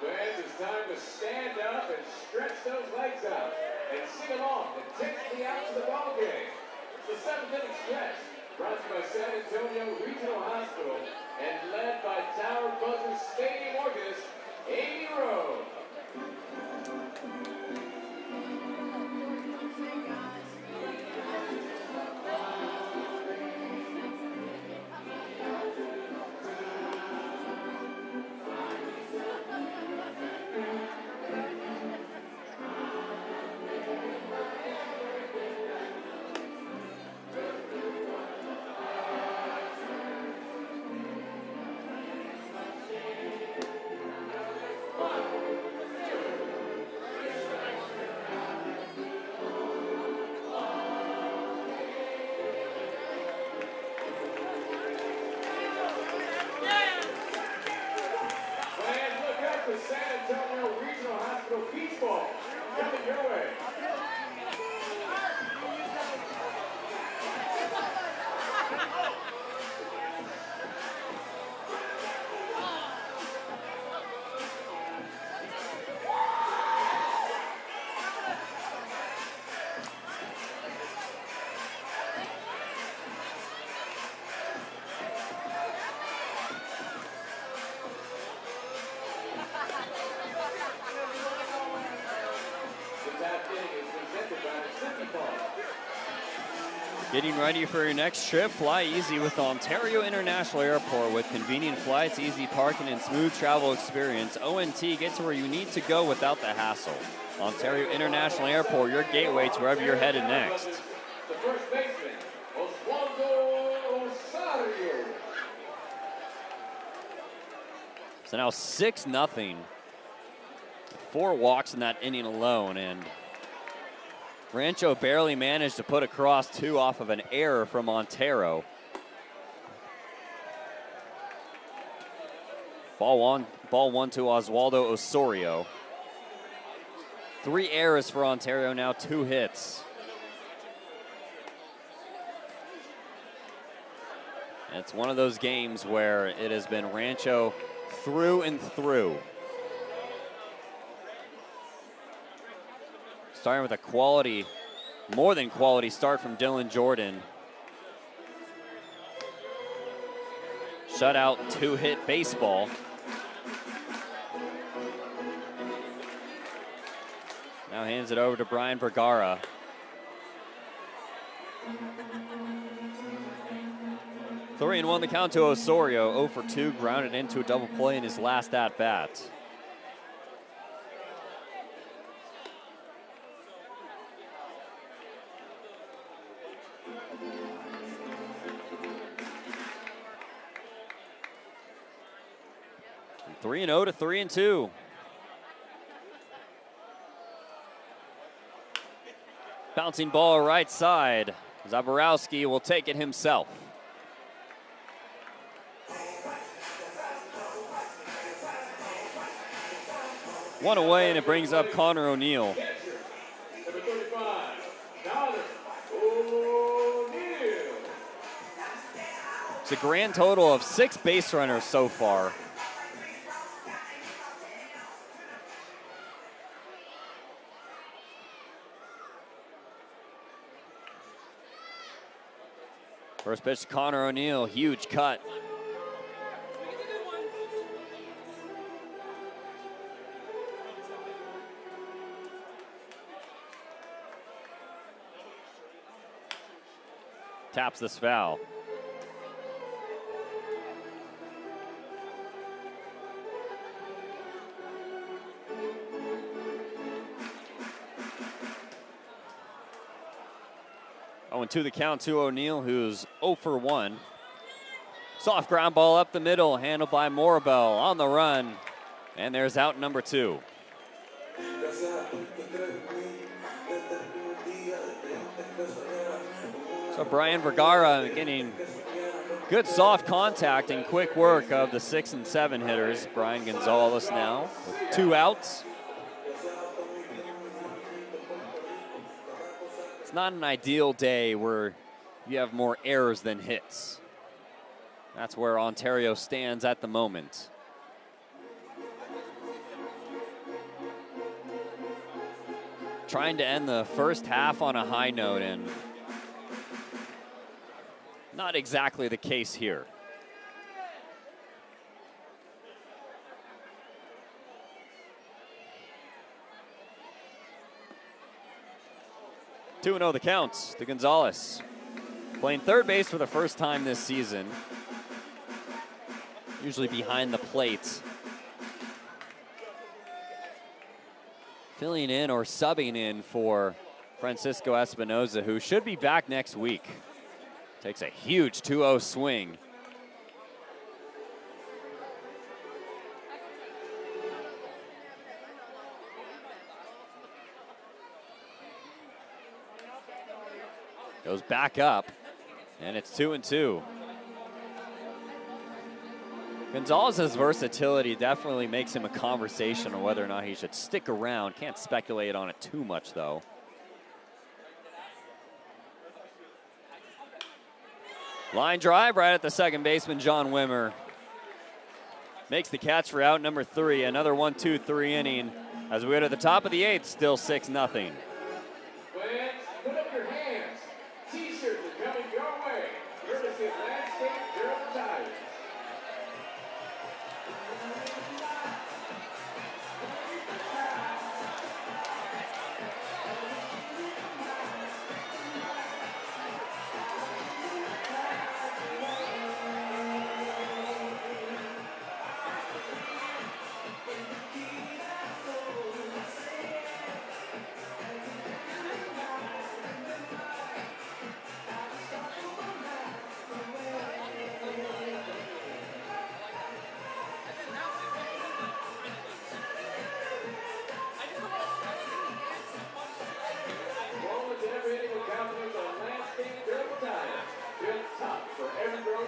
Fans, it's time to stand up and stretch those legs out and sing along and take me out to the ball game. It's the 7th-inning stretch, brought to you by San Antonio Regional Hospital and led by Tower Buzzers Stadium organist, Amy Rowe. Getting ready for your next trip? Fly easy with Ontario International Airport. With convenient flights, easy parking, and smooth travel experience, ONT gets where you need to go without the hassle. Ontario International Airport, your gateway to wherever you're headed next. The first baseman, Oswaldo Osario. So now 6-0. 4 walks in that inning alone, and Rancho barely managed to put across 2 off of an error from Ontario. Ball one to Oswaldo Osorio. 3 errors for Ontario now, 2 hits. And it's one of those games where it has been Rancho through and through. Starting with a quality, more than quality start from Dylan Jordan. Shutout, 2-hit baseball. Now hands it over to Brian Vergara. Three and 1 the count to Osorio. 0 for 2, grounded into a double play in his last at-bat. From 3-0 to 3-2. Bouncing ball right side. Zaborowski will take it himself. One away, and it brings up Connor O'Neill. Number 35, Connor O'Neill. It's a grand total of 6 base runners so far. First pitch to Connor O'Neill, huge cut. Taps this foul. Oh, and 2 the count to O'Neill, who's 0 for 1. Soft ground ball up the middle, handled by Morabel on the run. And there's out number 2. So Brian Vergara getting good soft contact and quick work of the 6 and 7 hitters. Brian Gonzalez now with 2 outs. It's not an ideal day where you have more errors than hits. That's where Ontario stands at the moment. Trying to end the first half on a high note, and not exactly the case here. Two 2-0 the counts to Gonzalez. Playing third base for the first time this season. Usually behind the plate. Filling in or subbing in for Francisco Espinoza, who should be back next week. Takes a huge 2-0 swing. Goes back up, and it's 2-2. Gonzalez's versatility definitely makes him a conversation on whether or not he should stick around. Can't speculate on it too much, though. Line drive right at the second baseman, John Wimmer. Makes the catch for out number 3. Another 1-2-3 inning as we go to the top of the 8th, still 6-0. Fans, put up your hands. T-shirts are coming your way. Courtesy of Landscape Durham Tires.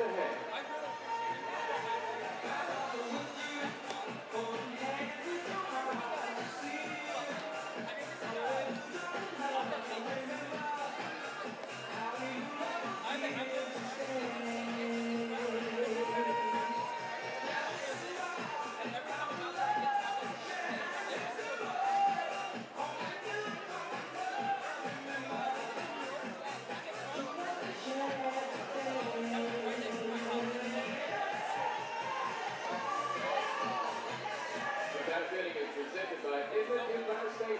ahead. That fitting is presented by Inland Empire Stations.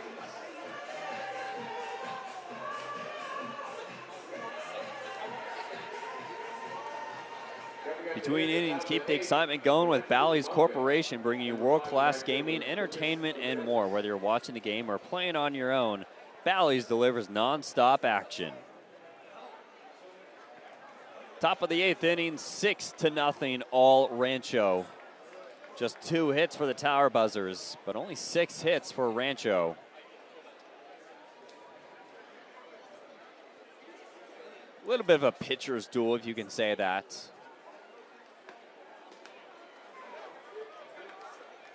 Between innings, keep the excitement going with Bally's Corporation, bringing you world-class gaming, entertainment, and more. Whether you're watching the game or playing on your own, Bally's delivers non-stop action. Top of the 8th inning, 6-0 all Rancho. Just 2 hits for the Tower Buzzers, but only 6 hits for Rancho. A little bit of a pitcher's duel, if you can say that.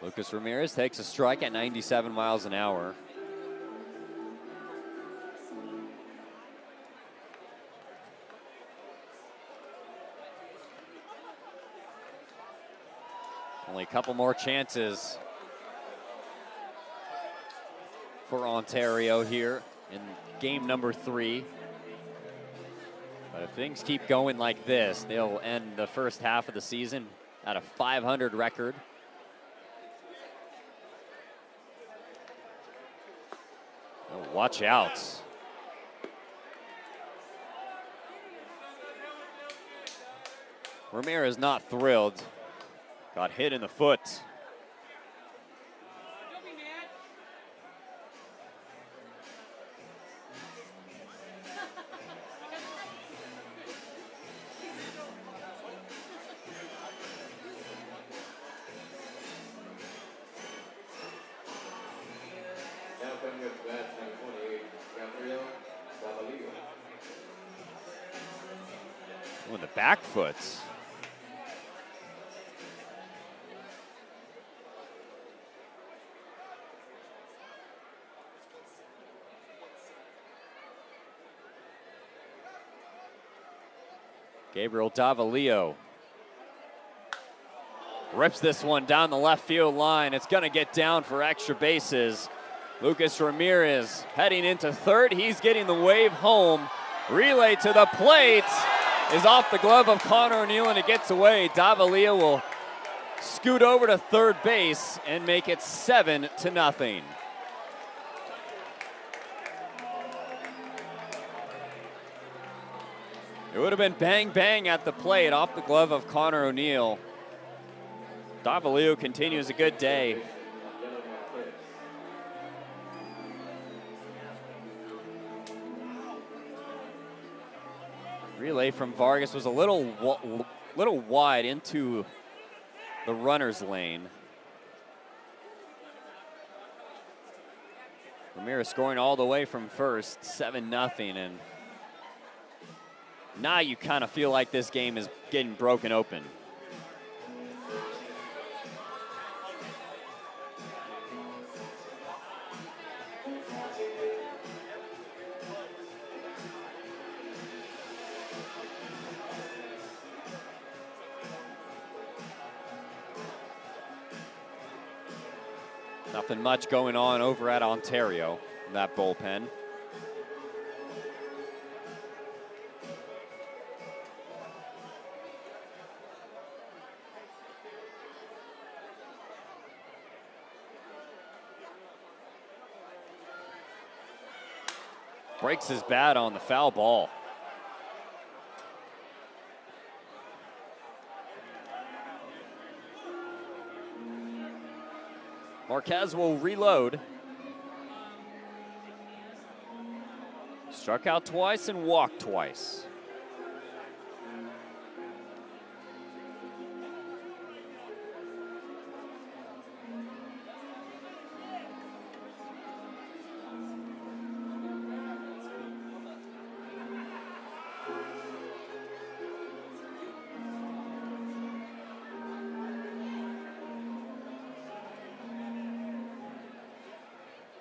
Lucas Ramirez takes a strike at 97 miles an hour. Only a couple more chances for Ontario here in game number 3. But if things keep going like this, they'll end the first half of the season at a .500 record. Oh, watch out. Ramirez not thrilled. Got hit in the foot. Now coming up to bat, number 28, Gabriel Davalillo. Oh, the back foot. Gabriel Davalillo rips this one down the left field line. It's going to get down for extra bases. Lucas Ramirez heading into third. He's getting the wave home. Relay to the plate is off the glove of Connor O'Neill, and it gets away. Davalillo will scoot over to third base and make it 7-0. It would have been bang, bang at the plate off the glove of Connor O'Neill. Davalillo continues a good day. Relay from Vargas was a little wide into the runner's lane. Ramirez scoring all the way from first, 7-0, and now you kind of feel like this game is getting broken open. Nothing much going on over at Ontario in that bullpen. Breaks his bat on the foul ball. Marquez will reload. Struck out twice and walked twice.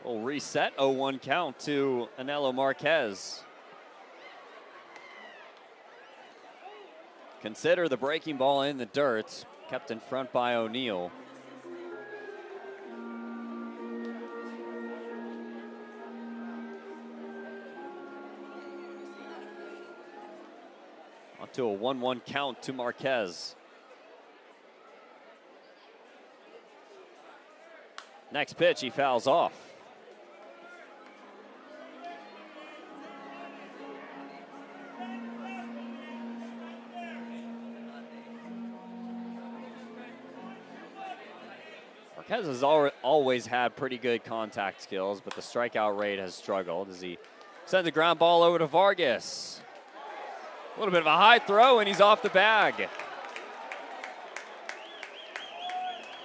We'll reset 0-1 count to Anelo Marquez. Consider the breaking ball in the dirt, kept in front by O'Neal. On to a 1-1 count to Marquez. Next pitch, he fouls off. Marquez has always had pretty good contact skills, but the strikeout rate has struggled as he sends a ground ball over to Vargas. A little bit of a high throw, and he's off the bag.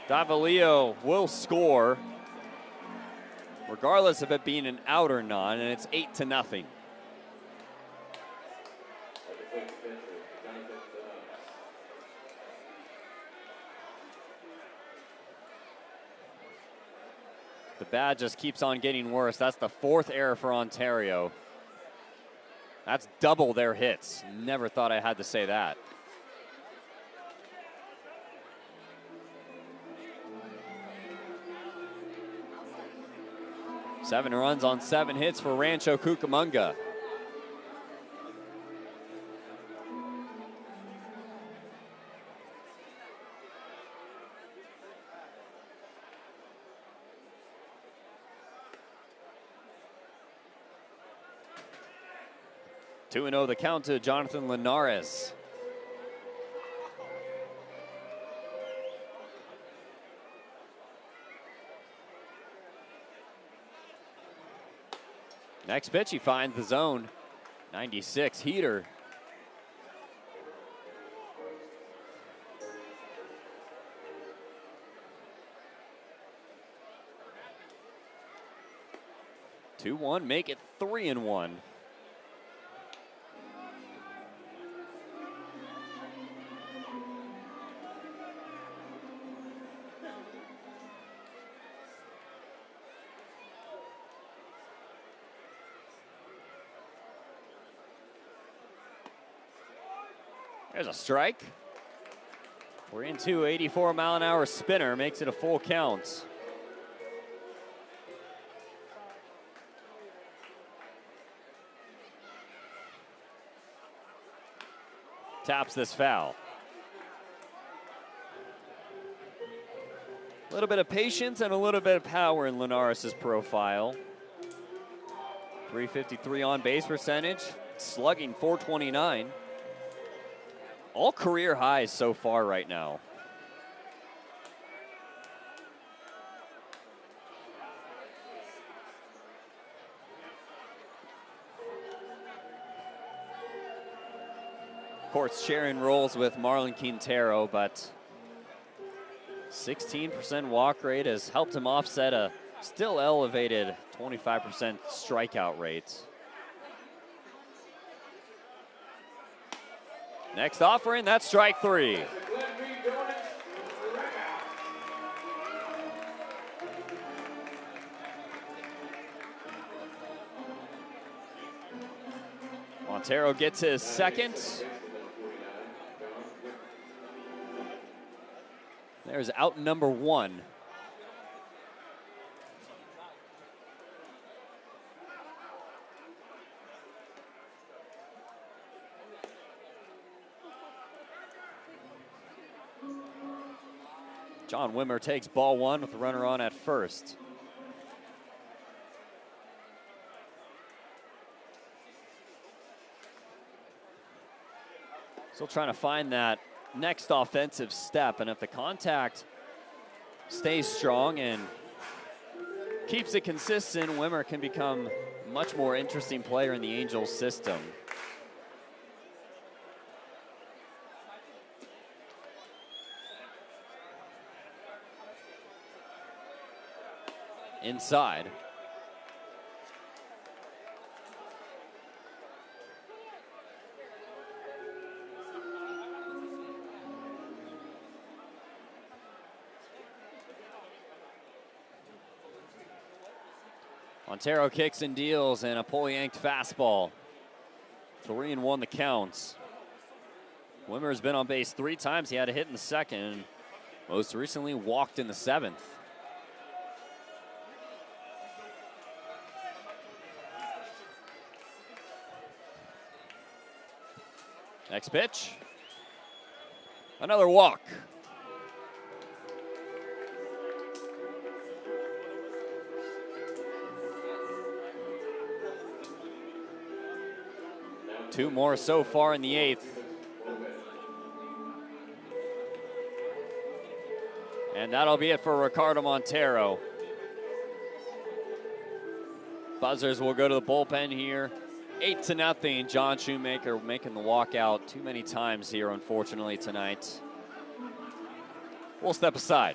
Davalillo will score, regardless of it being an out or not, and it's 8-0. The bat just keeps on getting worse. That's the 4th error for Ontario. That's double their hits. Never thought I had to say that. Seven runs on 7 hits for Rancho Cucamonga. Two 2-0 the count to Jonathan Linares. Next pitch, he finds the zone. 96 heater. Two 2-1, make it 3-1. There's a strike. We're into 84-mile-an-hour spinner, makes it a full count. Taps this foul. A little bit of patience and a little bit of power in Linares' profile. 353 on base percentage, slugging .429. All career highs so far right now. Of course, sharing roles with Marlon Quintero, but 16% walk rate has helped him offset a still elevated 25% strikeout rate. Next offering, that's strike 3. Montero gets his second. There's out number 1. John Wimmer takes ball 1 with the runner on at first. Still trying to find that next offensive step, and if the contact stays strong and keeps it consistent, Wimmer can become a much more interesting player in the Angels system. Inside. Montero kicks and deals, and a pull-yanked fastball. 3-1 the counts. Wimmer's been on base 3 times. He had a hit in the second, and most recently walked in the 7th. Next pitch. Another walk. Two more so far in the 8th. And that'll be it for Ricardo Montero. Buzzers will go to the bullpen here. 8-0. John Shoemaker making the walkout too many times here, unfortunately, tonight. We'll step aside.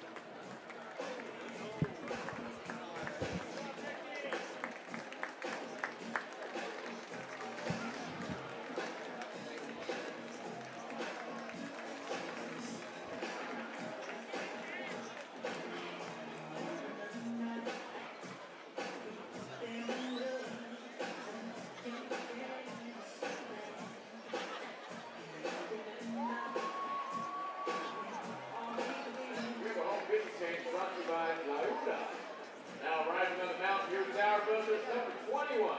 Now arriving on the mound, here's our Buzzers, number 21,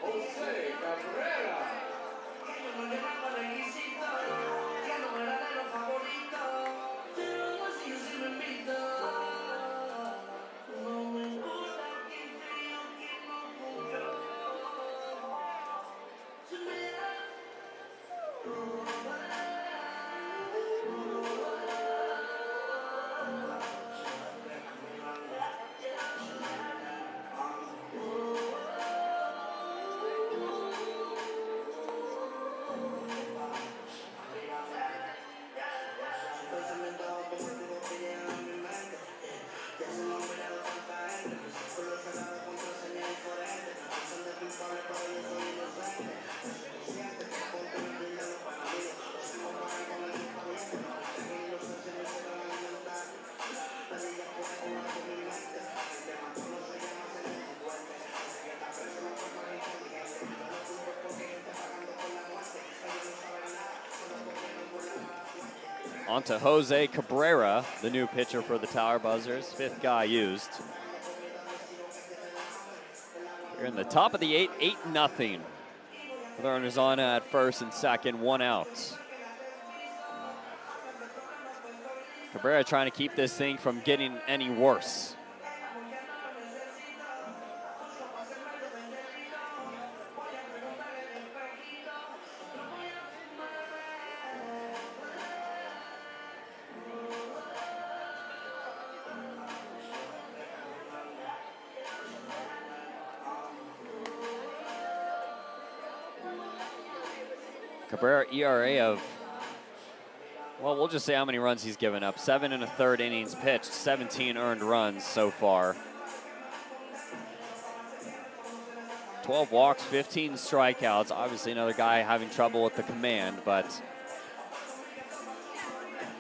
Jose Cabrera. On to Jose Cabrera, the new pitcher for the Tower Buzzers, 5th guy used. We're in the top of the 8th, 8-0. The runners on at first and second, 1 out. Cabrera trying to keep this thing from getting any worse. Cabrera ERA of, well, we'll just say how many runs he's given up. 7 1/3 innings pitched, 17 earned runs so far. 12 walks, 15 strikeouts. Obviously another guy having trouble with the command, but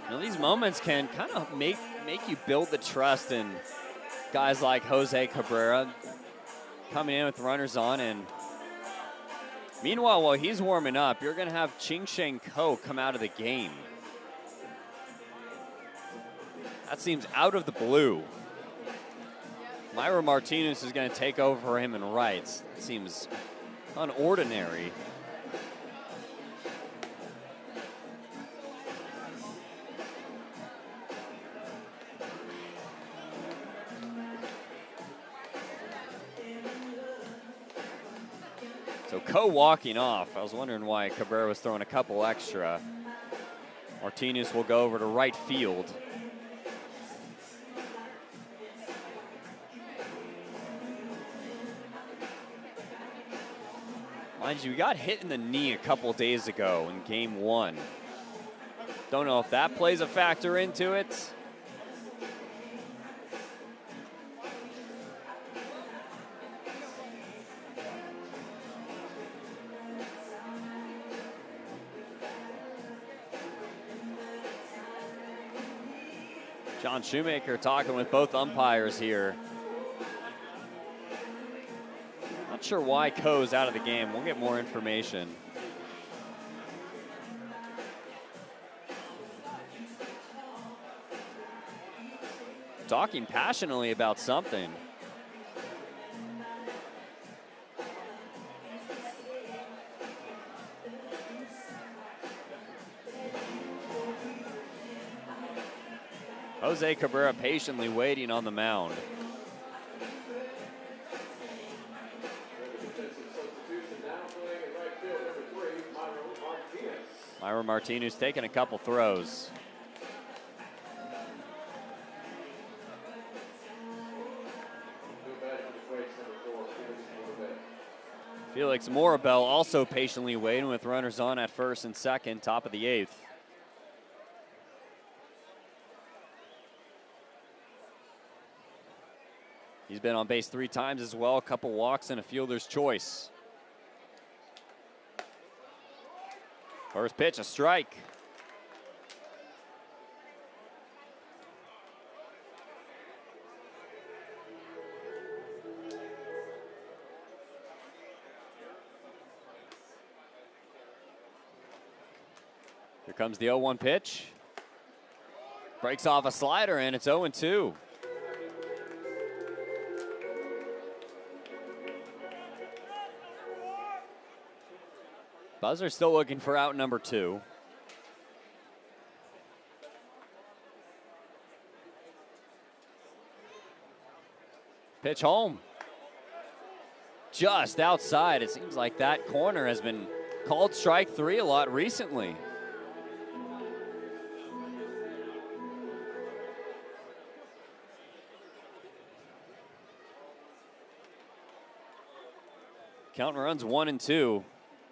you know, these moments can kind of make you build the trust in guys like Jose Cabrera coming in with runners on. And meanwhile, while he's warming up, you're going to have Ching Sheng Ko come out of the game. That seems out of the blue. Myra Martinez is going to take over for him in rights. That seems unordinary. So Ko walking off. I was wondering why Cabrera was throwing a couple extra. Martinez will go over to right field. Mind you, he got hit in the knee a couple days ago in game 1. Don't know if that plays a factor into it. John Shoemaker talking with both umpires here. sure why Coe's out of the game. We'll get more information. Talking passionately about something. Jose Cabrera patiently waiting on the mound. Myra Martinez taking a couple throws. Felix Morabel also patiently waiting with runners on at first and second, top of the 8th. He's been on base 3 times as well, a couple walks and a fielder's choice. First pitch, a strike. Here comes the 0-1 pitch. Breaks off a slider, and it's 0-2. Buzzers still looking for out number 2. Pitch home. Just outside. It seems like that corner has been called strike 3 a lot recently. Count runs 1-2.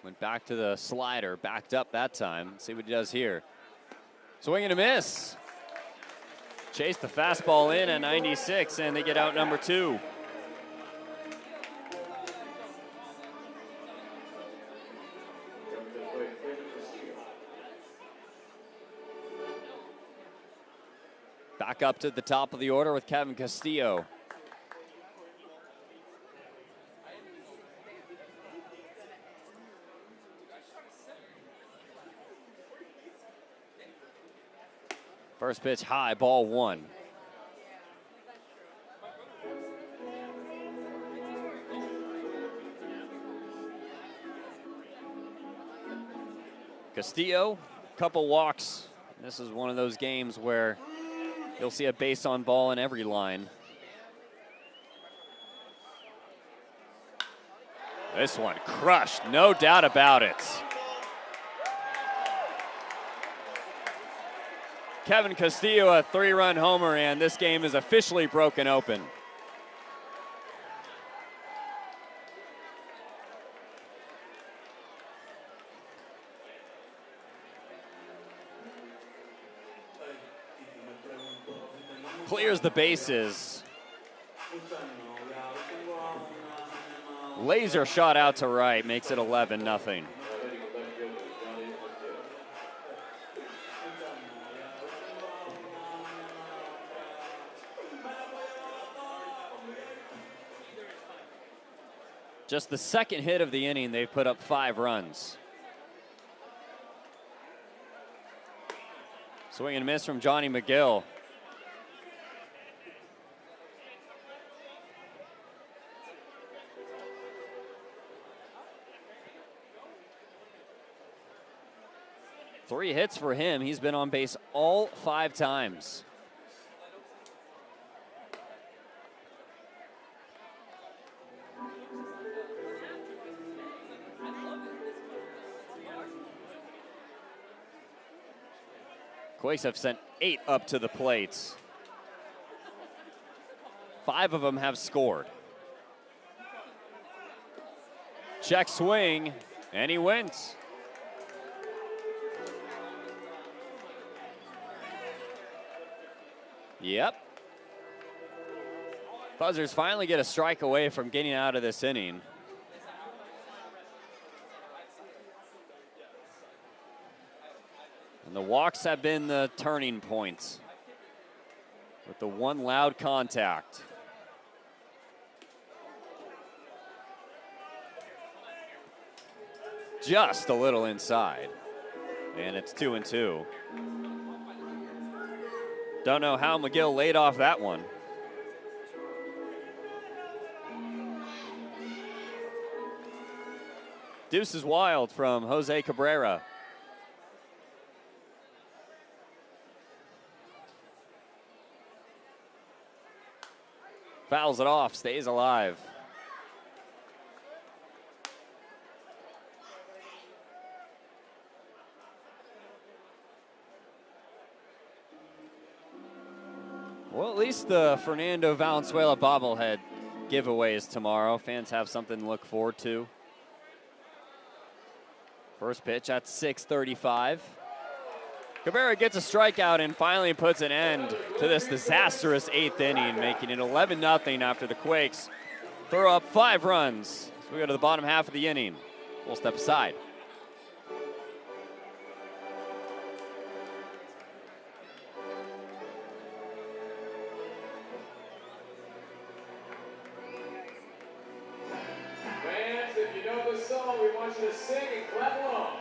Went back to the slider, backed up that time. See what he does here. Swing and a miss. Chase the fastball in at 96, and they get out number 2. Back up to the top of the order with Kevin Castillo. First pitch high, ball 1. Castillo, couple walks. This is one of those games where you'll see a base on ball in every line. This one crushed, no doubt about it. Kevin Castillo, a 3-run homer, and this game is officially broken open. Clears the bases. Laser shot out to right, makes it 11-0. Just the second hit of the inning, they've put up 5 runs. Swing and miss from Johnny McGill. Three hits for him. He's been on base all 5 times. Quakes have sent 8 up to the plates. 5 of them have scored. Check swing, and he wins. Yep. Buzzers finally get a strike away from getting out of this inning. And the walks have been the turning points with the one loud contact. just a little inside. And it's 2-2. Don't know how McGill laid off that one. Deuce is wild from Jose Cabrera. Fouls it off, stays alive. Well, at least the Fernando Valenzuela bobblehead giveaways tomorrow. Fans have something to look forward to. First pitch at 6:35. Cabrera gets a strikeout and finally puts an end to this disastrous 8th inning, making it 11-0 after the Quakes throw up 5 runs. So we go to the bottom half of the inning. We'll step aside. Fans, if you know this song, we want you to sing and clap along.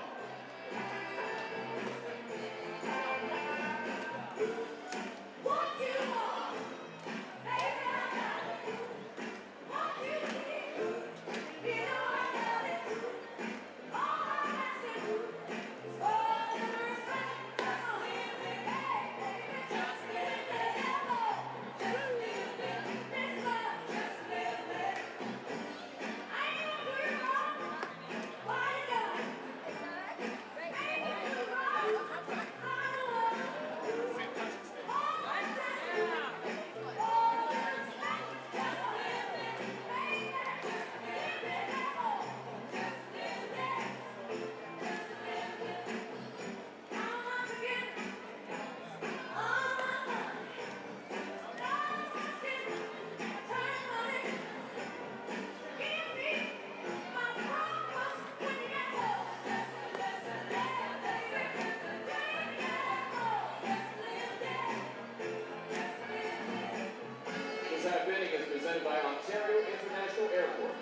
This half inning is presented by Ontario International Airport.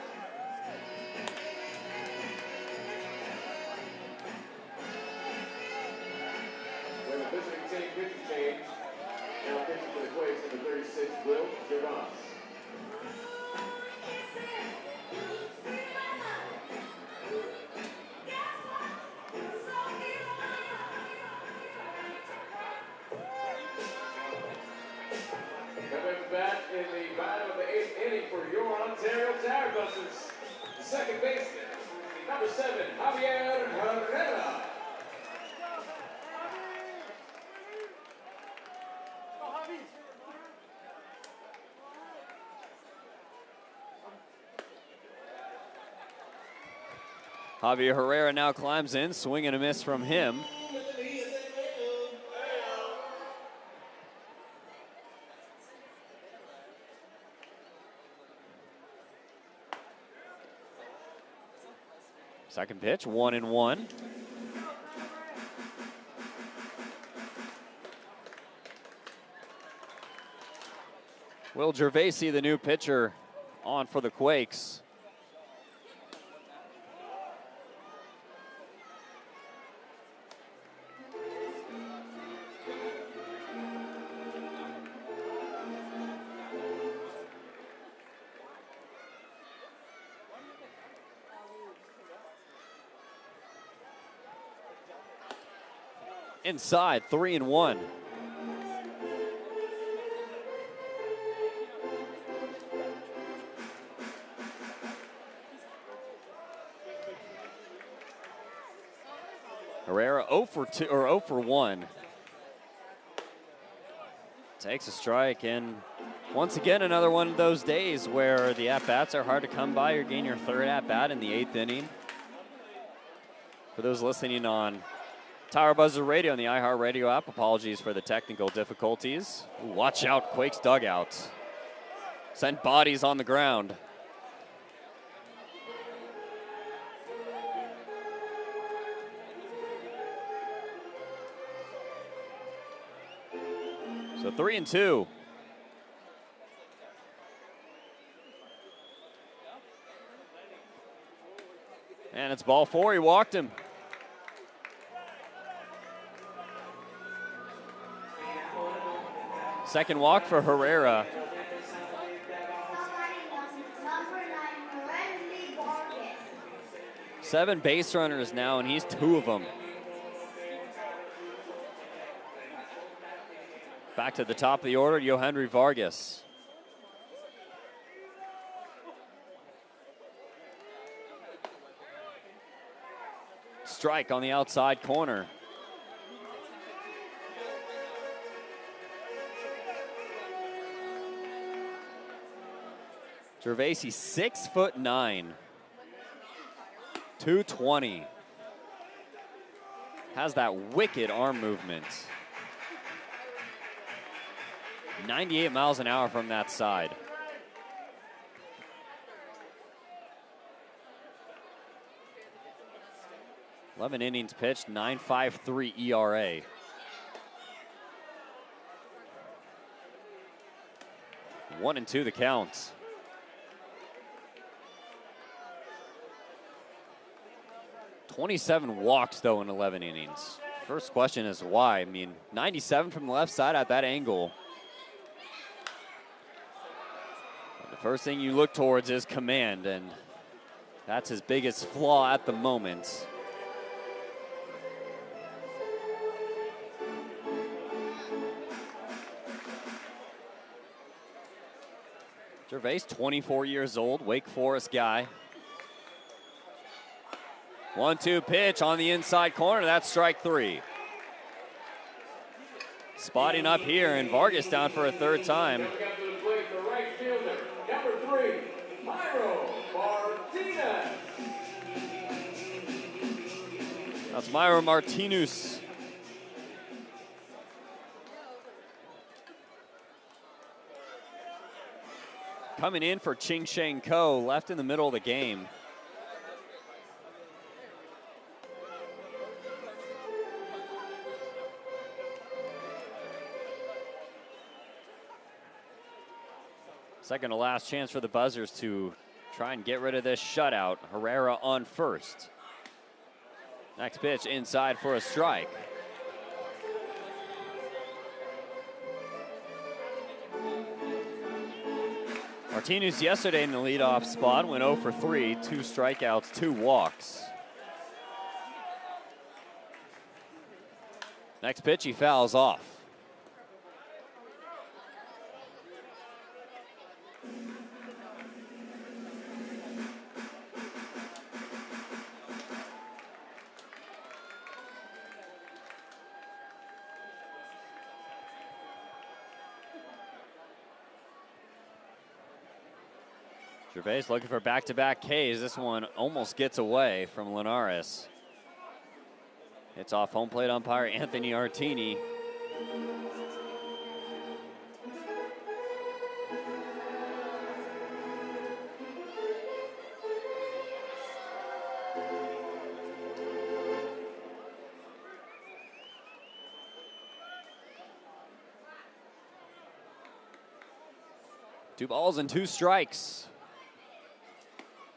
We have a visiting team pitcher change. Now pitching for the Quakes, number 36, Will Gervais. Coming back in the bottom of the 8th inning for your Ontario Tire Busters. Second baseman, number 7, Javier Herrera. Javier Herrera now climbs in, swing and a miss from him. Second pitch, 1-1. Will Gervaisi, the new pitcher, on for the Quakes. Inside, 3-1. Herrera 0 for 2 or 0 for 1. Takes a strike, and once again another one of those days where the at-bats are hard to come by. You're getting your third at-bat in the 8th inning. For those listening on Tower Buzzer Radio and the iHeartRadio app, apologies for the technical difficulties. Ooh, watch out, Quakes dugouts. Sent bodies on the ground. So 3-2. And a That's ball 4. He walked him. Second walk for Herrera. Seven base runners now, and he's 2 of them. Back to the top of the order, Yohendry Vargas. Strike on the outside corner. Gervaisi, 6'9", 220. Has that wicked arm movement. 98 miles an hour from that side. Eleven innings pitched, 9.53 ERA. One and 2 the counts. .27 walks though in 11 innings. First question is why? I mean, 97 from the left side at that angle. The first thing you look towards is command, and that's his biggest flaw at the moment. Gervais, 24 years old, Wake Forest guy. 1-2 pitch on the inside corner, that's strike 3. Spotting up here, and Vargas down for a third time. Coming up to the plate, the right fielder, number 3, Myro Martinez. That's Myro Martinez. Coming in for Ching Sheng Ko, left in the middle of the game. Second to last chance for the Buzzers to try and get rid of this shutout. Herrera on first. Next pitch inside for a strike. Martinez yesterday in the leadoff spot went 0 for 3, 2 strikeouts, 2 walks. Next pitch he fouls off. Gervais looking for back-to-back Ks. This one almost gets away from Linares. It's off home plate umpire Anthony Artini. Two balls and 2 strikes.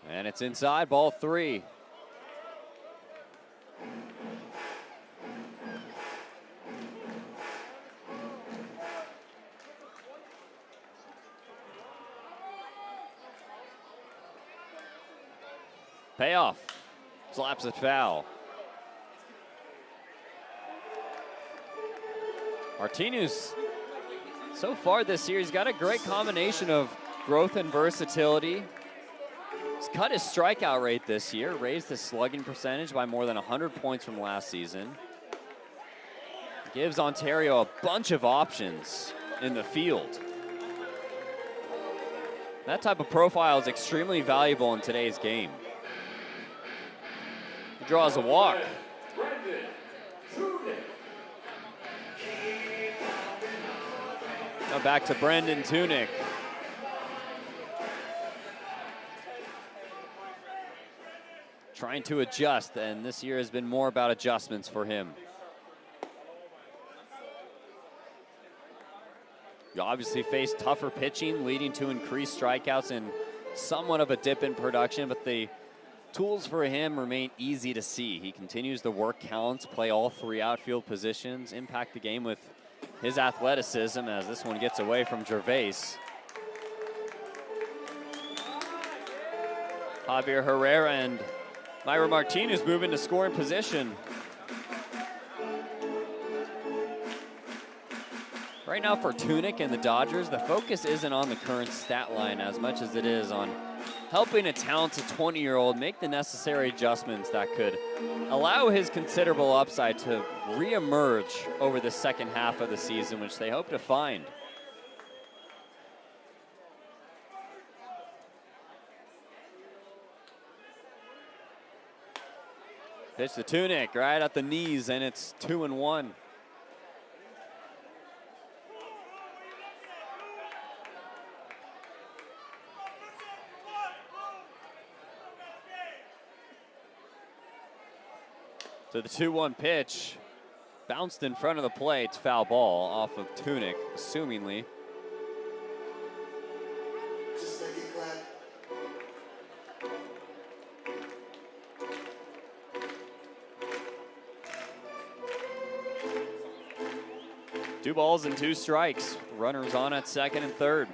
And it's inside, ball 3. Payoff. Slaps it foul. Martinez, so far this series, got a great combination of growth and versatility. He's cut his strikeout rate this year, raised his slugging percentage by more than 100 points from last season. Gives Ontario a bunch of options in the field. That type of profile is extremely valuable in today's game. He draws a walk. Now back to Brendan Tunick. Trying to adjust, and this year has been more about adjustments for him. You obviously face tougher pitching, leading to increased strikeouts and somewhat of a dip in production, but the tools for him remain easy to see. He continues to work counts, play all 3 outfield positions, impact the game with his athleticism as this one gets away from Gervais. Javier Herrera and Myra Martinez move into scoring position. Right now for Tunick and the Dodgers, the focus isn't on the current stat line as much as it is on helping a talented 20-year-old make the necessary adjustments that could allow his considerable upside to reemerge over the second half of the season, which they hope to find. Pitch to Tunick right at the knees, and it's 2-1. So the 2-1 pitch bounced in front of the plate, foul ball off of Tunick, assumingly. Two balls and 2 strikes. Runners on at second and third.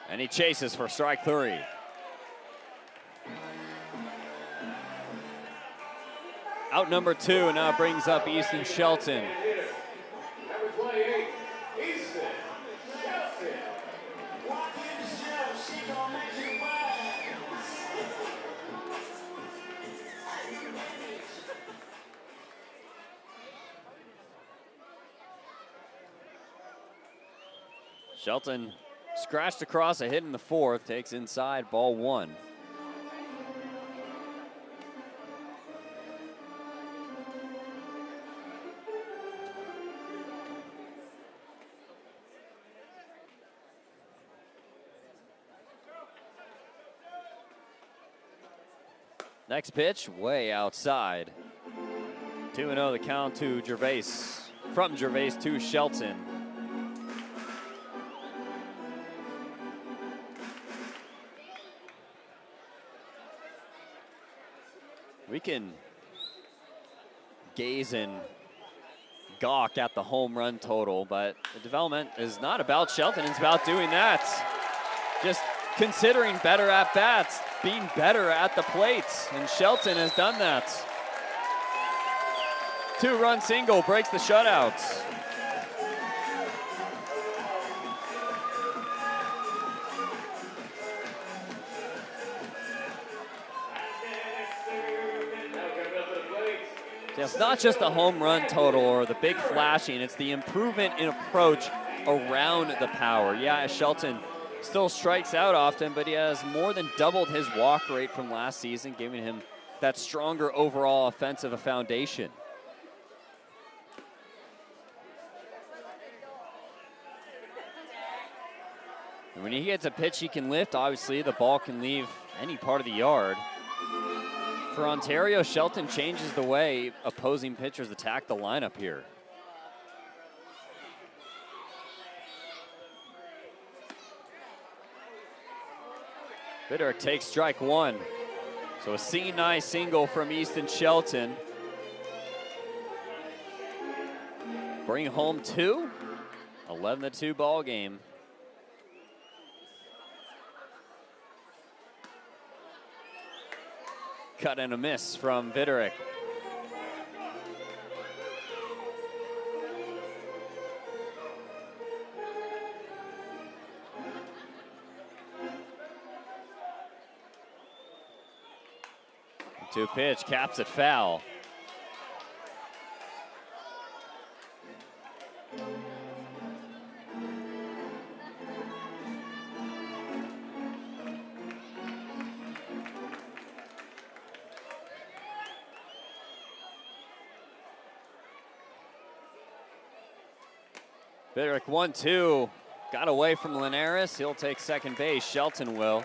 And he chases for strike 3. Out number 2, and now brings up Easton Shelton. Number 28, Easton Shelton. Shelton scratched across a hit in the 4th, takes inside, ball 1. Next pitch, way outside. 2-0 the count to Gervais. From Gervais to Shelton. We can gaze and gawk at the home run total, but the development is not about Shelton, it's about doing that. Just considering better at-bats, being better at the plate, and Shelton has done that. 2-run single breaks the shutout. It's not just the home run total or the big flashing, it's the improvement in approach around the power. Yeah, Shelton still strikes out often, but he has more than doubled his walk rate from last season, giving him that stronger overall offensive foundation. And when he gets a pitch he can lift, obviously the ball can leave any part of the yard. For Ontario, Shelton changes the way opposing pitchers attack the lineup here. Viderick takes strike 1. So a C-9 single from Easton Shelton. Bring home 2. 11-2 ball game. Cut and a miss from Viderick. Two pitch, caps it foul. Viderick 1-2, got away from Linares. He'll take second base, Shelton will.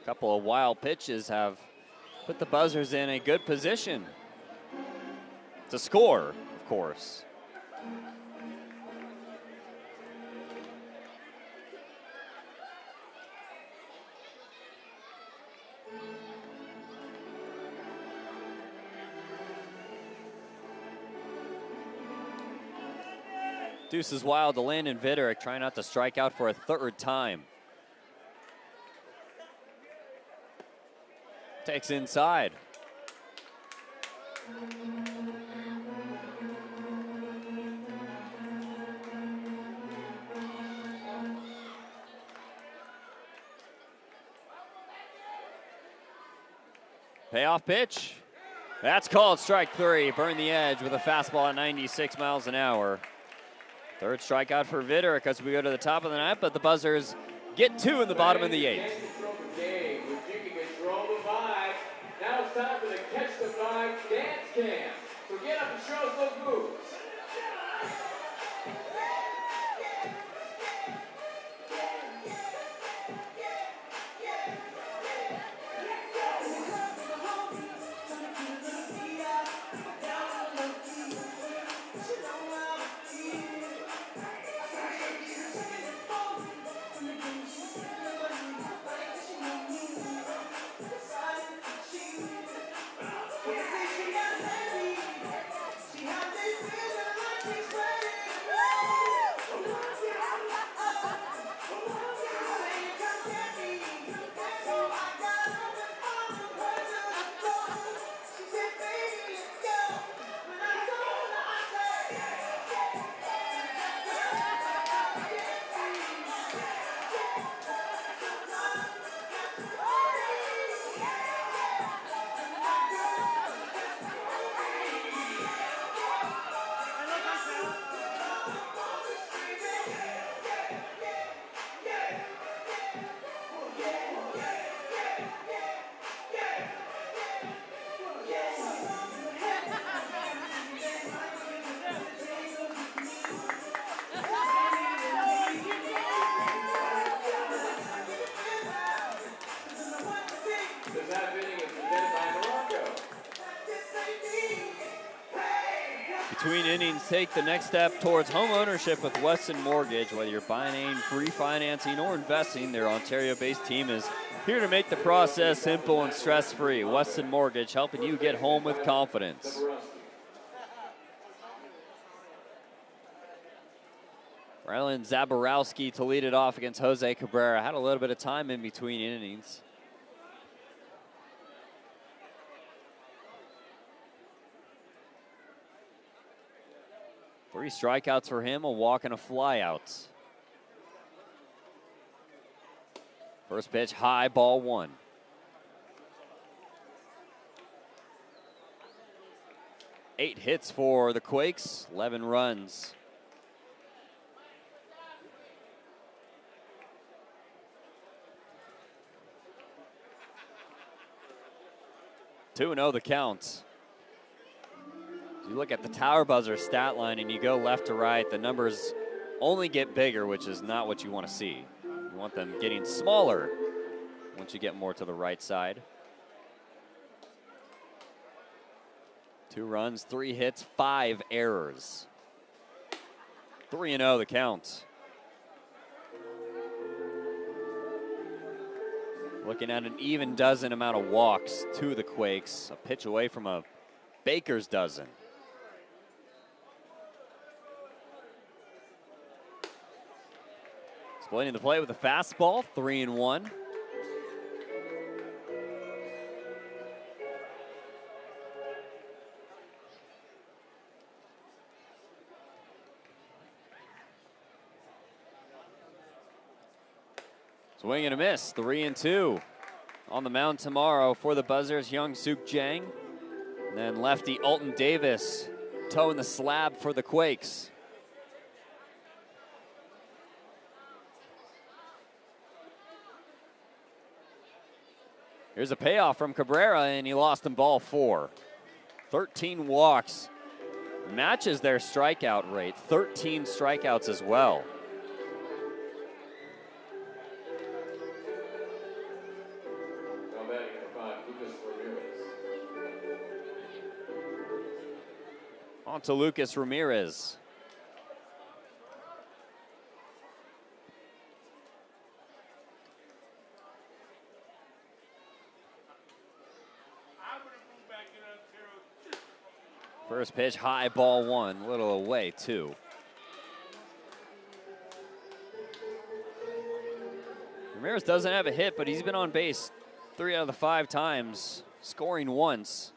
Couple of wild pitches have put the Buzzers in a good position to score, of course. Deuce is wild to Landon Viderick, trying not to strike out for a third time. Takes inside. Payoff pitch. That's called strike three. Burn the edge with a fastball at 96 miles an hour. Third strikeout for Viderick as we go to the top of the ninth, but the Buzzers get two in the bottom of the eighth. Now it's time for the Catch the Vibe dance cam. So get up and show us those moves. Between innings, take the next step towards home ownership with Weston Mortgage. Whether you're buying, refinancing, or investing, their Ontario-based team is here to make the process simple and stress-free. Weston Mortgage, helping you get home with confidence. Rylan Zaborowski to lead it off against Jose Cabrera. Had a little bit of time in between innings. Three strikeouts for him, a walk and a flyout. First pitch, high, ball one. Eight hits for the Quakes, 11 runs. Two and 0 the count. You look at the Tower Buzzer stat line and you go left to right, the numbers only get bigger, which is not what you want to see. You want them getting smaller once you get more to the right side. 2 runs, 3 hits, 5 errors. 3 and 0 the count. Looking at an even dozen amount of walks to the Quakes, a pitch away from a baker's dozen. Splitting the play with a fastball, 3 and 1. Swing and a miss, 3 and 2. On the mound tomorrow for the Buzzers, Young Suk Jang. And then lefty Alton Davis, toe in the slab for the Quakes. Here's a payoff from Cabrera, and he lost in ball 4. 13 walks, matches their strikeout rate, 13 strikeouts as well. On to Lucas Ramirez. First pitch, high, ball one, little away, 2. Ramirez doesn't have a hit, but he's been on base 3 out of the 5 times, scoring once.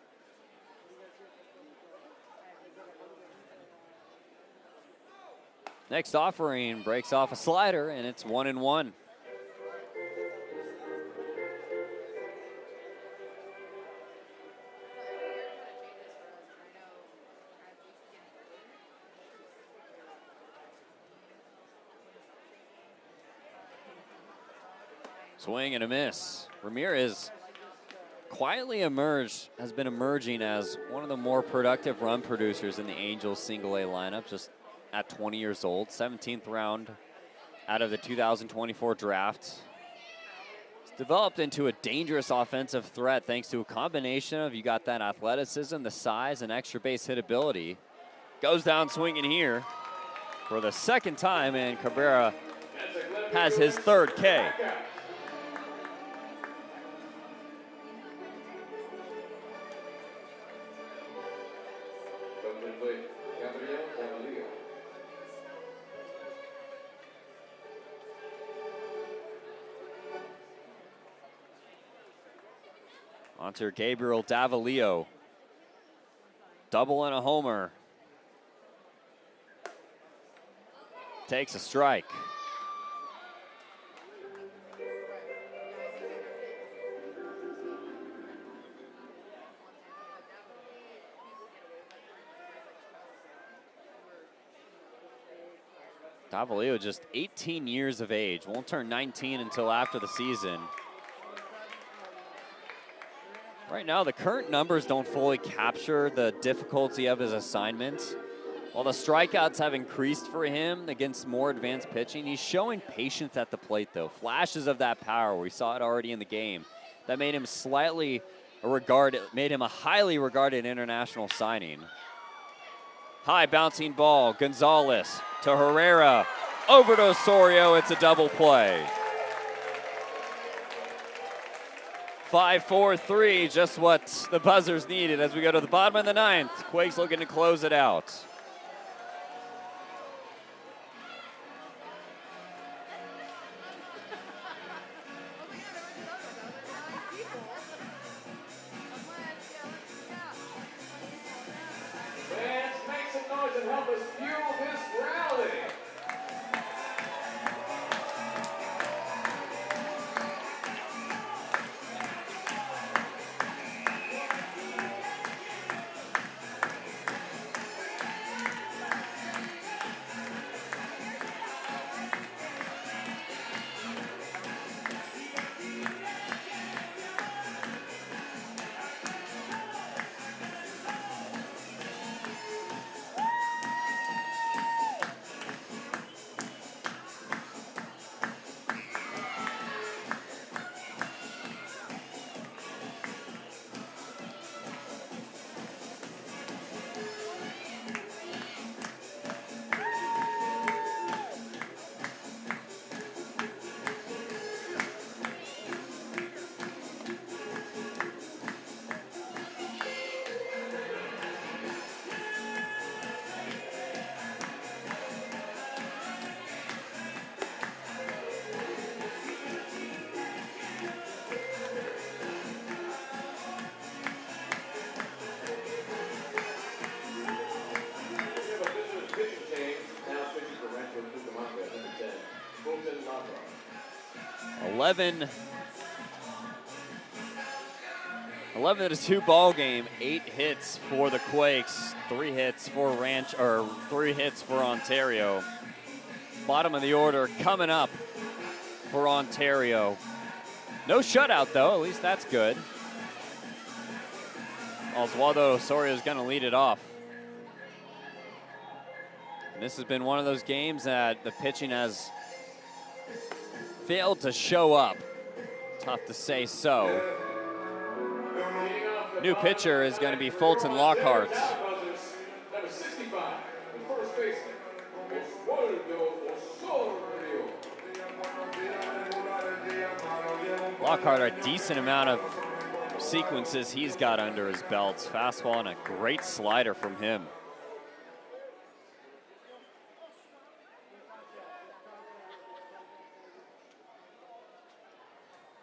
Next offering breaks off a slider, and it's 1-1. Swing and a miss. Ramirez quietly has been emerging as one of the more productive run producers in the Angels single-A lineup, just at 20 years old, 17th round out of the 2024 draft. He's developed into a dangerous offensive threat thanks to a combination of, you got that athleticism, the size, and extra base hit ability. Goes down swinging here for the second time, and Cabrera has his 3rd K. Onto Gabriel Davalillo. Double and a homer. Takes a strike. Davalillo just 18 years of age. Won't turn 19 until after the season. Right now, the current numbers don't fully capture the difficulty of his assignment. While the strikeouts have increased for him against more advanced pitching, he's showing patience at the plate, though. Flashes of that power. We saw it already in the game. That made him made him a highly regarded international signing. High bouncing ball, Gonzalez to Herrera, over to Osorio, it's a double play. 5-4-3, just what the Buzzers needed as we go to the bottom of the 9th. Quakes looking to close it out. Fans, make some noise and help us fuel this rally. We have a visitor's pitching change. Now pitching for Rancho Cucamonga, number 10. Fulton Mata. 11-2 ball game. 8 hits for the Quakes, 3 hits for 3 hits for Ontario. Bottom of the order coming up for Ontario. No shutout though, at least that's good. Oswaldo Osorio is going to lead it off. And this has been one of those games that the pitching has failed to show up. Tough to say so. New pitcher is going to be Fulton Lockhart. Number 16, Lockhart, a decent amount of sequences he's got under his belt. Fastball and a great slider from him.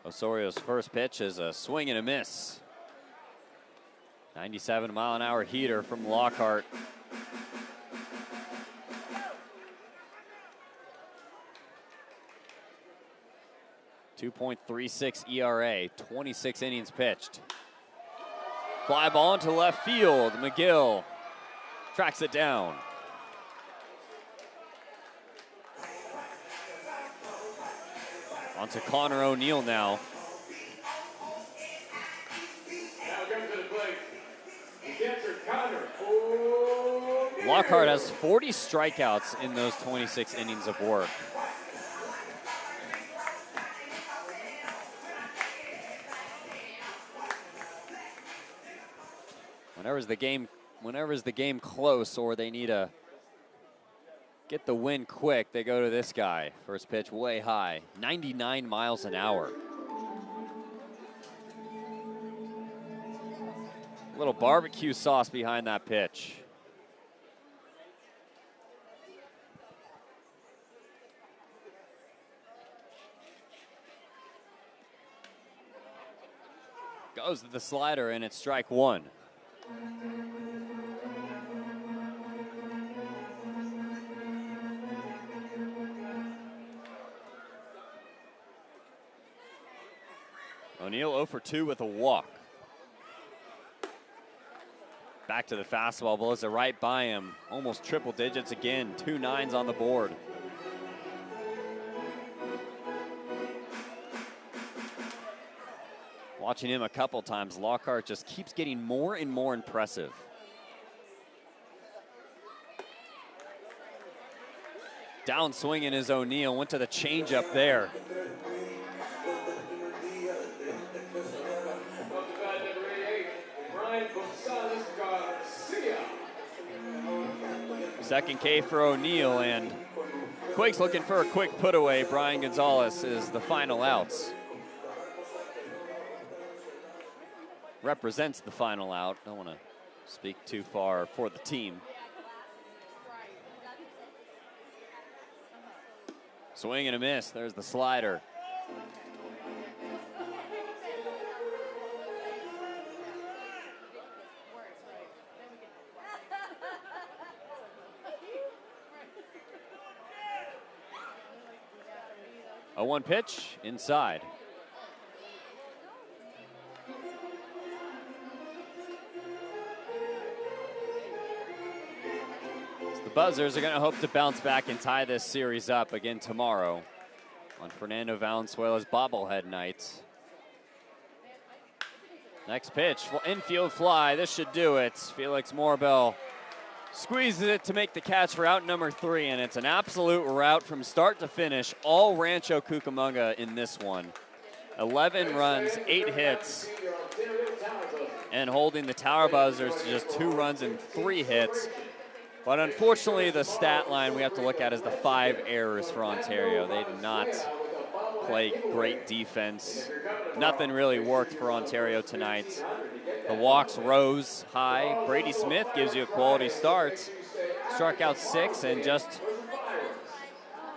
Osorio's first pitch is a swing and a miss. 97-mile-an-hour heater from Lockhart. .36 ERA, 26 innings pitched. Fly ball into left field. McGill tracks it down. On to Connor O'Neill now. Now comes to the plate. The catcher, Connor O'Neill. Lockhart has 40 strikeouts in those 26 innings of work. Whenever is the game close or they need to get the win quick, they go to this guy. First pitch way high, 99 miles an hour. A little barbecue sauce behind that pitch. Goes to the slider and it's strike one. O'Neill 0 for 2 with a walk. Back to the fastball, blows it right by him. Almost triple digits again, 2 nines on the board. Watching him a couple times, Lockhart just keeps getting more and more impressive. Down swinging is O'Neill, went to the changeup there. Second K for O'Neill, and Quakes looking for a quick put away. Brian Gonzalez is the final outs. Represents the final out. Don't want to speak too far for the team. Swing and a miss. There's the slider. A 1 pitch inside. The Buzzers are going to hope to bounce back and tie this series up again tomorrow on Fernando Valenzuela's bobblehead night. Next pitch, infield fly. This should do it. Felix Morbell squeezes it to make the catch for out number 3, and it's an absolute rout from start to finish. All Rancho Cucamonga in this one. 11 runs, 8 hits, and holding the Tower Buzzers to just 2 runs and 3 hits. But unfortunately, the stat line we have to look at is the 5 errors for Ontario. They did not play great defense. Nothing really worked for Ontario tonight. The walks rose high. Brady Smith gives you a quality start. Struck out 6 and just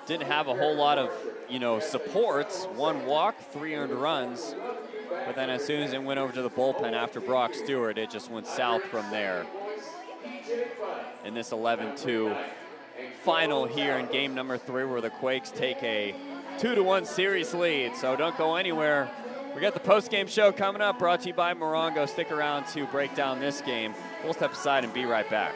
didn't have a whole lot of, supports. 1 walk, 3 earned runs. But then as soon as it went over to the bullpen after Brock Stewart, it just went south from there. In this 11-2 final here in game number 3, where the Quakes take a 2-1 series lead. So don't go anywhere. We got the post-game show coming up, brought to you by Morongo. Stick around to break down this game. We'll step aside and be right back.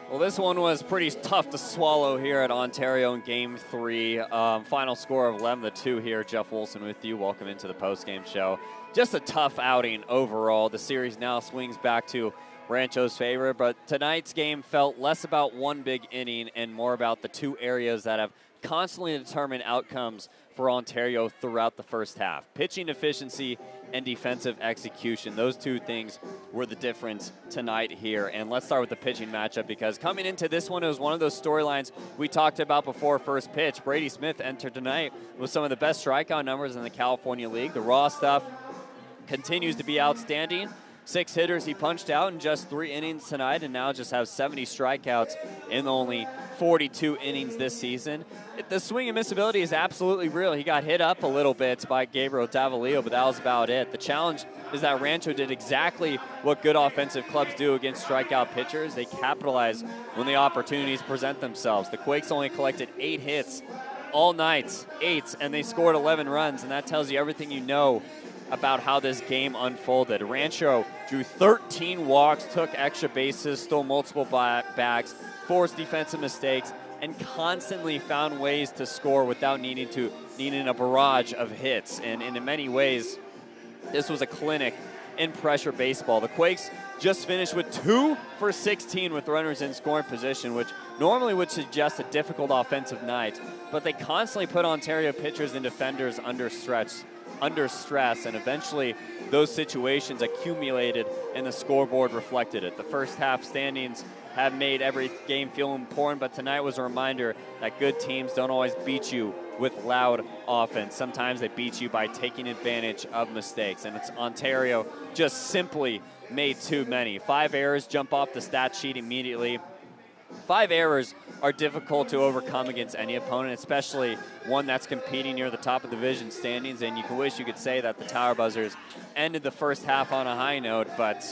Well, this one was pretty tough to swallow here at Ontario in Game 3. Final score of 11-2 here. Jeff Wilson with you. Welcome into the postgame show. Just a tough outing overall. The series now swings back to Rancho's favor, but tonight's game felt less about one big inning and more about the two areas that have constantly determined outcomes for Ontario throughout the first half. Pitching efficiency and defensive execution. Those two things were the difference tonight here. And let's start with the pitching matchup, because coming into this one, it was one of those storylines we talked about before first pitch. Brady Smith entered tonight with some of the best strikeout numbers in the California League. The raw stuff continues to be outstanding. 6 hitters he punched out in just 3 innings tonight, and now just has 70 strikeouts in only 42 innings this season. The swing and miss ability is absolutely real. He got hit up a little bit by Gabriel Davalillo, but that was about it. The challenge is that Rancho did exactly what good offensive clubs do against strikeout pitchers. They capitalize when the opportunities present themselves. The Quakes only collected 8 hits all night, 8, and they scored 11 runs, and that tells you everything you know about how this game unfolded. Rancho drew 13 walks, took extra bases, stole multiple bags, forced defensive mistakes, and constantly found ways to score without needing a barrage of hits. And in many ways, this was a clinic in pressure baseball. The Quakes just finished with 2 for 16 with runners in scoring position, which normally would suggest a difficult offensive night, but they constantly put Ontario pitchers and defenders under stress, and eventually those situations accumulated and the scoreboard reflected it. The first half standings have made every game feel important, but tonight was a reminder that good teams don't always beat you with loud offense. Sometimes they beat you by taking advantage of mistakes, and it's Ontario just simply made too many. 5 errors jump off the stat sheet immediately. 5 errors are difficult to overcome against any opponent, especially one that's competing near the top of the division standings, and you can wish you could say that the Tower Buzzers ended the first half on a high note, but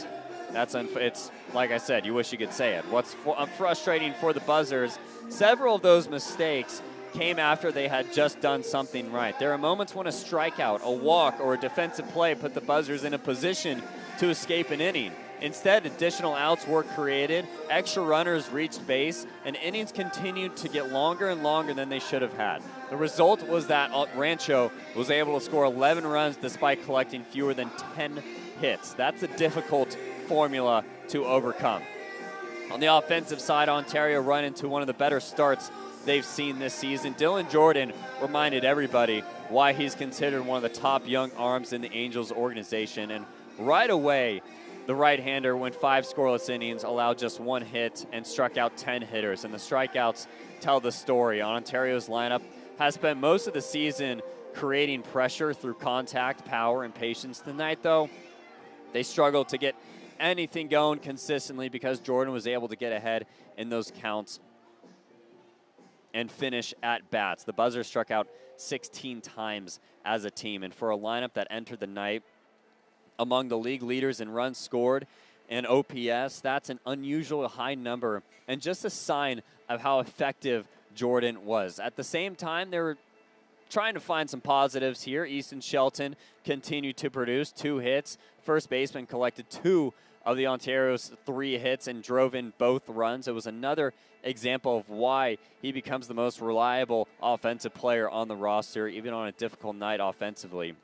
it's like I said, you wish you could say it. What's frustrating for the Buzzers, several of those mistakes came after they had just done something right. There are moments when a strikeout, a walk, or a defensive play put the Buzzers in a position to escape an inning. Instead, additional outs were created, extra runners reached base, and innings continued to get longer and longer than they should have had. The result was that Rancho was able to score 11 runs despite collecting fewer than 10 hits. That's a difficult formula to overcome. On the offensive side, Ontario run into one of the better starts they've seen this season. Dylan Jordan reminded everybody why he's considered one of the top young arms in the Angels organization, and right away, the right-hander went 5 scoreless innings, allowed just 1 hit, and struck out 10 hitters. And the strikeouts tell the story. Ontario's lineup has spent most of the season creating pressure through contact, power, and patience. Tonight, though, they struggled to get anything going consistently because Jordan was able to get ahead in those counts and finish at bats. The Buzzers struck out 16 times as a team, and for a lineup that entered the night among the league leaders in runs scored and OPS, that's an unusual high number and just a sign of how effective Jordan was. At the same time, they were trying to find some positives here. Easton Shelton continued to produce 2 hits. First baseman collected 2 of the Ontario's 3 hits and drove in both runs. It was another example of why he becomes the most reliable offensive player on the roster, even on a difficult night offensively.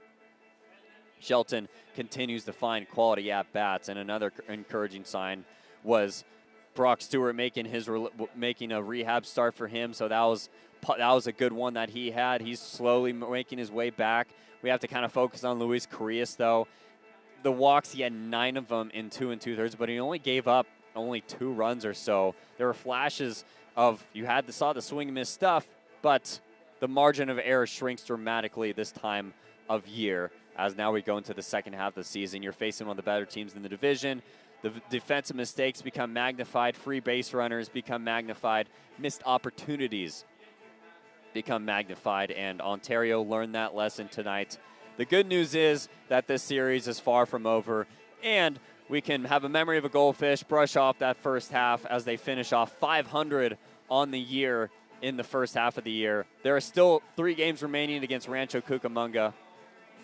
Shelton continues to find quality at-bats, and another encouraging sign was Brock Stewart making a rehab start for him, so that was a good one that he had. He's slowly making his way back. We have to kind of focus on Luis Carrillas, though. The walks, he had 9 of them in 2 2/3, but he only gave up only 2 runs or so. There were flashes of, saw the swing and miss stuff, but the margin of error shrinks dramatically this time of year. As now we go into the second half of the season, you're facing one of the better teams in the division. The defensive mistakes become magnified, free base runners become magnified, missed opportunities become magnified, and Ontario learned that lesson tonight. The good news is that this series is far from over, and we can have a memory of a goldfish, brush off that first half as they finish off 500 on the year in the first half of the year. There are still 3 games remaining against Rancho Cucamonga,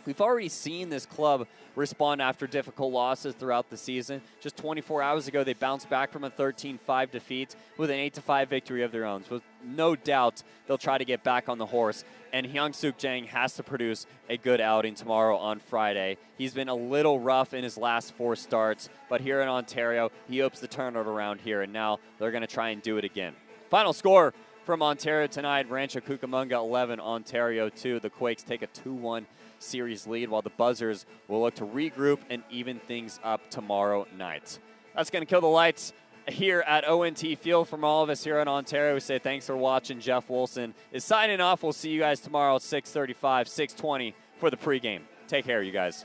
We've already seen this club respond after difficult losses throughout the season. Just 24 hours ago, they bounced back from a 13-5 defeat with an 8-5 victory of their own. So with no doubt, they'll try to get back on the horse. And Hyung-Suk Jang has to produce a good outing tomorrow on Friday. He's been a little rough in his last 4 starts, but here in Ontario, he hopes to turn it around here, and now they're going to try and do it again. Final score from Ontario tonight, Rancho Cucamonga 11, Ontario 2. The Quakes take a 2-1 series lead, while the Buzzers will look to regroup and even things up tomorrow night. That's going to kill the lights here at ONT Field. From all of us here in Ontario, we say thanks for watching. Jeff Wilson is signing off. We'll see you guys tomorrow at 6:35, 6:20 for the pregame. Take care, you guys.